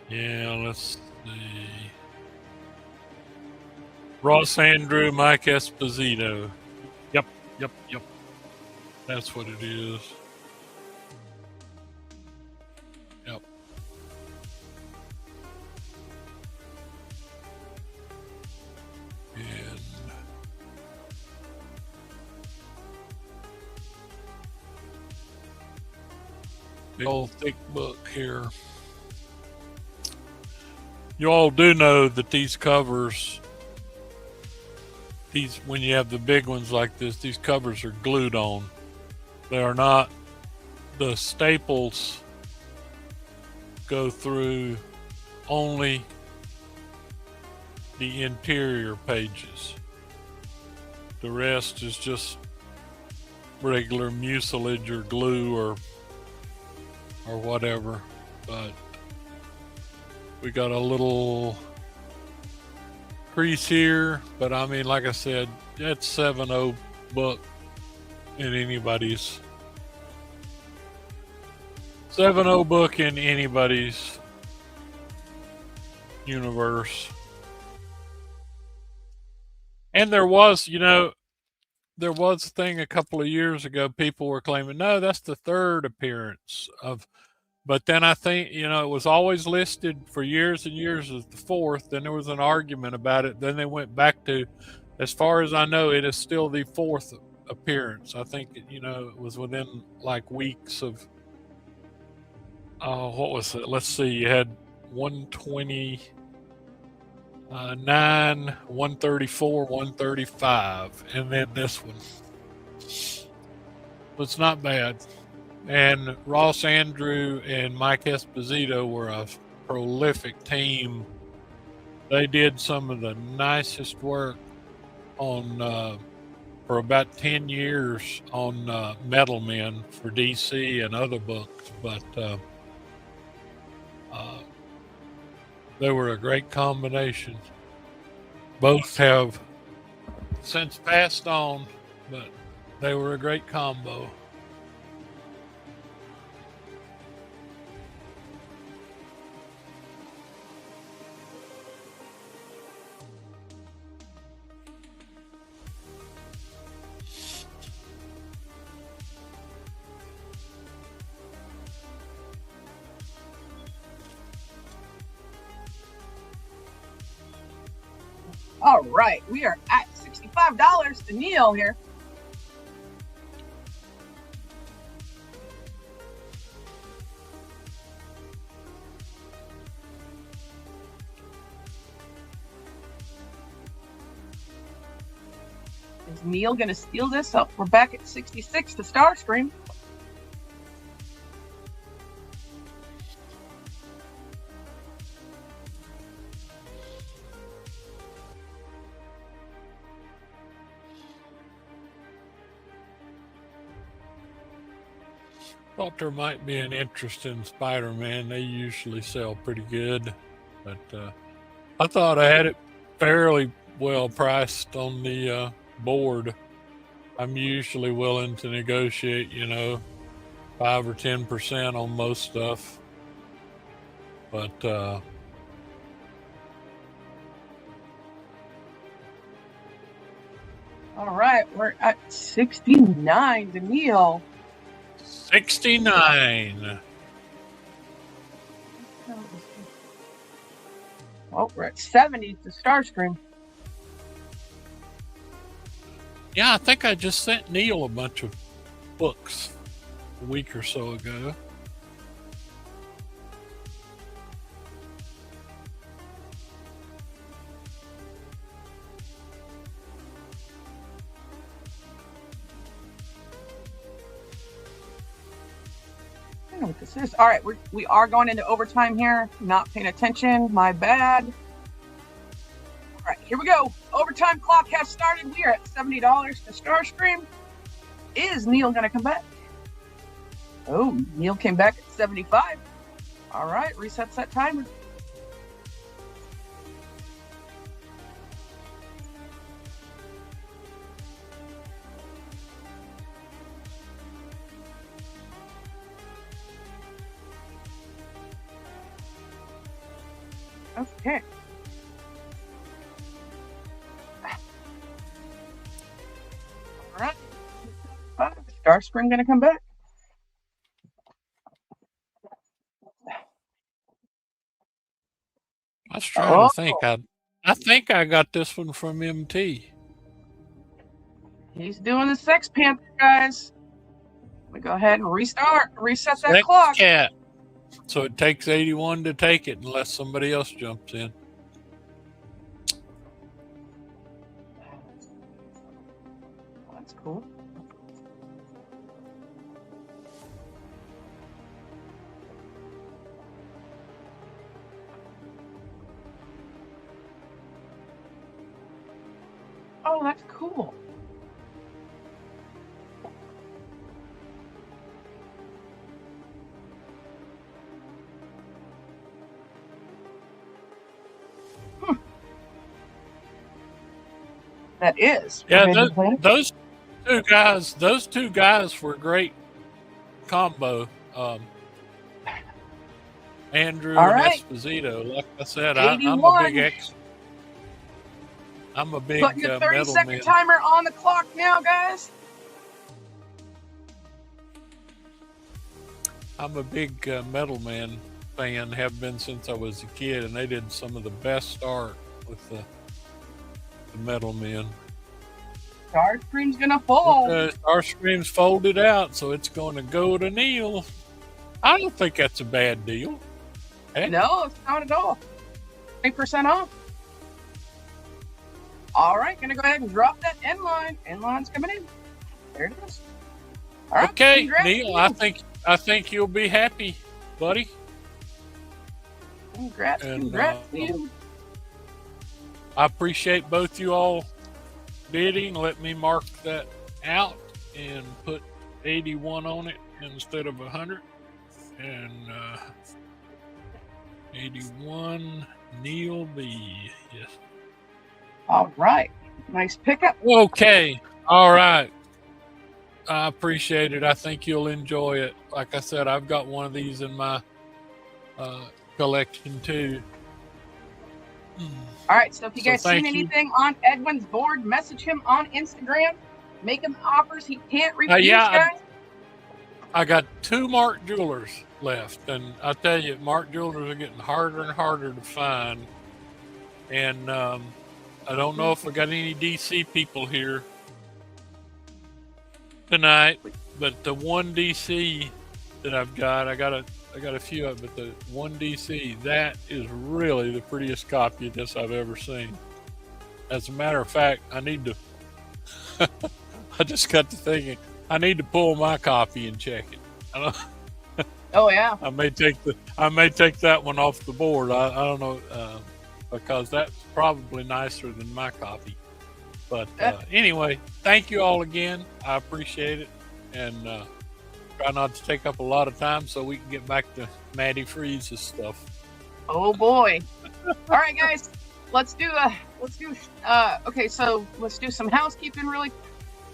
Yeah, let's see. Ross Andrew, Mike Esposito. Yep. That's what it is. Yep. And the old thick book here. You all do know that these covers, when you have the big ones like this, these covers are glued on. They are not. The staples go through only the interior pages. The rest is just regular mucilage or glue or whatever. But we got a little increase here, but I mean, like I said, that's 7.0 book in anybody's 7.0 book in anybody's universe. And there was, there was a thing a couple of years ago. People were claiming, no, that's the third appearance of. But then I think, it was always listed for years and years as the fourth. Then there was an argument about it. Then they went back to, as far as I know, it is still the fourth appearance. I think, it was within like weeks of, what was it? Let's see. You had 129, 134, 135, and then this one. It's not bad. And Ross Andrew and Mike Esposito were a prolific team. They did some of the nicest work on for about 10 years on Metal Men for DC and other books, but they were a great combination. Both have since passed on, but they were a great combo. All right, we are at $65 to Neil here. Is Neil going to steal this? Oh, we're back at 66 to Starscream. Thought there might be an interest in Spider-Man. They usually sell pretty good, but I thought I had it fairly well priced on the board. I'm usually willing to negotiate, 5 or 10% on most stuff, but all right, we're at 69 to Neil. 69. Oh, we're at 70 to Starscream. Yeah, I think I just sent Neil a bunch of books a week or so ago. I don't know what this is. All right, we are going into overtime here. Not paying attention. My bad. All right, here we go. Overtime clock has started. We are at $70 to Starscream. Is Neil going to come back? Oh, Neil came back at 75. All right, resets that timer. Okay. All right. Starscream going to come back? I was trying to think. I think I got this one from MT. He's doing the Sex Panther, guys. We go ahead and reset that Sex clock. Cat. So it takes 81 to take it unless somebody else jumps in. That's cool. Oh, that's cool. That is. Yeah, Forbidden Planet. those two guys were a great combo. Andrew All and right. Esposito. Like I said, I'm a 81. big Putting a 30-second metal man. timer on the clock now, guys. I'm a big Metal Man fan, have been since I was a kid, and they did some of the best art with the Metal Men. Starscream's gonna fall. Starscream's folded out, so it's going to go to Neil. I don't think that's a bad deal. Hey? No, it's not at all. 20% off. All right, gonna go ahead and drop that end line. End line's coming in. There it is. All right, Okay, congrats to Neil, you. I think you'll be happy, buddy. Congrats And, to you. I appreciate both you all bidding. Let me mark that out and put 81 on it instead of 100. And 81 Neil B. Yes. All right, nice pickup. Okay. All right. I appreciate it. I think you'll enjoy it. Like I said, I've got one of these in my collection too. All right, so if you So guys seen thank you. anything on Edwin's board, message him on Instagram. Make him offers he can't refuse, yeah, guys. I got 2 Mark Jewelers left, and I tell you, Mark Jewelers are getting harder and harder to find. And I don't know if I got any DC people here tonight, but the one DC that I've got, I got a few of it, but the one DC, that is really the prettiest copy of this I've ever seen. As a matter of fact, I need to I just got to thinking I need to pull my copy and check it. I don't, Oh yeah. I may take that one off the board. I don't know because that's probably nicer than my copy. But anyway, thank you all again. I appreciate it, and try not to take up a lot of time so we can get back to Maddie Freeze's stuff. Oh boy. All right, guys. Let's do some housekeeping really.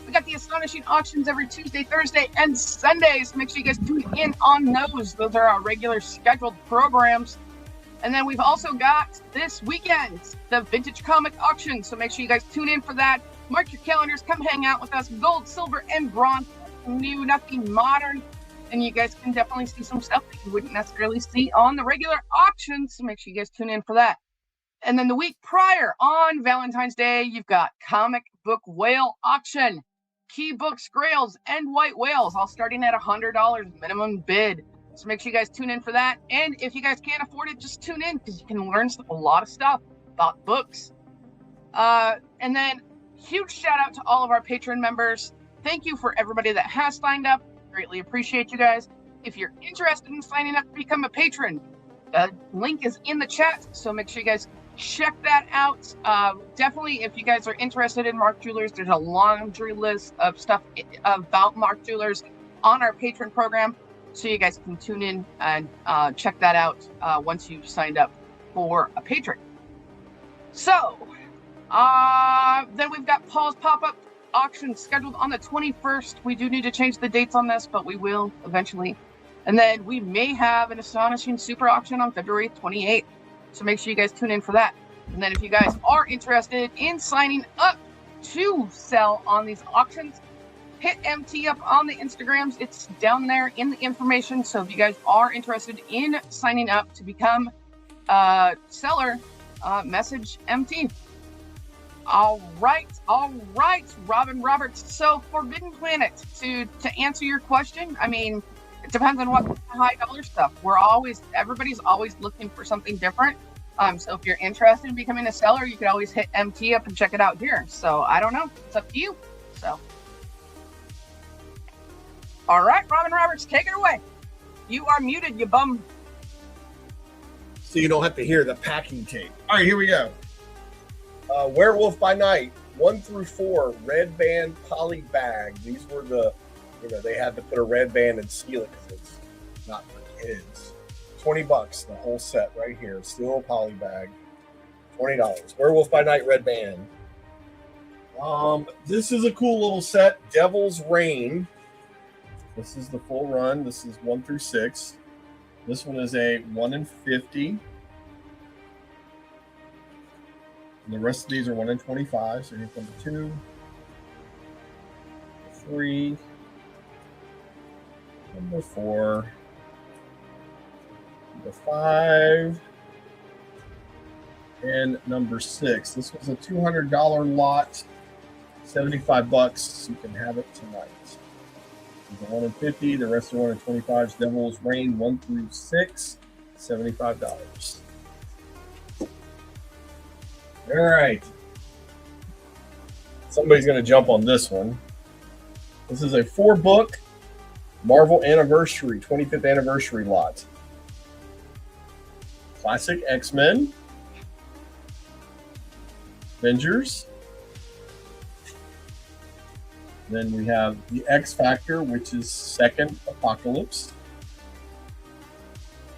We got the Astonishing auctions every Tuesday, Thursday, and Sundays. Make sure you guys tune in on those. Those are our regular scheduled programs. And then we've also got this weekend, the Vintage Comic Auction. So make sure you guys tune in for that. Mark your calendars. Come hang out with us. Gold, silver, and bronze. New, nothing modern. And you guys can definitely see some stuff that you wouldn't necessarily see on the regular auctions. So make sure you guys tune in for that. And then the week prior, on Valentine's Day, you've got Comic Book Whale Auction. Key books, grails, and white whales, all starting at $100 minimum bid. So make sure you guys tune in for that. And if you guys can't afford it, just tune in because you can learn a lot of stuff about books. And then huge shout out to all of our Patreon members. Thank you for everybody that has signed up. Greatly appreciate you guys. If you're interested in signing up to become a patron, the link is in the chat. So make sure you guys check that out. Definitely, if you guys are interested in Mark Jewelers, there's a laundry list of stuff about Mark Jewelers on our patron program. So you guys can tune in and check that out once you've signed up for a patron. So then we've got Paul's pop-up auction scheduled on the 21st. We do need to change the dates on this, but we will eventually. And then we may have an Astonishing super auction on February 28th. So make sure you guys tune in for that. And then if you guys are interested in signing up to sell on these auctions, hit MT up on the Instagrams. It's down there in the information. So if you guys are interested in signing up to become a seller, message MT. All right, Robin Roberts. So Forbidden Planet, to answer your question, I mean, it depends on what high dollar stuff. Everybody's always looking for something different. So if you're interested in becoming a seller, you can always hit MT up and check it out here. So I don't know, it's up to you. So, all right, Robin Roberts, take it away. You are muted, you bum. So you don't have to hear the packing tape. All right, here we go. Werewolf by Night, 1 through 4, red band poly bag. These were they had to put a red band and seal it because it's not for kids. $20, the whole set right here. Still a poly bag. $20. Werewolf by Night red band. This is a cool little set, Devil's Reign. This is the full run. This is 1 through 6. This one is a 1 in 50. And the rest of these are 1 in 25. So here's number 2, 3, number 4, number 5, and number 6. This was a $200 lot, $75. You can have it tonight. There's a 1 in 50. The rest are 1 in 25. Devil's Reign 1 through 6, $75. All right. Somebody's going to jump on this one. This is a 4-book Marvel Anniversary, 25th Anniversary lot. Classic X-Men, Avengers. Then we have the X Factor, which is Second Apocalypse.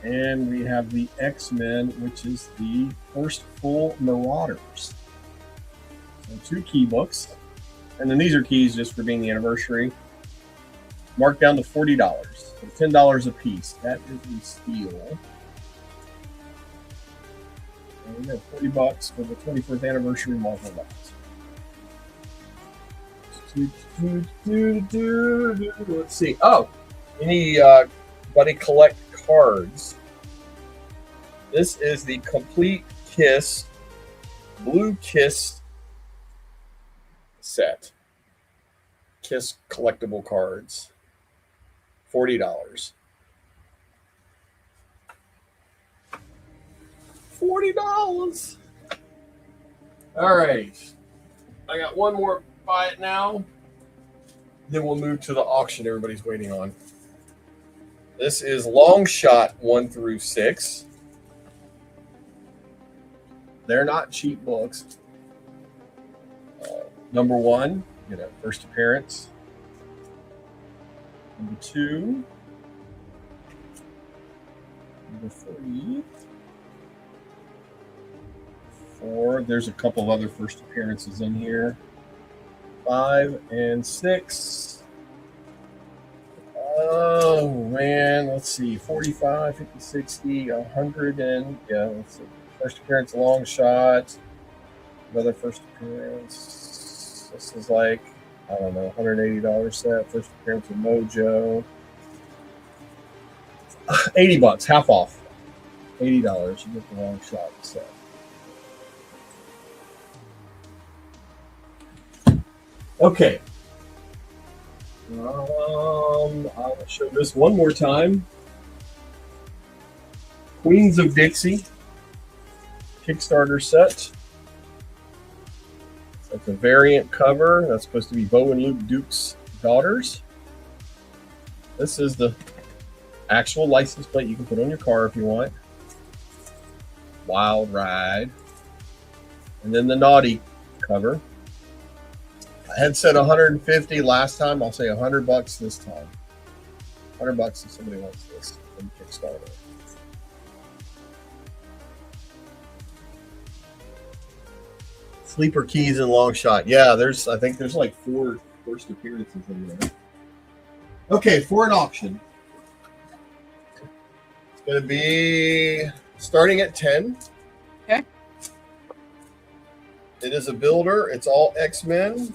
And we have the X-Men, which is the first full Marauders. So 2 key books. And then these are keys just for being the anniversary. Marked down to $40. So $10 a piece. That is a steal. And we have $40 for the 25th anniversary Marvel lot. Let's see. Oh, anybody collect cards? This is the Complete Kiss Blue Kiss set. Kiss collectible cards. $40. $40. All right. I got one more buy it now. Then we'll move to the auction everybody's waiting on. This is Long Shot 1 through 6. They're not cheap books. Number 1, first appearance. Number 2. Number 3. 4. There's a couple of other first appearances in here. 5 and 6. Oh man, let's see. 45, 50, 60, 100, and let's see. First appearance, Long Shot. Another first appearance. This is like, I don't know, $180 set. First appearance of Mojo. $80, half off. $80. You get the Long Shot set. Okay. I'll show this one more time. Queens of Dixie Kickstarter set. That's a variant cover. That's supposed to be Bo and Luke Duke's daughters. This is the actual license plate you can put on your car if you want. Wild Ride. And then the Naughty cover. I had said 150 last time. I'll say $100 this time. $100 if somebody wants this from Kickstarter. Sleeper Keys and Long Shot. Yeah, I think there's like 4 first appearances in there. Okay, for an auction. It's going to be starting at 10. Okay. It is a builder. It's all X-Men.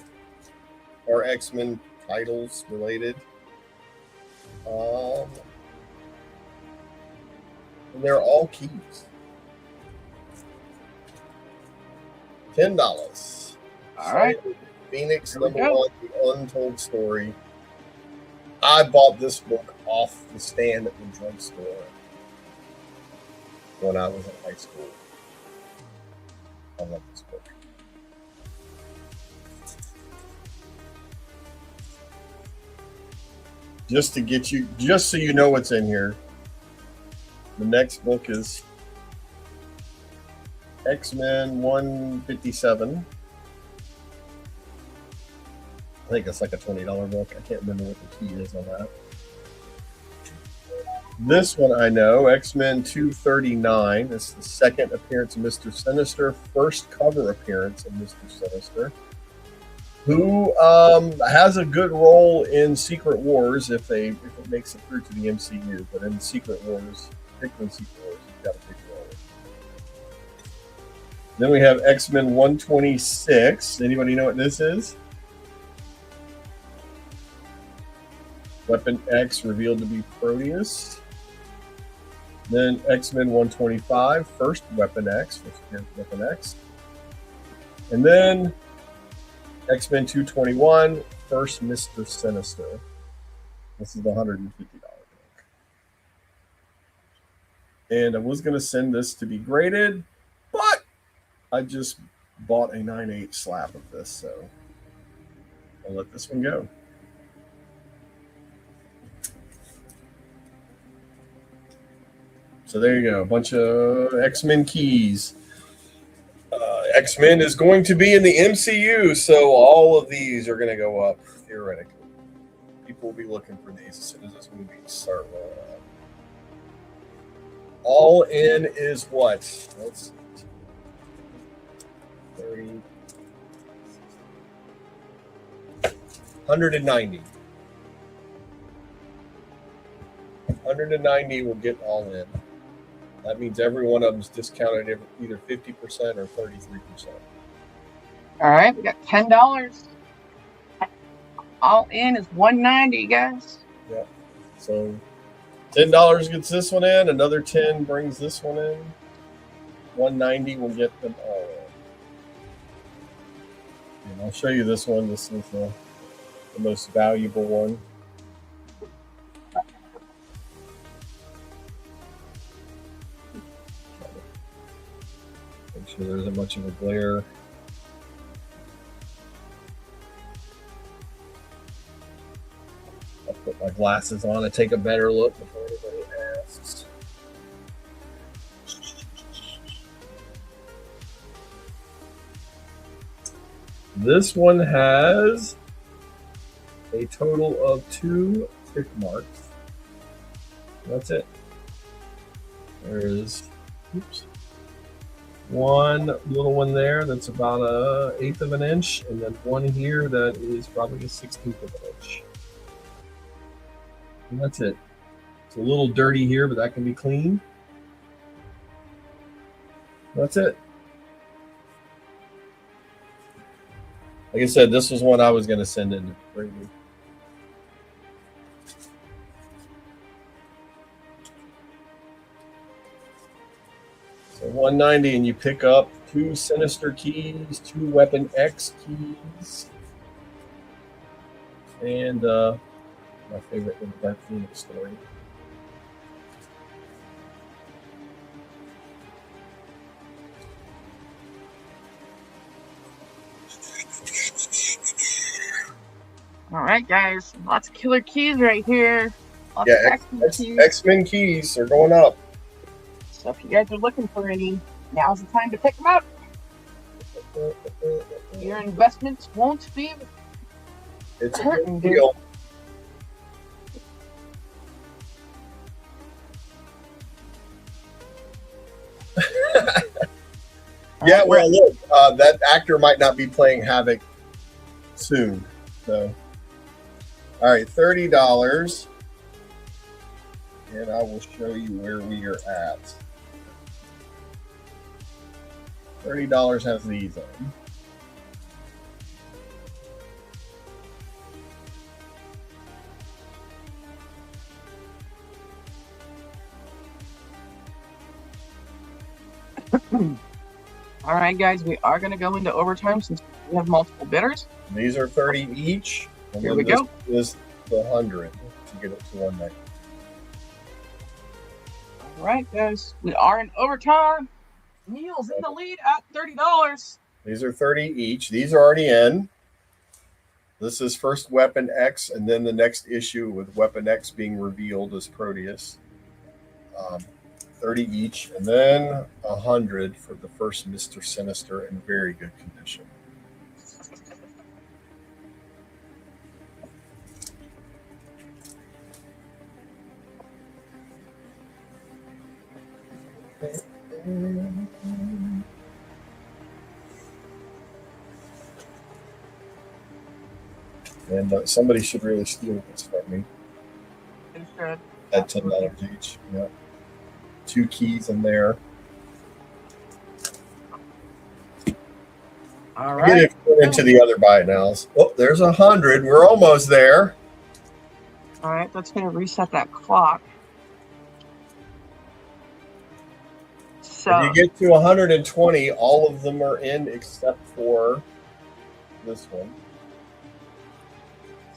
Or X-Men titles related. And they're all keys. $10. All right. Phoenix Here we number go. 1, The Untold Story. I bought this book off the stand at the drugstore when I was in high school. I love this book. Just so you know what's in here. The next book is X-Men 157. I think it's like a $20 book. I can't remember what the key is on that. This one I know, X-Men 239. This is the second appearance of Mr. Sinister, first cover appearance of Mr. Sinister. who has a good role in Secret Wars if it makes it through to the MCU. But in Secret Wars, particularly Secret Wars, you've got a big role. Then we have X-Men 126. Anybody know what this is? Weapon X revealed to be Proteus. Then X-Men 125, first Weapon X, first appearance of Weapon X. And then X-Men 221, first Mr. Sinister. This is the $150 book. And I was going to send this to be graded, but I just bought a 9/8 slab of this, so I'll let this one go. So there you go, a bunch of X-Men keys. X-Men is going to be in the MCU, so all of these are going to go up, theoretically. People will be looking for these as soon as this movie starts rolling out. All in is what? Let's see. 30. 190. 190 will get all in. That means every one of them is discounted either 50% or 33%. All right, we got $10. All in is $190, guys. Yeah. So $10 gets this one in. Another 10 brings this one in. 190 will get them all in. And I'll show you this one. This is the most valuable one. Make sure there isn't much of a glare. I'll put my glasses on and take a better look before anybody asks. This one has a total of 2 tick marks. That's it. There is, oops, one little one there that's about 1/8 of an inch, and then one here that is probably 1/16 of an inch. And that's it. It's a little dirty here, but that can be cleaned. That's it. Like I said, this was one I was going to send in to preview. So 190, and you pick up 2 Sinister keys, 2 Weapon X keys, and my favorite in the Dark Phoenix story. All right, guys, lots of killer keys right here. Lots Yeah, of X-Men keys. X-Men keys are going up. So if you guys are looking for any, now's the time to pick them up. Your investments won't be It's a hurting, good deal. Yeah, well, look, that actor might not be playing Havoc soon. So, all right, $30, and I will show you where we are at. $30 has these on. All right, guys, we are going to go into overtime since we have multiple bidders. These are 30 each. And Here then we go. This is the 100 to get it to 190. All right, guys, we are in overtime. Neil's in the lead at $30. These are 30 each. These are already in. This is first Weapon X, and then the next issue with Weapon X being revealed as Proteus. 30 each, and then 100 for the first Mr. Sinister in very good condition. And somebody should really steal this from me They should. at $10 each. Yeah. 2 keys in there. All Get right. it into the other buy nows. Oh, there's 100. We're almost there. All right. That's going to reset that clock. So If you get to 120, all of them are in except for this one.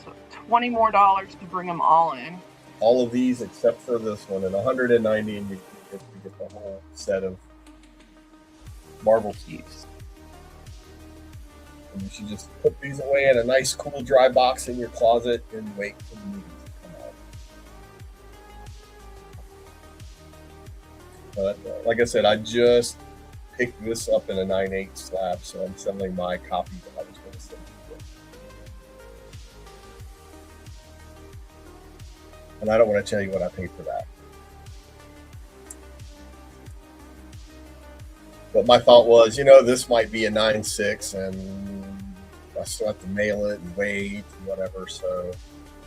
so $20 more to bring them all in. All of these except for this one, and 190, and you get the whole set of marble keys. And you should just put these away in a nice, cool, dry box in your closet and wait for the movies to come out. But like I said, I just picked this up in a 9/8 slab, so I'm selling my copy that I was going to send you. And I don't want to tell you what I paid for that. But my thought was, this might be a 9/6, and I still have to mail it and wait and whatever, so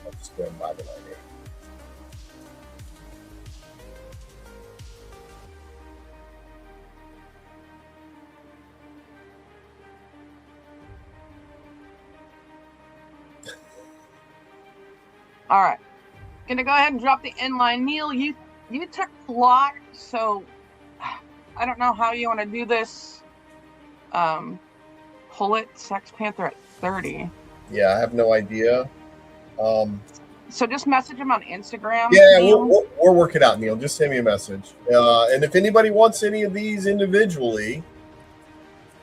I'll just go and buy the 9/8. All right. Gonna go ahead and drop the inline. Neil, you took lot, so I don't know how you want to do this. Pull it, Sex Panther at 30. Yeah, I have no idea. So just message him on Instagram. Yeah, Neil. we'll work it out, Neil. Just send me a message. And if anybody wants any of these individually,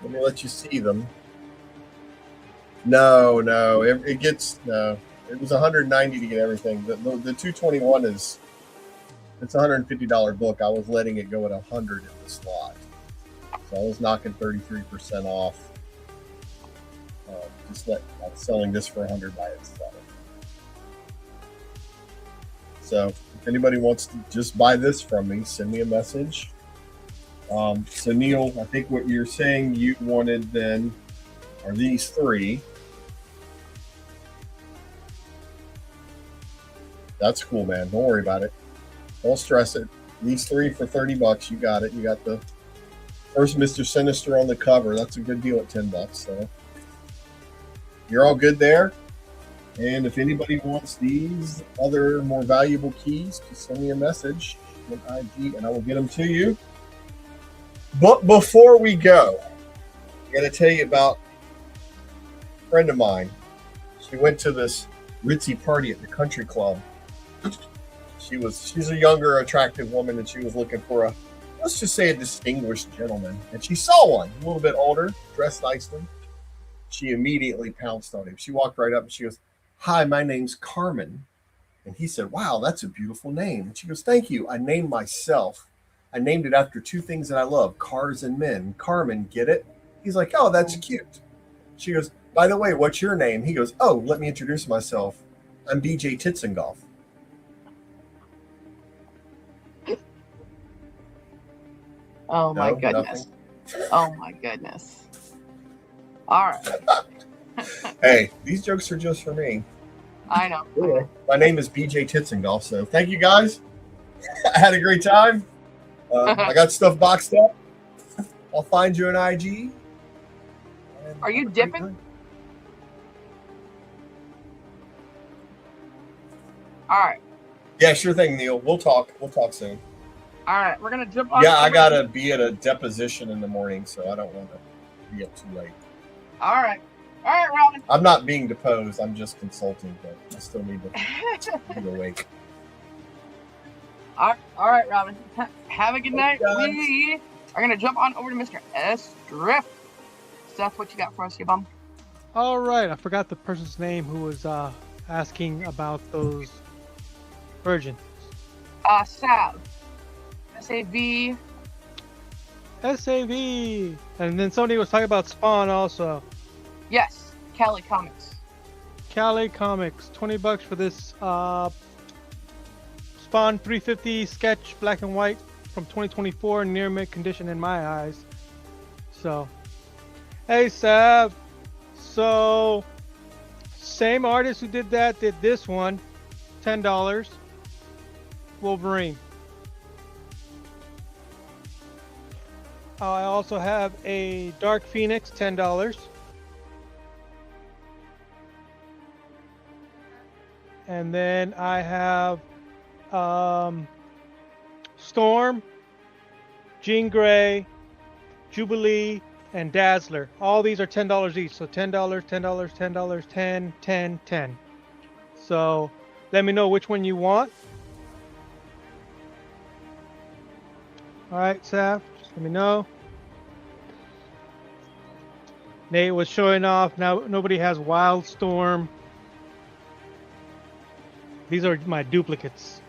let me let you see them. No, it gets no. It was 190 to get everything. The 221 it's a $150 book. I was letting it go at 100 in the slot, so I was knocking 33% off. I was selling this for 100 by itself. So if anybody wants to just buy this from me, send me a message. So Neil, I think what you're saying you wanted then are these 3. That's cool, man. Don't worry about it. Don't stress it. These 3 for $30. You got it. You got the first Mr. Sinister on the cover. That's a good deal at $10. So you're all good there. And if anybody wants these other more valuable keys, just send me a message on IG and I will get them to you. But before we go, I got to tell you about a friend of mine. She went to this ritzy party at the country club. She's a younger, attractive woman, and she was looking for let's just say a distinguished gentleman. And she saw one, a little bit older, dressed nicely. She immediately pounced on him. She walked right up and she goes, "Hi, my name's Carmen." And he said, "Wow, that's a beautiful name." And she goes, "Thank you. I named myself. I named it after 2 things that I love, cars and men. Carmen, get it?" He's like, "Oh, that's cute." She goes, "By the way, what's your name?" He goes, "Oh, let me introduce myself. I'm BJ Titzengolf." Oh my goodness. Nothing? Oh my goodness. All right. Hey, these jokes are just for me. I know. My name is BJ Titzengolf, so thank you guys. I had a great time. I got stuff boxed up. I'll find you an IG. Are you dipping? All right. Yeah, sure thing, Neil. We'll talk soon. All right. We're going to jump on. Yeah, I got to be at a deposition in the morning, so I don't want to be up too late. All right. All right, Robin. I'm not being deposed. I'm just consulting, but I still need to be awake. All right, Robin. Have a good night. guys. We are going to jump on over to Mr. S. Drift. Seth, what you got for us, you bum? All right, I forgot the person's name who was asking about those virgins. Sav. S-A-V. SAV. And then somebody was talking about Spawn also. Yes. Cali Comics. Cali Comics, $20 for this Spawn 350 sketch, black and white, from 2024, near mint condition in my eyes. So, hey Sav. So Same artist who did that did this one, $10. Wolverine. I also have a Dark Phoenix, $10. And then I have Storm, Jean Grey, Jubilee, and Dazzler. All these are $10 each. So $10, $10, $10, 10, 10, 10. So let me know which one you want. All right, Sav, just let me know. Nate was showing off. Now nobody has Wildstorm. These are my duplicates.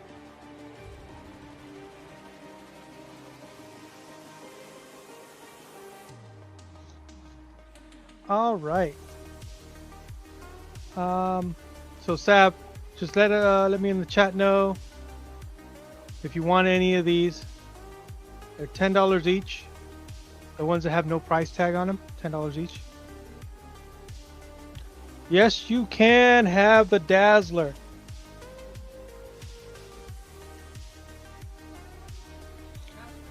All right. So Sav, just let me in the chat know if you want any of these. They're $10 each. The ones that have no price tag on them, $10 each. Yes, you can have the Dazzler.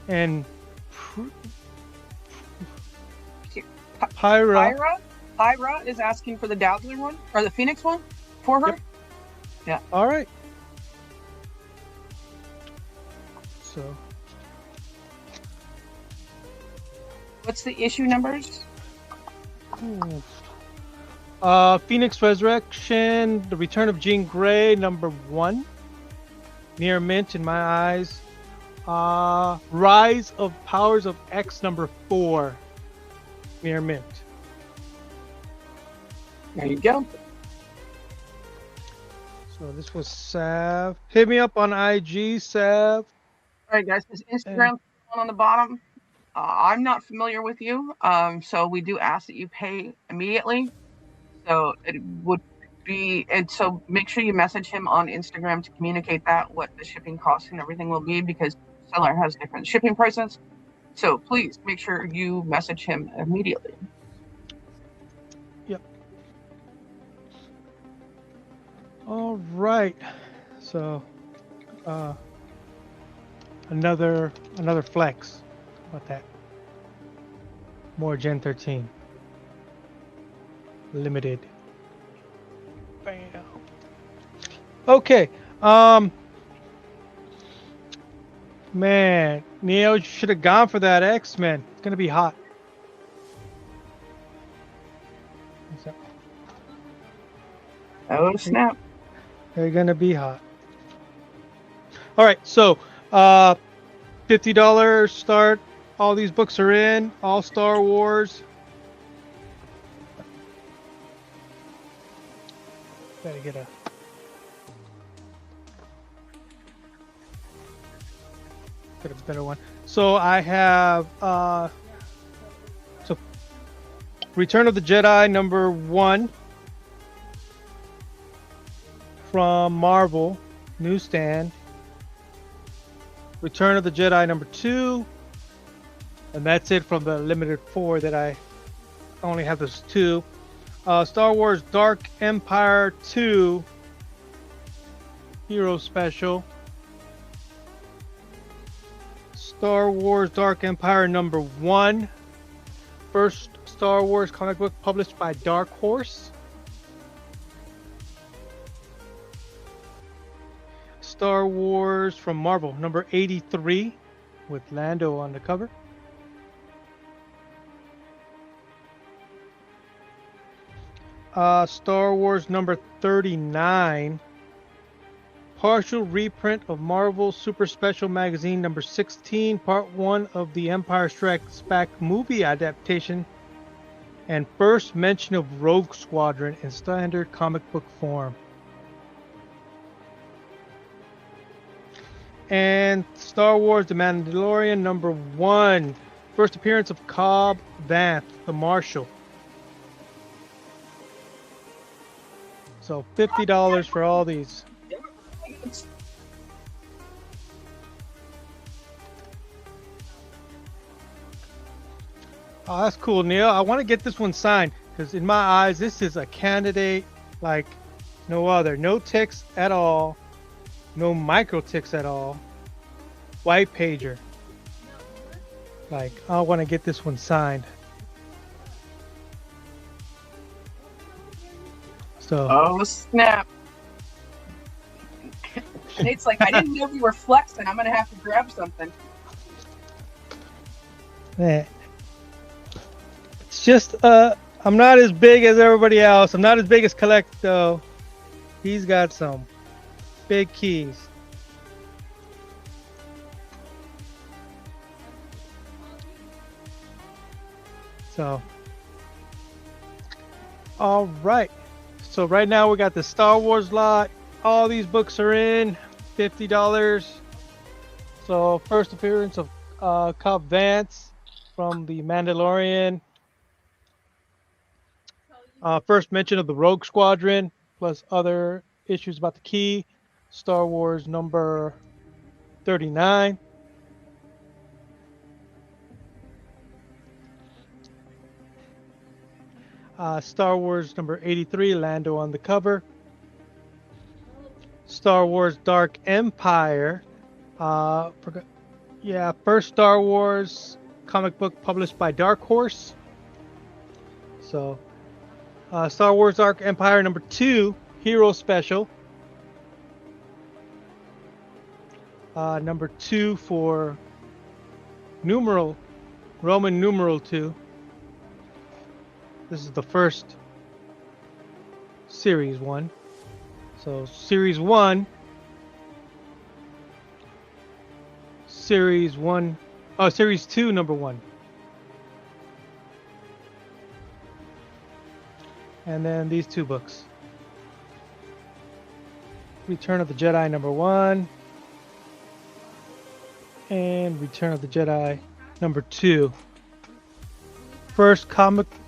And Pyra is asking for the Dazzler one or the Phoenix one for her. Yep. Yeah. All right. So, what's the issue numbers? Phoenix Resurrection, The Return of Jean Grey, #1. Near mint in my eyes. Rise of Powers of X, #4. Near mint. There you go. So this was Sav. Hit me up on IG, Sav. All right, guys. This Instagram on the bottom. I'm not familiar with you, so we do ask that you pay immediately. So it would be, and so make sure you message him on Instagram to communicate that what the shipping costs and everything will be, because seller has different shipping prices. So please make sure you message him immediately. Yep. All right. So another flex. How about that? More Gen 13. Limited. Bam. Okay. Man, Neo should have gone for that X-Men. It's gonna be hot. Oh snap! They're gonna be hot. All right, so $50 start. All these books are in. All Star Wars. Gotta get a better one. So I have so Return of the Jedi #1 from Marvel newsstand. Return of the Jedi #2, and that's it from the limited 4 that I only have those 2. Star Wars Dark Empire 2 Hero Special. Star Wars Dark Empire #1. First Star Wars comic book published by Dark Horse. Star Wars from Marvel #83 with Lando on the cover. Star Wars #39, partial reprint of Marvel Super Special Magazine #16, Part 1 of the Empire Strikes Back movie adaptation, and first mention of Rogue Squadron in standard comic book form. And Star Wars The Mandalorian #1, first appearance of Cobb Vanth, the Marshal. So $50 for all these. Oh, that's cool, Neil. I want to get this one signed because in my eyes, this is a candidate like no other. No ticks at all. No micro ticks at all. White pager. Like, I want to get this one signed. So. Oh, snap. Nate's like, I didn't know we were flexing. I'm going to have to grab something. Yeah. It's just, I'm not as big as everybody else. I'm not as big as Collect, though. He's got some big keys. So, all right. So right now we got the Star Wars lot. All these books are in $50. So first appearance of Cobb Vanth from The Mandalorian. First mention of the Rogue Squadron, plus other issues about the key. Star Wars number 39. Star Wars number 83, Lando on the cover. Star Wars Dark Empire. First Star Wars comic book published by Dark Horse. So, Star Wars Dark Empire number 2, Hero Special. Number 2 for Roman numeral 2. This is the first series 1. So series 1. Series 1. Oh, series 2, number 1. And then these two books. Return of the Jedi number 1. And Return of the Jedi number 2.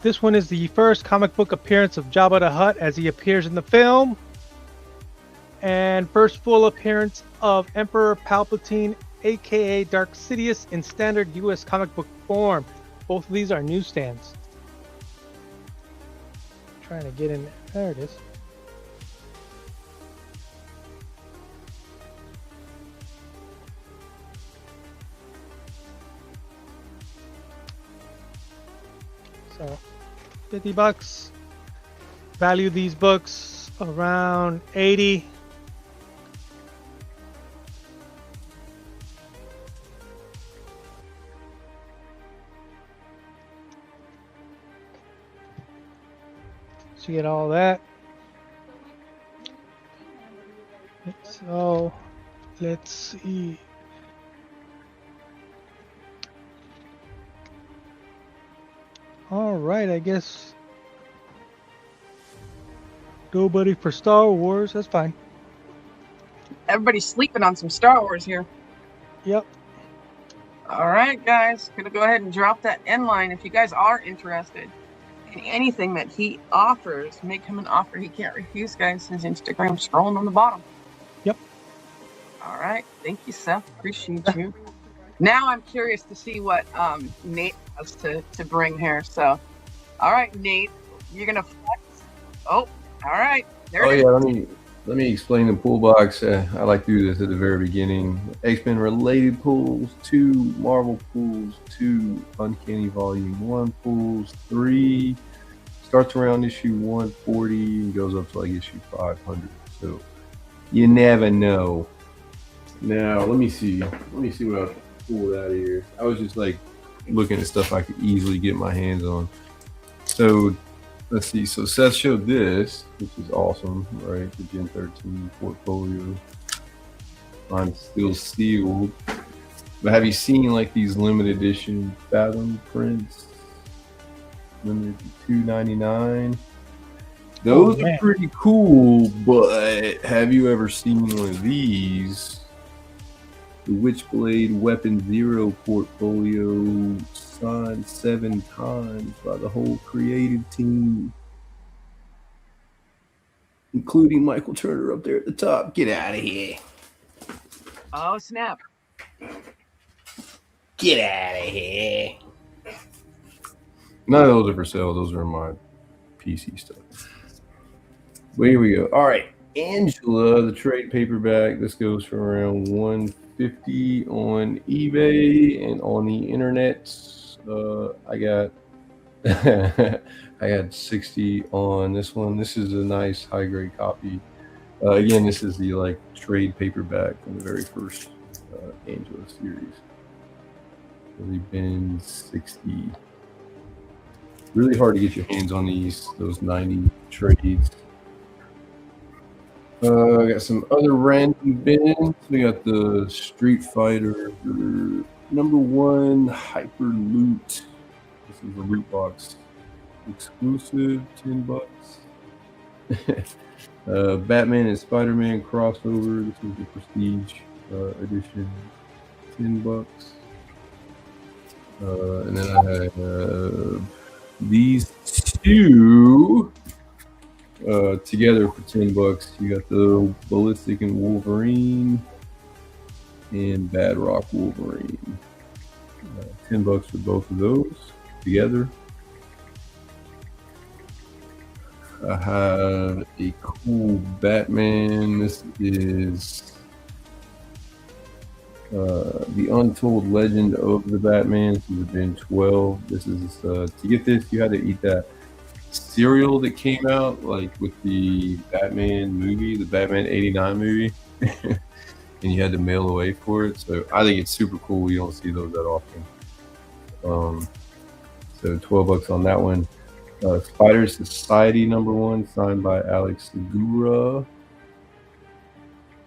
This one is the first comic book appearance of Jabba the Hutt as he appears in the film. And first full appearance of Emperor Palpatine, aka Dark Sidious, in standard US comic book form. Both of these are newsstands. Trying to get in there. There it is. So, $50. Value these books around 80. So you get all that. So let's see. All right, I guess nobody for Star Wars. That's fine. Everybody's sleeping on some Star Wars here. Yep. All right, guys. Gonna go ahead and drop that end line. If you guys are interested in anything that he offers, make him an offer he can't refuse, guys. His Instagram's scrolling on the bottom. Yep. All right. Thank you, Seth. Appreciate you. Now I'm curious to see what Nate has to bring here. So, all right, Nate, you're gonna flex. Oh, all right. There it is. Let me explain the pool box. I like to do this at the very beginning. X-Men related pools, 2 Marvel pools, 2 Uncanny Volume 1 pools, 3 starts around issue 140 and goes up to like issue 500. So you never know. Now let me see what I pulled out of here. I was just like looking at stuff I could easily get my hands on. So let's see. So Seth showed this, which is awesome, right? The Gen 13 portfolio. Mine's still sealed. But have you seen like these limited edition Fathom prints? Limited to $2.99. Those are pretty cool, but have you ever seen one of these? The Witchblade Weapon Zero portfolio signed 7 times by the whole creative team, including Michael Turner up there at the top. Get out of here. Oh, snap. Get out of here. None of those are for sale. Those are my PC stuff. Well, here we go. All right, Angela, the trade paperback. This goes for around $150 on eBay and on the internet. I got I got 60 on this one. This is a nice high grade copy. Again, this is the like trade paperback from the very first Angela series. Really been 60. Really hard to get your hands on those 90 trades. I got some other random bins. We got the Street Fighter #1 Hyper Loot. This is a loot box exclusive, $10. Batman and Spider-Man crossover. This is the Prestige edition, $10. And then I have these two together for $10. You got the Ballistic and Wolverine and Bad Rock Wolverine. $10 for both of those together. I have a cool Batman. This is the Untold Legend of the Batman. This has been 12. This is to get this, you had to eat that cereal that came out like with the Batman movie, the Batman '89 movie, and you had to mail away for it. So I think it's super cool. You don't see those that often. So $12 on that one. Spider Society #1, signed by Alex Segura,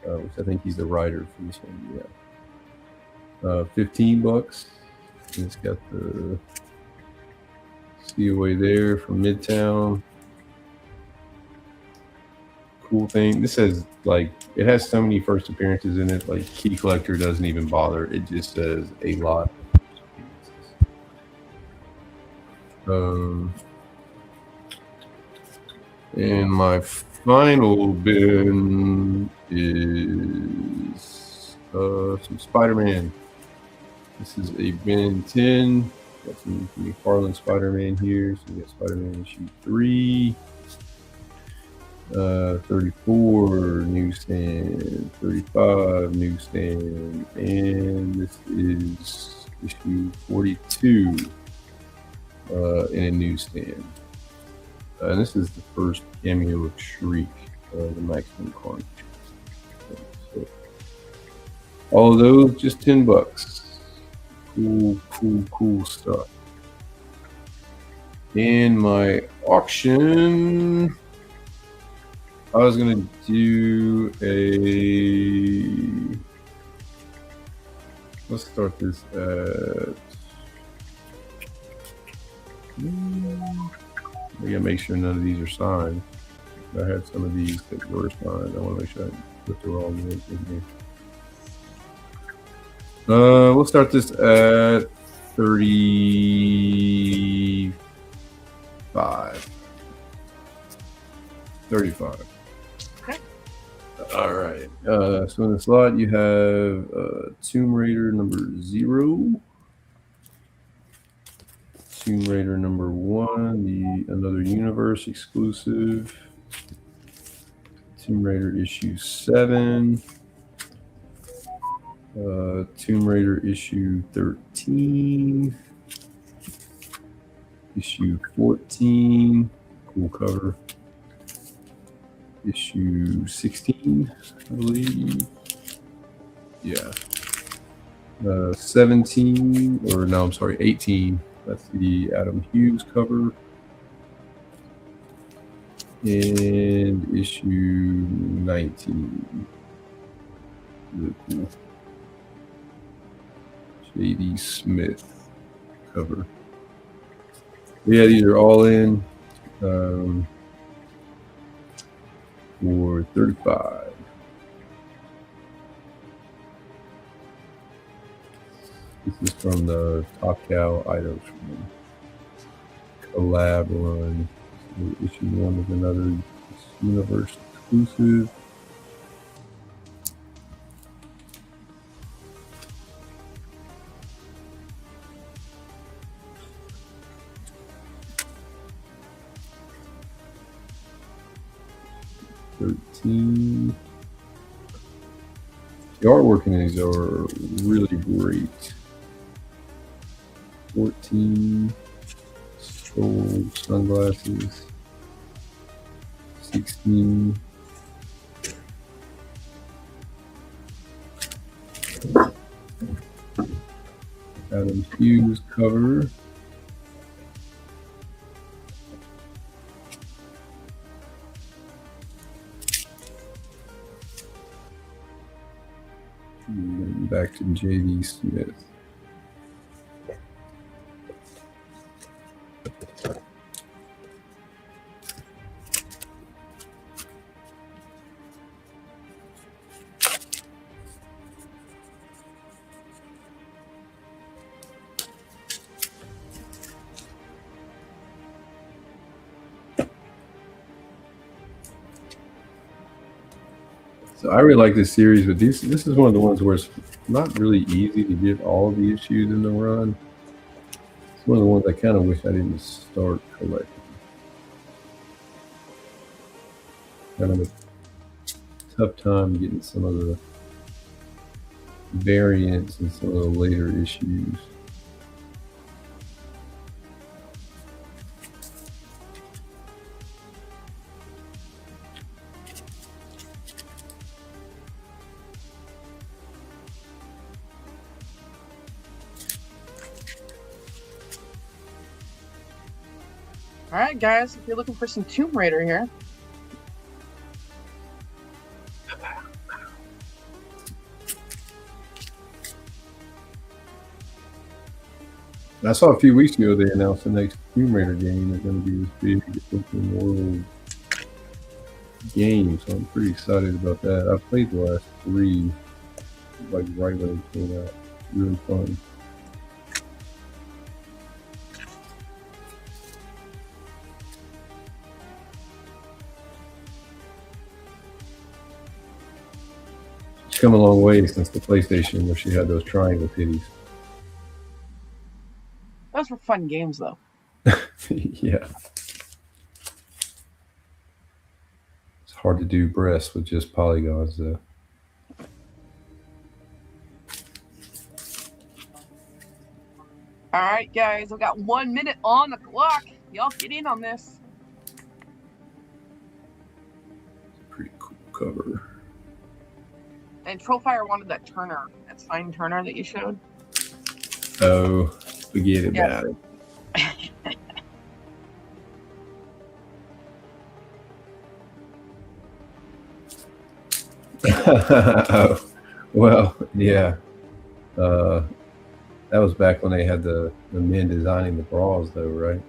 which I think he's the writer for this one. Yeah. $15. And it's got the COA there from Midtown. Cool thing. This says like it has so many first appearances in it. Like Key Collector doesn't even bother. It just says a lot. And my final bin is some Spider-Man. This is a bin 10. Got some McFarlane Spider-Man here. So we got Spider-Man issue 3. 34 newsstand, 35 newsstand, and this is issue 42 in a newsstand. And this is the first cameo of Shriek, the Maximum Carnage. So, all of those just $10. Cool stuff. In my auction, I was gonna do let's start this at. I gotta make sure none of these are signed. I had some of these that were signed. I want to make sure I put the wrong ones in here. We'll start this at 35. 35. Okay. All right. So in the slot you have Tomb Raider #0. Tomb Raider #1, the Another Universe exclusive. Tomb Raider issue 7. Tomb Raider issue 13. Issue 14. Cool cover. Issue 16, I believe. Yeah. 17, or no, I'm sorry, 18. That's the Adam Hughes cover. And issue 19. Really cool. J.D. Smith cover. But yeah, these are all in for 35. This is from the Top Cow items from collab run. So issue 1 of Another Universe exclusive. 13. The artwork in these are really great. 14. Stroll sunglasses. 16. Adam Hughes cover. And then back to J.D. Smith. So I really like this series, but this is one of the ones where it's not really easy to get all the issues in the run. It's one of the ones I kind of wish I didn't start collecting. Kind of a tough time getting some of the variants and some of the later issues. All right, guys, if you're looking for some Tomb Raider here. I saw a few weeks ago they announced the next Tomb Raider game is going to be this big open world game, so I'm pretty excited about that. I played the last 3, like right when it came out. Really fun. She's come a long way since the PlayStation, where she had those triangle titties. Those were fun games, though. Yeah. It's hard to do breasts with just polygons, though. All right, guys, I've got 1 minute on the clock. Y'all get in on this. Pretty cool cover. And Trollfire wanted that Turner, that sign Turner that you showed. Oh, forget about it. Oh, well, yeah. That was back when they had the men designing the bras, though, right?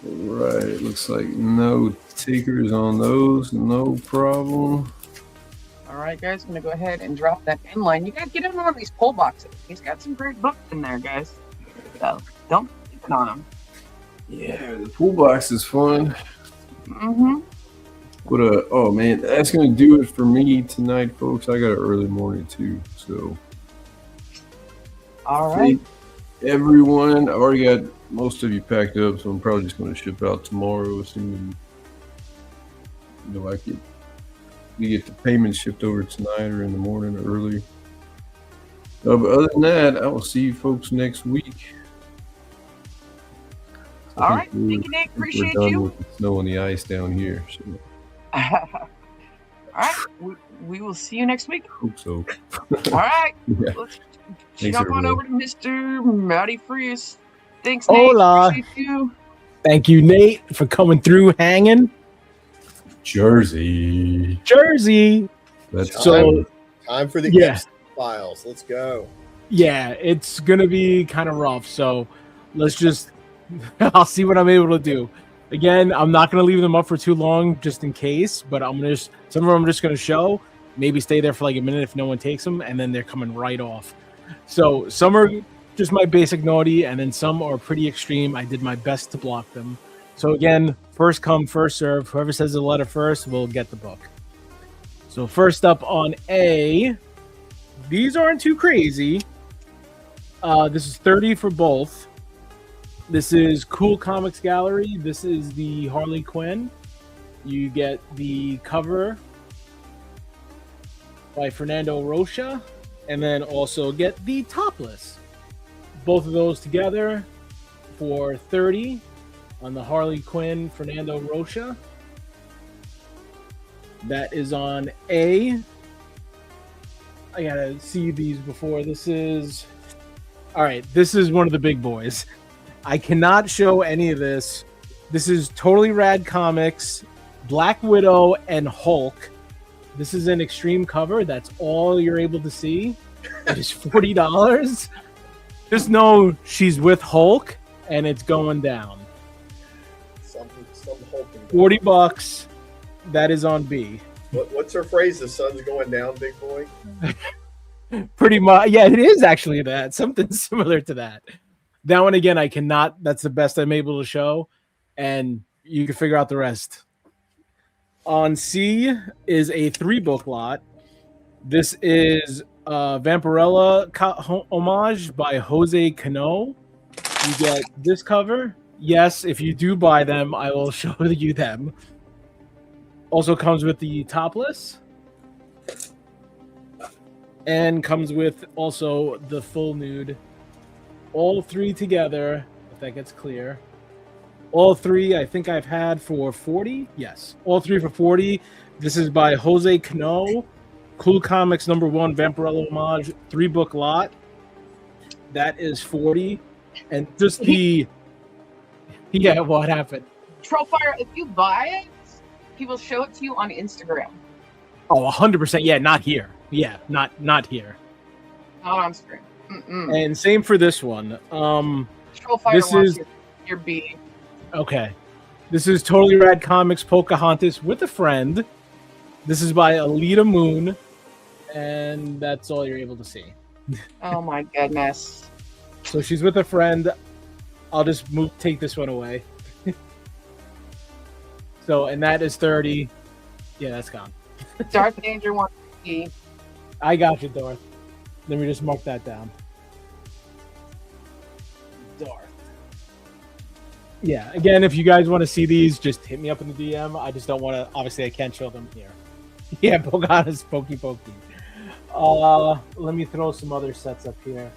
Right, it looks like no takers on those, no problem. All right, guys, I'm going to go ahead and drop that inline. You guys get in one of these pull boxes. He's got some great books in there, guys. So don't sleep on them. Yeah, the pool box is fun. Mm-hmm. But oh man, that's gonna do it for me tonight, folks. I got an early morning too, so. All right. Everyone, I've already got most of you packed up, so I'm probably just going to ship out tomorrow, assuming we get the payment shipped over tonight or in the morning or early. But other than that, I will see you folks next week. All right, thank you, Nick. Appreciate we're done you. with the snow and the ice down here. So. All right, we will see you next week. Hope so. All right, Yeah. let's Thanks, jump on everybody. over to Mr. Matty Freeze. Thanks, Nate. Hola. Appreciate you. Thank you, Nate, for coming through hanging. Jersey. Jersey. That's So, Time for the Yeah. Epstein files. Let's go. yeah, it's going to be kind of rough. So let's just, I'll see what I'm able to do. Again, I'm not going to leave them up for too long just in case, but some of them I'm just going to show, maybe stay there for like a minute if no one takes them, and then they're coming right off. So some are just my basic naughty, and then some are pretty extreme. I did my best to block them. So again, first come, first serve. Whoever says the letter first will get the book. So first up on A, these aren't too crazy. This is 30 for both. This is Cool Comics Gallery. This is the Harley Quinn. You get the cover by Fernando Rocha, and then also get the topless. Both of those together for 30 on the Harley Quinn Fernando Rocha. That is on A. I gotta see these before. This is... All right, this is one of the big boys. I cannot show any of this. This is Totally Rad Comics, Black Widow, and Hulk. This is an extreme cover. That's all you're able to see. It is $40. Just know she's with Hulk, and it's going down. Some hulking. $40. That is on B. What's her phrase? The sun's going down, big boy. Pretty much. Yeah, it is actually that. Something similar to that. That one, again, I cannot. That's the best I'm able to show. And you can figure out the rest. On C is a 3-book lot. This is Vampirella homage by Jose Cano. You get this cover. Yes, if you do buy them, I will show you them. Also comes with the topless. And comes with also the full nude. All three together, if that gets clear. All three I think I've had for 40. Yes, all three for 40. This is by Jose Cano. Cool Comics #1 Vampirella homage 3-book lot. That is 40. And just the... Yeah, what happened? Trollfire, if you buy it, he will show it to you on Instagram. Oh, 100%. Yeah, not here. Yeah, not here. Not on screen. And same for this one. Trollfire this wants is your B. okay. This is Totally Rad Comics Pocahontas with a friend. This is by Alita Moon, and that's all you're able to see. Oh my goodness. So she's with a friend. I'll just take this one away. So, and that is 30. Yeah, that's gone. Darth Danger wants B. I got you, Darth. Let me just mark that down. Darth. Yeah, again, if you guys want to see these, just hit me up in the DM. I just don't want to... Obviously, I can't show them here. Yeah, Pocahontas, Pokey. Let me throw some other sets up here.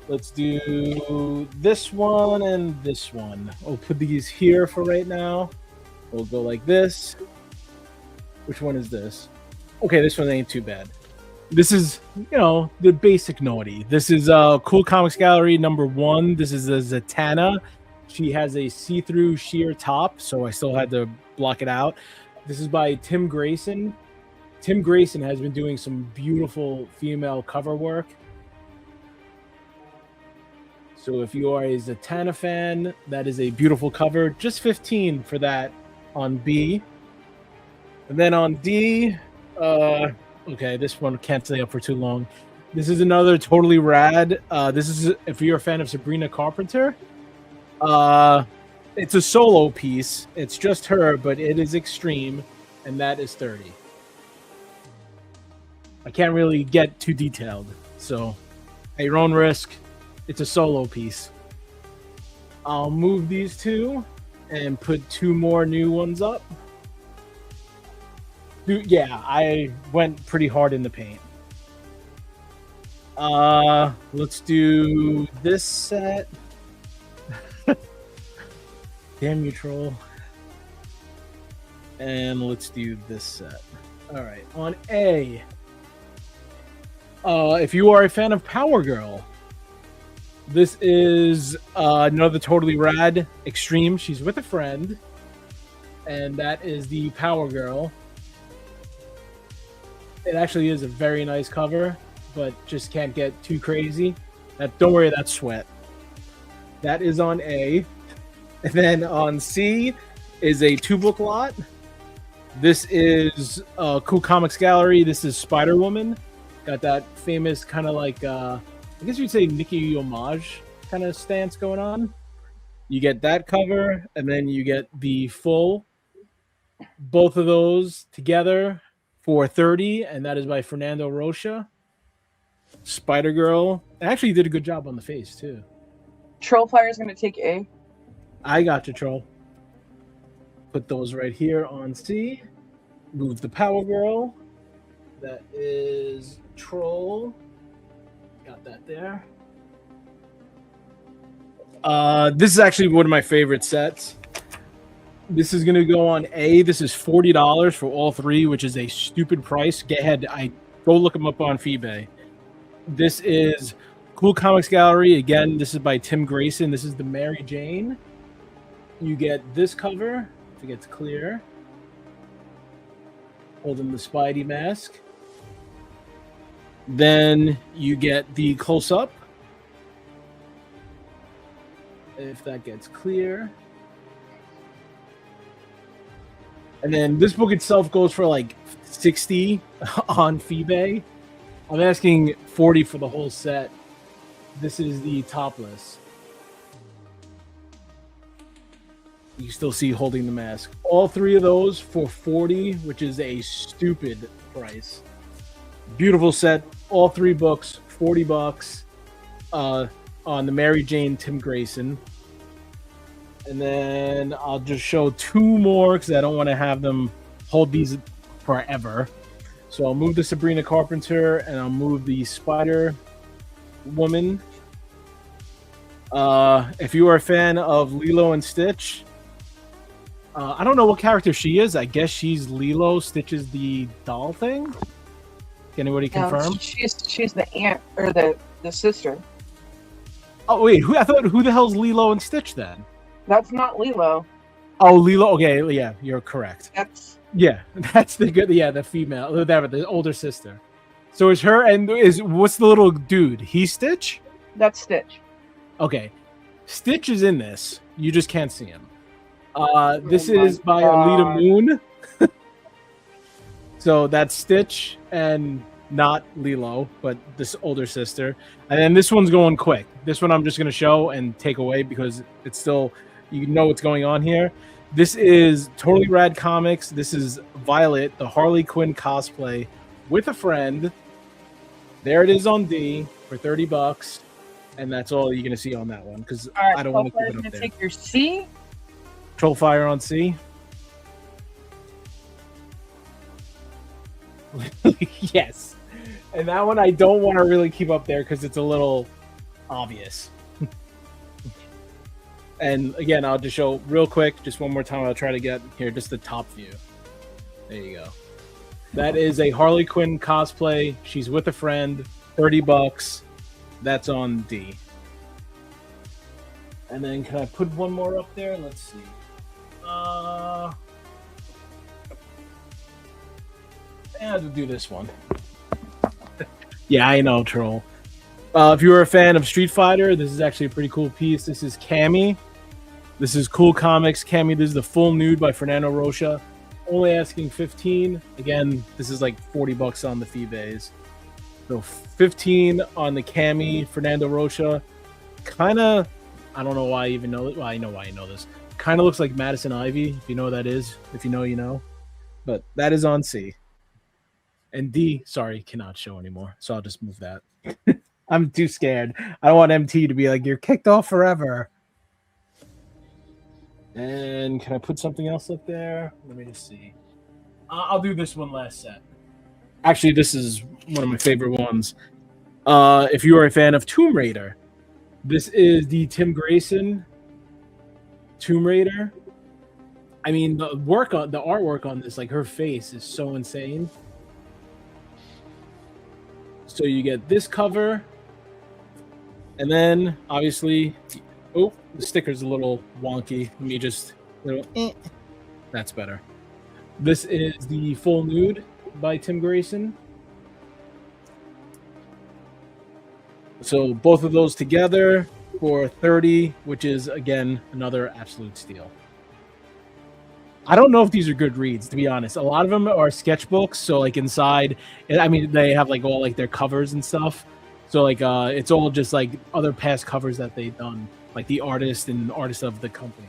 Let's do this one and this one. We'll put these here for right now. We'll go like this. Which one is this? Okay, this one ain't too bad. This is, the basic naughty. This is Cool Comics Gallery #1. This is a Zatanna. She has a see-through sheer top, so I still had to block it out. This is by Tim Grayson. Tim Grayson has been doing some beautiful female cover work. So if you are a Zatanna fan, that is a beautiful cover. Just 15 for that on B. And then on D, okay, this one can't stay up for too long. This is another Totally Rad. This is if you're a fan of Sabrina Carpenter. It's a solo piece. It's just her, but it is extreme, and that is 30. I can't really get too detailed, so at your own risk, it's a solo piece. I'll move these two and put 2 more new ones up. Yeah, I went pretty hard in the paint. Let's do this set. Damn you, troll. And let's do this set. All right, on A. If you are a fan of Power Girl, this is another Totally Rad Extreme. She's with a friend, and that is the Power Girl. It actually is a very nice cover, but just can't get too crazy. Don't worry, that's sweat. That is on A. And then on C is a 2-book lot. This is Cool Comics Gallery. This is Spider-Woman. Got that famous kind of like I guess you'd say Nicki homage kind of stance going on. You get that cover, and then you get the full. Both of those together for 30, and that is by Fernando Rocha. Spider Girl actually did a good job on the face too. Troll Fire is going to take A. I got you, Troll. Put those right here on C. Move the Power Girl. That is Troll. Got that there. This is actually one of my favorite sets. This is going to go on A. This is $40 for all three, which is a stupid price. Get ahead. Go look them up on eBay. This is Cool Comics Gallery. Again, this is by Tim Grayson. This is the Mary Jane. You get this cover, if it gets clear. Holding the Spidey mask. Then you get the close-up. If that gets clear. And then this book itself goes for like $60 on eBay. I'm asking $40 for the whole set. This is the topless. You still see holding the mask. All three of those for $40, which is a stupid price. Beautiful set. All three books, $40 on the Mary Jane Tim Grayson. And then I'll just show two more because I don't want to have them hold these forever. So I'll move the Sabrina Carpenter and I'll move the Spider Woman. If you are a fan of Lilo and Stitch, I don't know what character she is. I guess she's Lilo. Stitch is the doll thing. Can anybody confirm? No, she's the aunt or the sister. Oh wait, who the hell's Lilo and Stitch then? That's not Lilo. Oh, Lilo. Okay, yeah, you're correct. That's the female, whatever, the older sister. So is her and what's the little dude? He's Stitch? That's Stitch. Okay. Stitch is in this. You just can't see him. This is by Alita Moon. So that's Stitch and not Lilo, but this older sister. And then this one's going quick. This one I'm just going to show and take away because it's still, you know what's going on here. This is Totally Rad Comics. This is Violet, the Harley Quinn cosplay with a friend. There it is on D for $30. And that's all you're going to see on that one because I don't want to keep it up there. Take your C. Troll Fire on C. Yes. And that one I don't want to really keep up there because it's a little obvious. And again, I'll just show real quick, just one more time. I'll try to get here, just the top view. There you go. That is a Harley Quinn cosplay. She's with a friend. $30. That's on D. And then can I put one more up there? Let's see. I'll do this one. Yeah, I know, Troll. If you were a fan of Street Fighter, this is actually a pretty cool piece. This is Cammy. This is Cool Comics. Cammy, this is the full nude by Fernando Rocha. Only asking $15. Again, this is like $40 on the Feebays. So $15 on the Cammy, Fernando Rocha. Kind of, I don't know why I even know it. Well, I know why I know this. Kind of looks like Madison Ivy, if you know what that is. If you know, you know. But that is on C. And D, sorry, cannot show anymore. So I'll just move that. I'm too scared. I don't want MT to be like, you're kicked off forever. And can I put something else up there? Let me just see. I'll do this one last set. Actually, this is one of my favorite ones. If you are a fan of Tomb Raider, this is the Tim Grayson Tomb Raider. I mean, the artwork on this, like her face is so insane. So you get this cover, and then obviously, oh, the sticker's a little wonky. Let me just, that's better. This is the full nude by Tim Grayson. So both of those together for $30, which is again another absolute steal. I don't know if these are good reads, to be honest. A lot of them are sketchbooks, so like inside, I mean, they have like all like their covers and stuff. So like it's all just like other past covers that they've done, like the artist and artist of the company.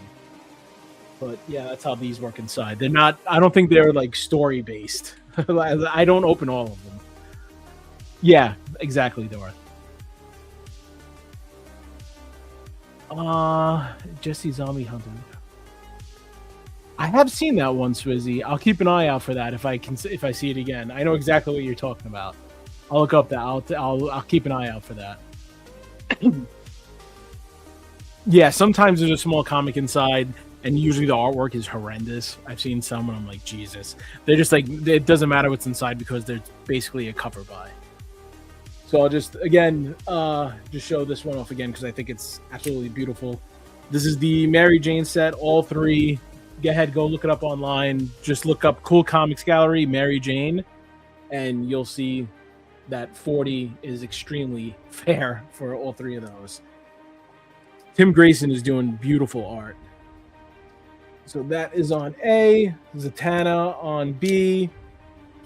But yeah, that's how these work inside. They're not. I don't think they're like story based. I don't open all of them. Yeah, exactly, Dora. Jesse Zombie Hunter. I have seen that one, Swizzy. I'll keep an eye out for that if I see it again. I know exactly what you're talking about. I'll look up that. I'll keep an eye out for that. Yeah, sometimes there's a small comic inside, and usually the artwork is horrendous. I've seen some, and I'm like, Jesus. They're just like, it doesn't matter what's inside because they're basically a cover by. So I'll just, again, just show this one off again because I think it's absolutely beautiful. This is the Mary Jane set, all three. Go ahead, go look it up online. Just look up Cool Comics Gallery, Mary Jane, and you'll see that 40 is extremely fair for all three of those. Tim Grayson is doing beautiful art. So that is on A, Zatanna on B,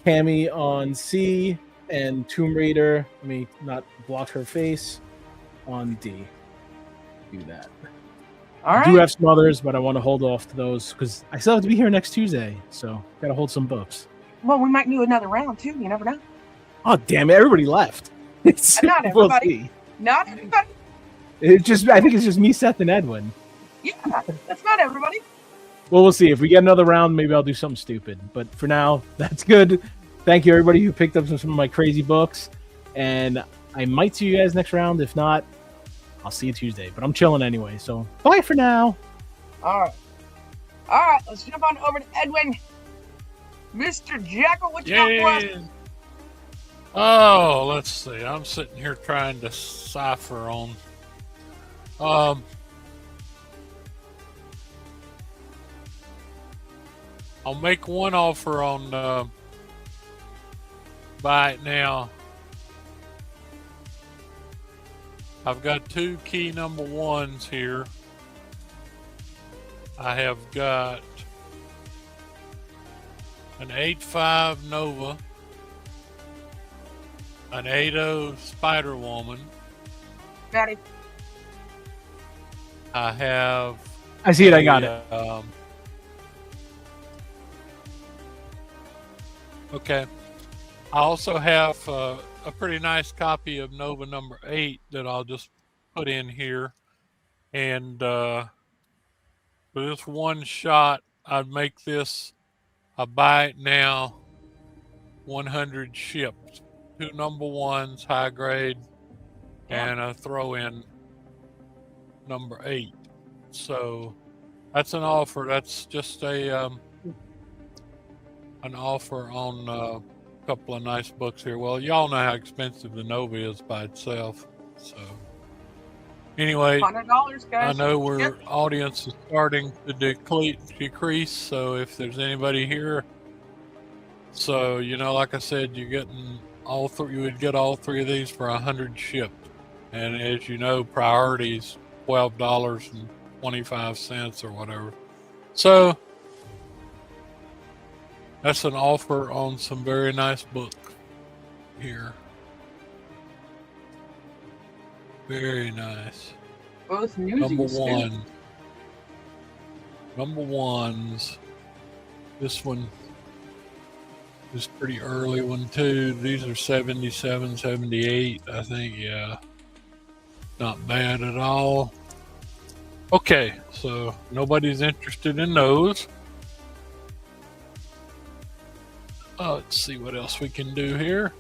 Cammy on C, and Tomb Raider, let me not block her face, on D. Do that. All right. I do have some others, but I want to hold off to those because I still have to be here next Tuesday, so gotta hold some books. Well, we might do another round too. You never know. Oh damn it! Everybody left. Not everybody. Not everybody. I think it's just me, Seth, and Edwin. Yeah, that's not everybody. Well, we'll see. If we get another round, maybe I'll do something stupid. But for now, that's good. Thank you, everybody who picked up some of my crazy books. And I might see you guys next round. If not, I'll see you Tuesday. But I'm chilling anyway. So bye for now. All right. Let's jump on over to Edwin. Mr. Jackal, what you got for us? Oh, let's see. I'm sitting here trying to cipher on. I'll make one offer on buy it now. I've got two key number ones here. I have got an 8.5 Nova, an 8.0 Spider Woman. Got it. I have. I see it. I got it. Okay. I also have a pretty nice copy of Nova number 8 that I'll just put in here. And for this one shot, I'd make this a buy it now, 100 shipped. 2 number ones, high grade, and a throw in number 8. So that's an offer. That's just an offer on a couple of nice books here. Well, y'all know how expensive the Nova is by itself. So anyway, $100, guys. I know our audience is starting to decrease. So if there's anybody here, so like I said, you're getting all three. You would get all three of these for 100 shipped, and as you know, priorities $12.25 or whatever. So that's an offer on some very nice book here. Very nice. Both Newsies. Number ones. This one is pretty early one too. These are 77, 78, I think. Yeah. Not bad at all. Okay, so nobody's interested in those. Let's see what else we can do here.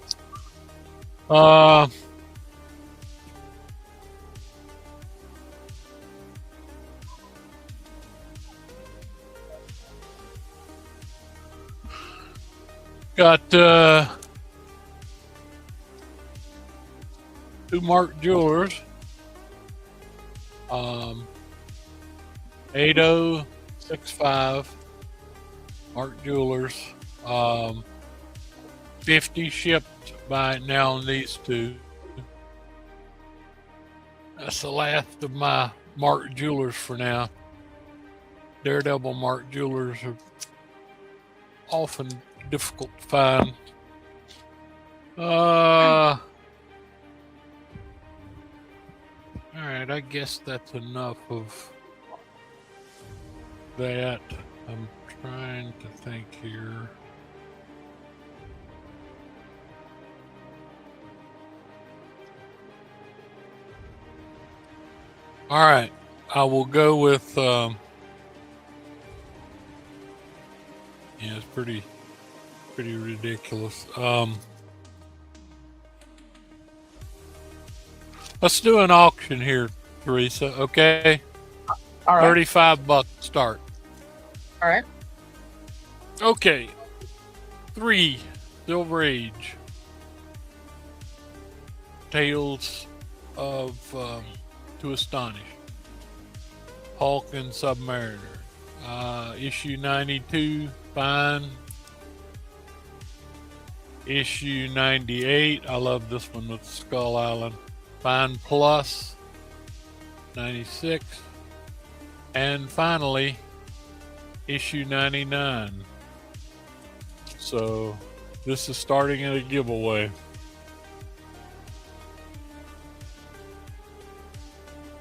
Got 2 Mark Jewelers. 8065 Mark Jewelers. 50 shipped by now on these 2. That's the last of my Mark Jewelers for now. Daredevil Mark Jewelers are often difficult to find. All right, I guess that's enough of that. I'm trying to think here. All right, I will go with. Yeah, it's pretty ridiculous. Let's do an auction here, Teresa. Okay, All right. $35 start. All right. Okay, 3 Silver Age Tales of To Astonish, Hulk and Submariner, issue 92, fine. Issue 98, I love this one with Skull Island, fine plus. 96, and finally issue 99. So this is starting at a giveaway.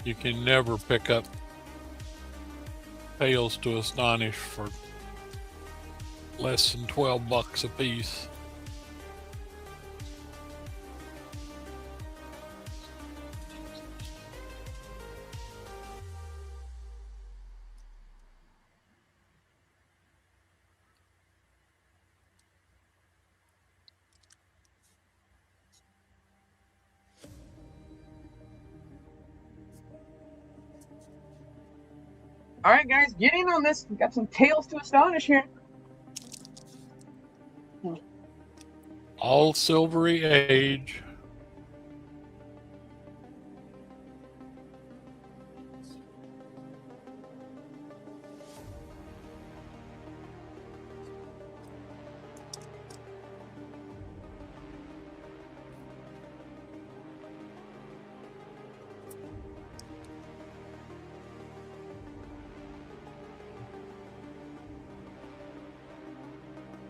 You can never pick up Tales to Astonish for less than $12 a piece. All right, guys, get in on this. We got some Tales to Astonish here. All Silvery Age.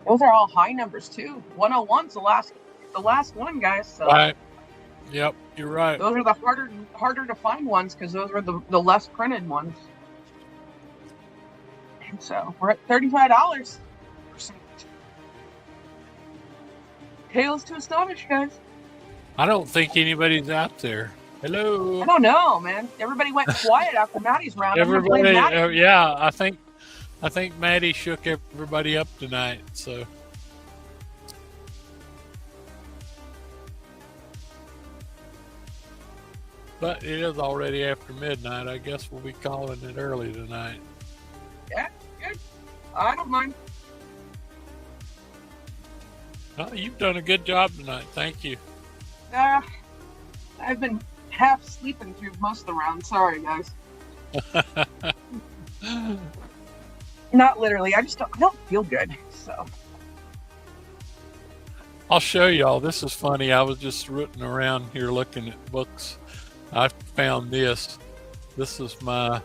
Those are all high numbers too. 101's the last one, guys. So Right. Yep, you're right. those are the harder to find ones because those are the less printed ones. And so we're at $35. Tales to Astonish, guys. I don't think anybody's out there. Hello. I don't know, man. Everybody went quiet after Maddie's round. I'm gonna blame Everybody, Maddie. yeah, I think Maddie shook everybody up tonight. So, but it is already after midnight. I guess we'll be calling it early tonight. Yeah, good. I don't mind. Oh, you've done a good job tonight. Thank you. I've been half sleeping through most of the round. Sorry, guys. Not literally. I don't feel good. So I'll show y'all. This is funny. I was just rooting around here looking at books. I found this. This is my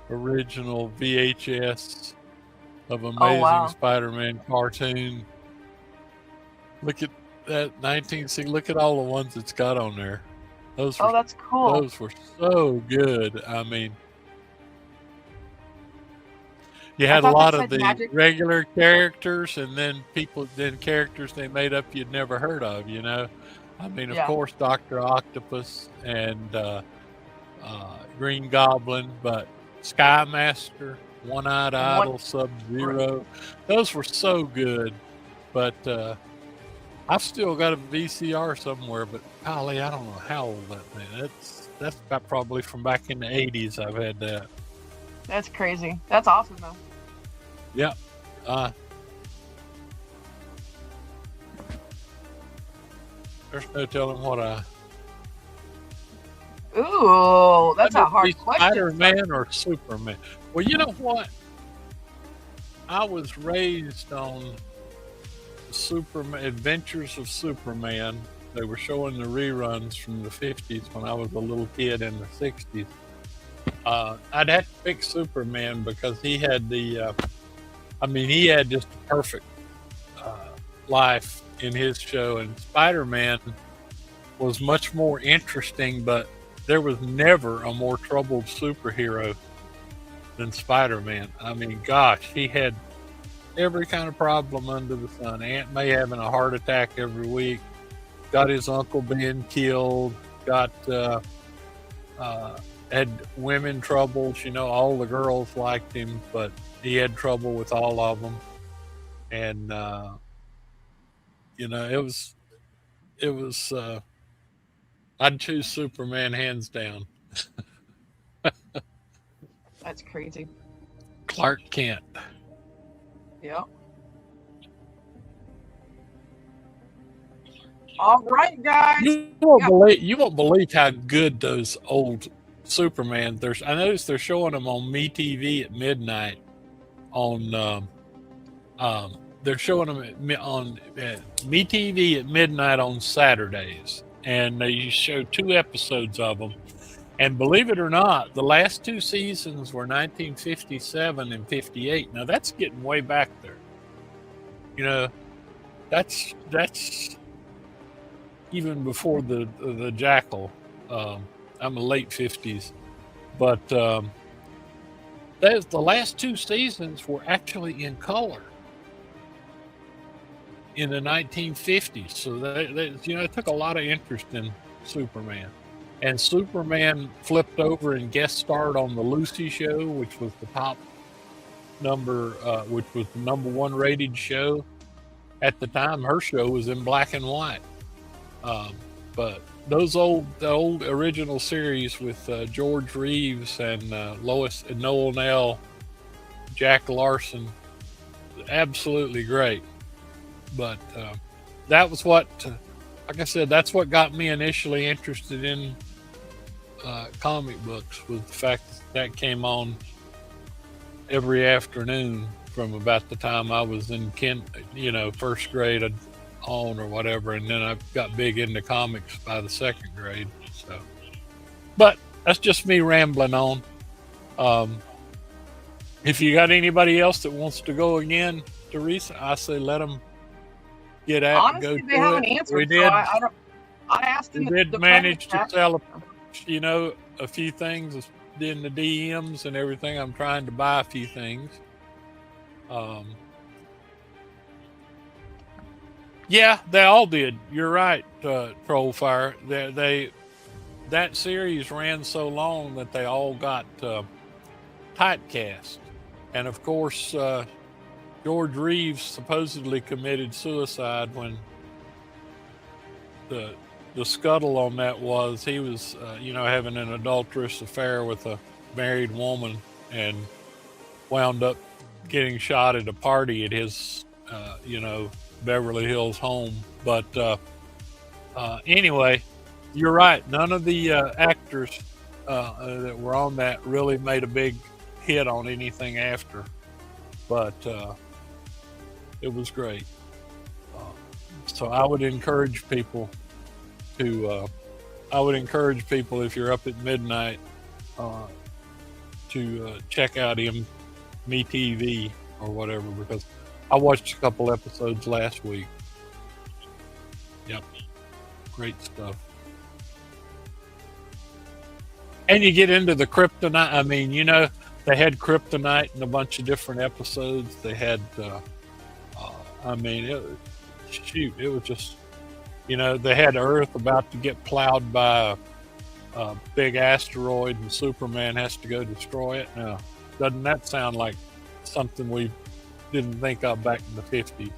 original VHS of Amazing wow. Spider-Man cartoon. Look at that 1960. Look at all the ones it's got on there. Those were, that's cool. those were so good. I mean, you had a thought lot that of said the magic. regular characters, and then characters they made up you'd never heard of. You know, I mean, of Yeah. course, Dr. Octopus and Green Goblin, but Sky Master, One-Eyed Idol, Sub-Zero. Those were so good. But I've still got a VCR somewhere, but golly, I don't know how old that thing. That's about probably from back in the 80s I've had that. That's crazy. That's awesome, though. Yep. There's no telling what Ooh, that's a hard question. Spider-Man or Superman? Well, you know what? I was raised on Superman, Adventures of Superman. They were showing the reruns from the 50s when I was a little kid in the 60s. I'd have to pick Superman because he had he had just a perfect life in his show, and Spider-Man was much more interesting, but there was never a more troubled superhero than Spider-Man. I mean, gosh, he had every kind of problem under the sun. Aunt May having a heart attack every week, got his uncle being killed, got had women troubles. You know, all the girls liked him, but he had trouble with all of them. And you know, it was I'd choose Superman hands down. That's crazy. Clark Kent. Yeah. All right, guys. You won't believe how good those old Superman. I noticed they're showing them on MeTV at midnight. They're showing them on MeTV at midnight on Saturdays, and they show 2 episodes of them. And believe it or not, the last 2 seasons were 1957 and 58. Now that's getting way back there. You know, that's even before the Jackal. I'm a late 50s, but the last 2 seasons were actually in color in the 1950s. So they it took a lot of interest in Superman. And Superman flipped over and guest starred on the Lucy Show, which was the which was the number 1 rated show at the time. Her show was in black and white. But the old original series with George Reeves and Lois and Noel Nell, Jack Larson, absolutely great. But that was what, like I said, that's what got me initially interested in comic books, was the fact that came on every afternoon from about the time I was in first grade on or whatever, and then I got big into comics by the 2nd grade. So, but that's just me rambling on. If you got anybody else that wants to go again, Teresa, I say let them get out. Honestly, and go they do haven't it. answered. We did. So I asked them. We did manage to sell a few things in the DMs and everything. I'm trying to buy a few things. Yeah, they all did. You're right, Trollfire. That series ran so long that they all got typecast, and of course, George Reeves supposedly committed suicide when the scuttle on that was he was having an adulterous affair with a married woman and wound up getting shot at a party at his Beverly Hills home. But anyway, you're right, none of the actors that were on that really made a big hit on anything after, but it was great. So I would encourage people if you're up at midnight to check out MeTV or whatever, because I watched a couple episodes last week. Yep, great stuff. And you get into the kryptonite. I mean, they had kryptonite in a bunch of different episodes. They had, it was just, they had Earth about to get plowed by a big asteroid and Superman has to go destroy it. Now, doesn't that sound like something we didn't think of back in the 50s?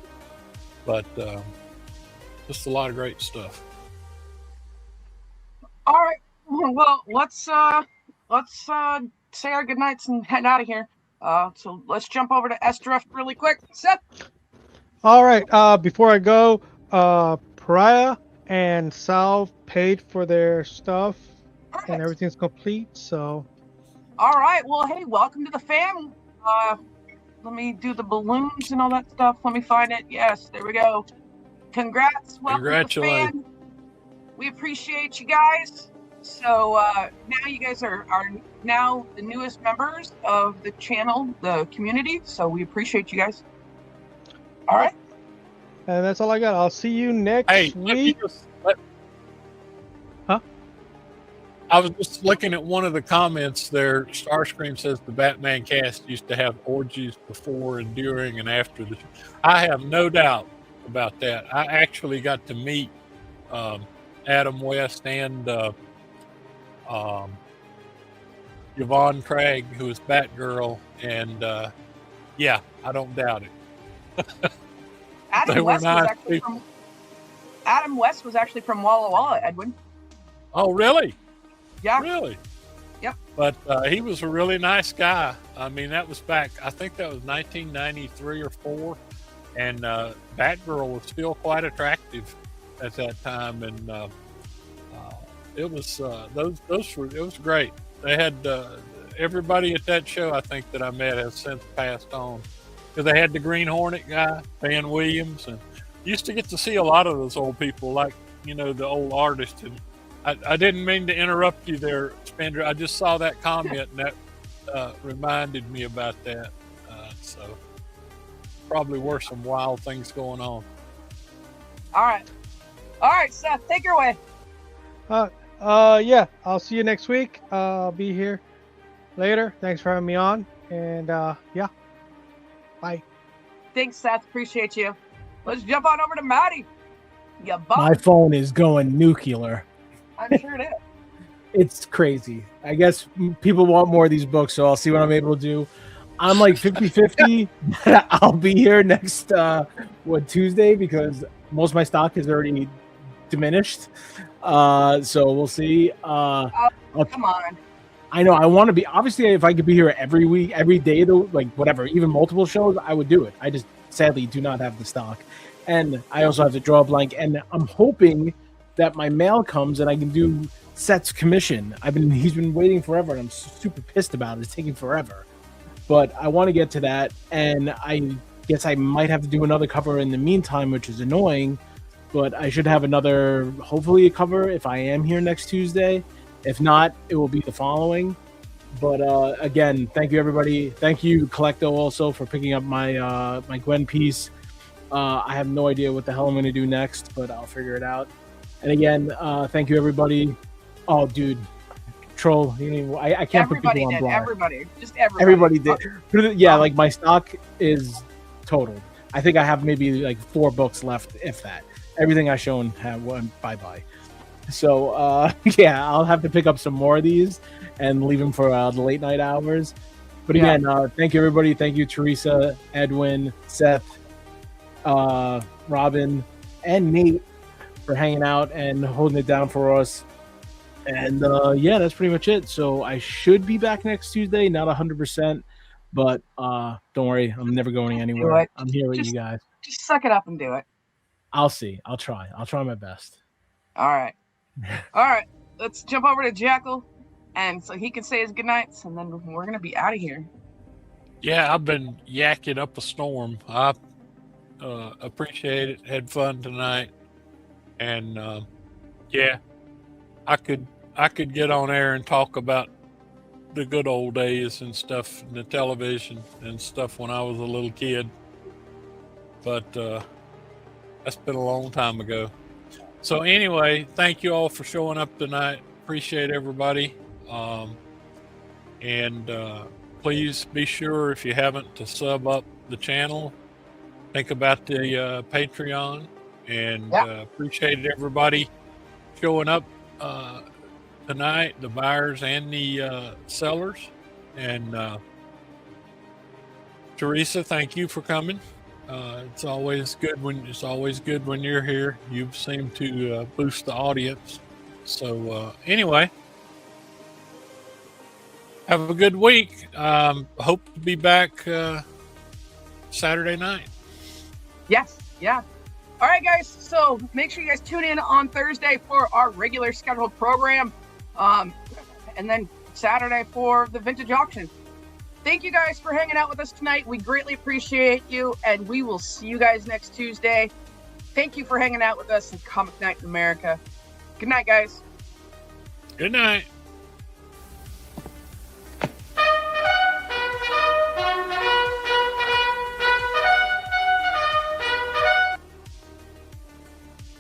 But just a lot of great stuff. All right. Well, let's say our goodnights and head out of here. So let's jump over to SDrift really quick. Seth. All right. Before I go, Pariah and Sal paid for their stuff, and everything's complete. So. All right. Well, hey, welcome to the family. Let me do the balloons and all that stuff. Let me find it. Yes, there we go. Congrats. Welcome Congratulations. to the fam. We appreciate you guys. So now you guys are now the newest members of the channel, the community. So we appreciate you guys. All right. And that's all I got. I'll see you next week. I was just looking at one of the comments there. Starscream says the Batman cast used to have orgies before and during and after the. I have no doubt about that. I actually got to meet Adam West and Yvonne Craig, who is Batgirl, and yeah, I don't doubt it. Adam West was actually from Walla Walla, Edwin. Oh, really? Yeah. Really? Yep. But he was a really nice guy. I mean, that was back, I think that was 1993 or 4. And Batgirl was still quite attractive at that time. And it was, it was great. They had, everybody at that show, I think, that I met has since passed on. Because they had the Green Hornet guy, Van Williams, and used to get to see a lot of those old people, like, you know, the old artists. And I didn't mean to interrupt you there, Spender. I just saw that comment, and that reminded me about that. So probably were some wild things going on. All right, Seth, take her away. Yeah, I'll see you next week. I'll be here later. Thanks for having me on. And yeah, bye. Thanks, Seth. Appreciate you. Let's jump on over to Maddie. You bum. My phone is going nuclear. I'm sure it is. It's crazy. I guess people want more of these books, so I'll see what I'm able to do. I'm like 50-50. I'll be here next Tuesday, because most of my stock is already diminished. So we'll see. Come on. I know I want to be, obviously, if I could be here every week, every day, though, like whatever, even multiple shows, I would do it. I just sadly do not have the stock. And I also have to draw a blank. And I'm hoping that my mail comes and I can do Seth's commission. He's been waiting forever, and I'm super pissed about it. It's taking forever. But I want to get to that, and I guess I might have to do another cover in the meantime, which is annoying. But I should have another, hopefully, a cover if I am here next Tuesday. If not, it will be the following. But again, thank you, everybody. Thank you, Collecto, also, for picking up my my Gwen piece. I have no idea what the hell I'm going to do next, but I'll figure it out. And again, thank you, everybody. Oh, dude. Troll. I can't put people on blast. Everybody did. Yeah, like my stock is totaled. I think I have maybe like 4 books left, if that. Everything I shown went bye-bye. So, yeah, I'll have to pick up some more of these and leave them for the late night hours. But again, thank you, everybody. Thank you, Teresa, Edwin, Seth, Robin, and Nate for hanging out and holding it down for us. And yeah, that's pretty much it. So I should be back next Tuesday, not 100%, but don't worry, I'm never going anywhere. I'm here with you guys. Just suck it up and do it. I'll see. I'll try my best. All right. Let's jump over to Jackal, and so he can say his goodnights, and then we're gonna be out of here. Yeah, I've been yakking up a storm. I appreciate it. Had fun tonight, and yeah, I could get on air and talk about the good old days and stuff, and the television and stuff when I was a little kid. But that's been a long time ago. So anyway, thank you all for showing up tonight. Appreciate everybody. And please be sure, if you haven't, to sub up the channel. Think about the Patreon. And appreciate everybody showing up tonight, the buyers and the sellers. And Teresa, thank you for coming. It's always good when you're here. You seem to boost the audience. So anyway, have a good week. Hope to be back Saturday night. Yes, yeah. All right, guys. So make sure you guys tune in on Thursday for our regular scheduled program, and then Saturday for the vintage auction. Thank you guys for hanging out with us tonight. We greatly appreciate you, and we will see you guys next Tuesday. Thank you for hanging out with us in Comic Night in America. Good night, guys. Good night.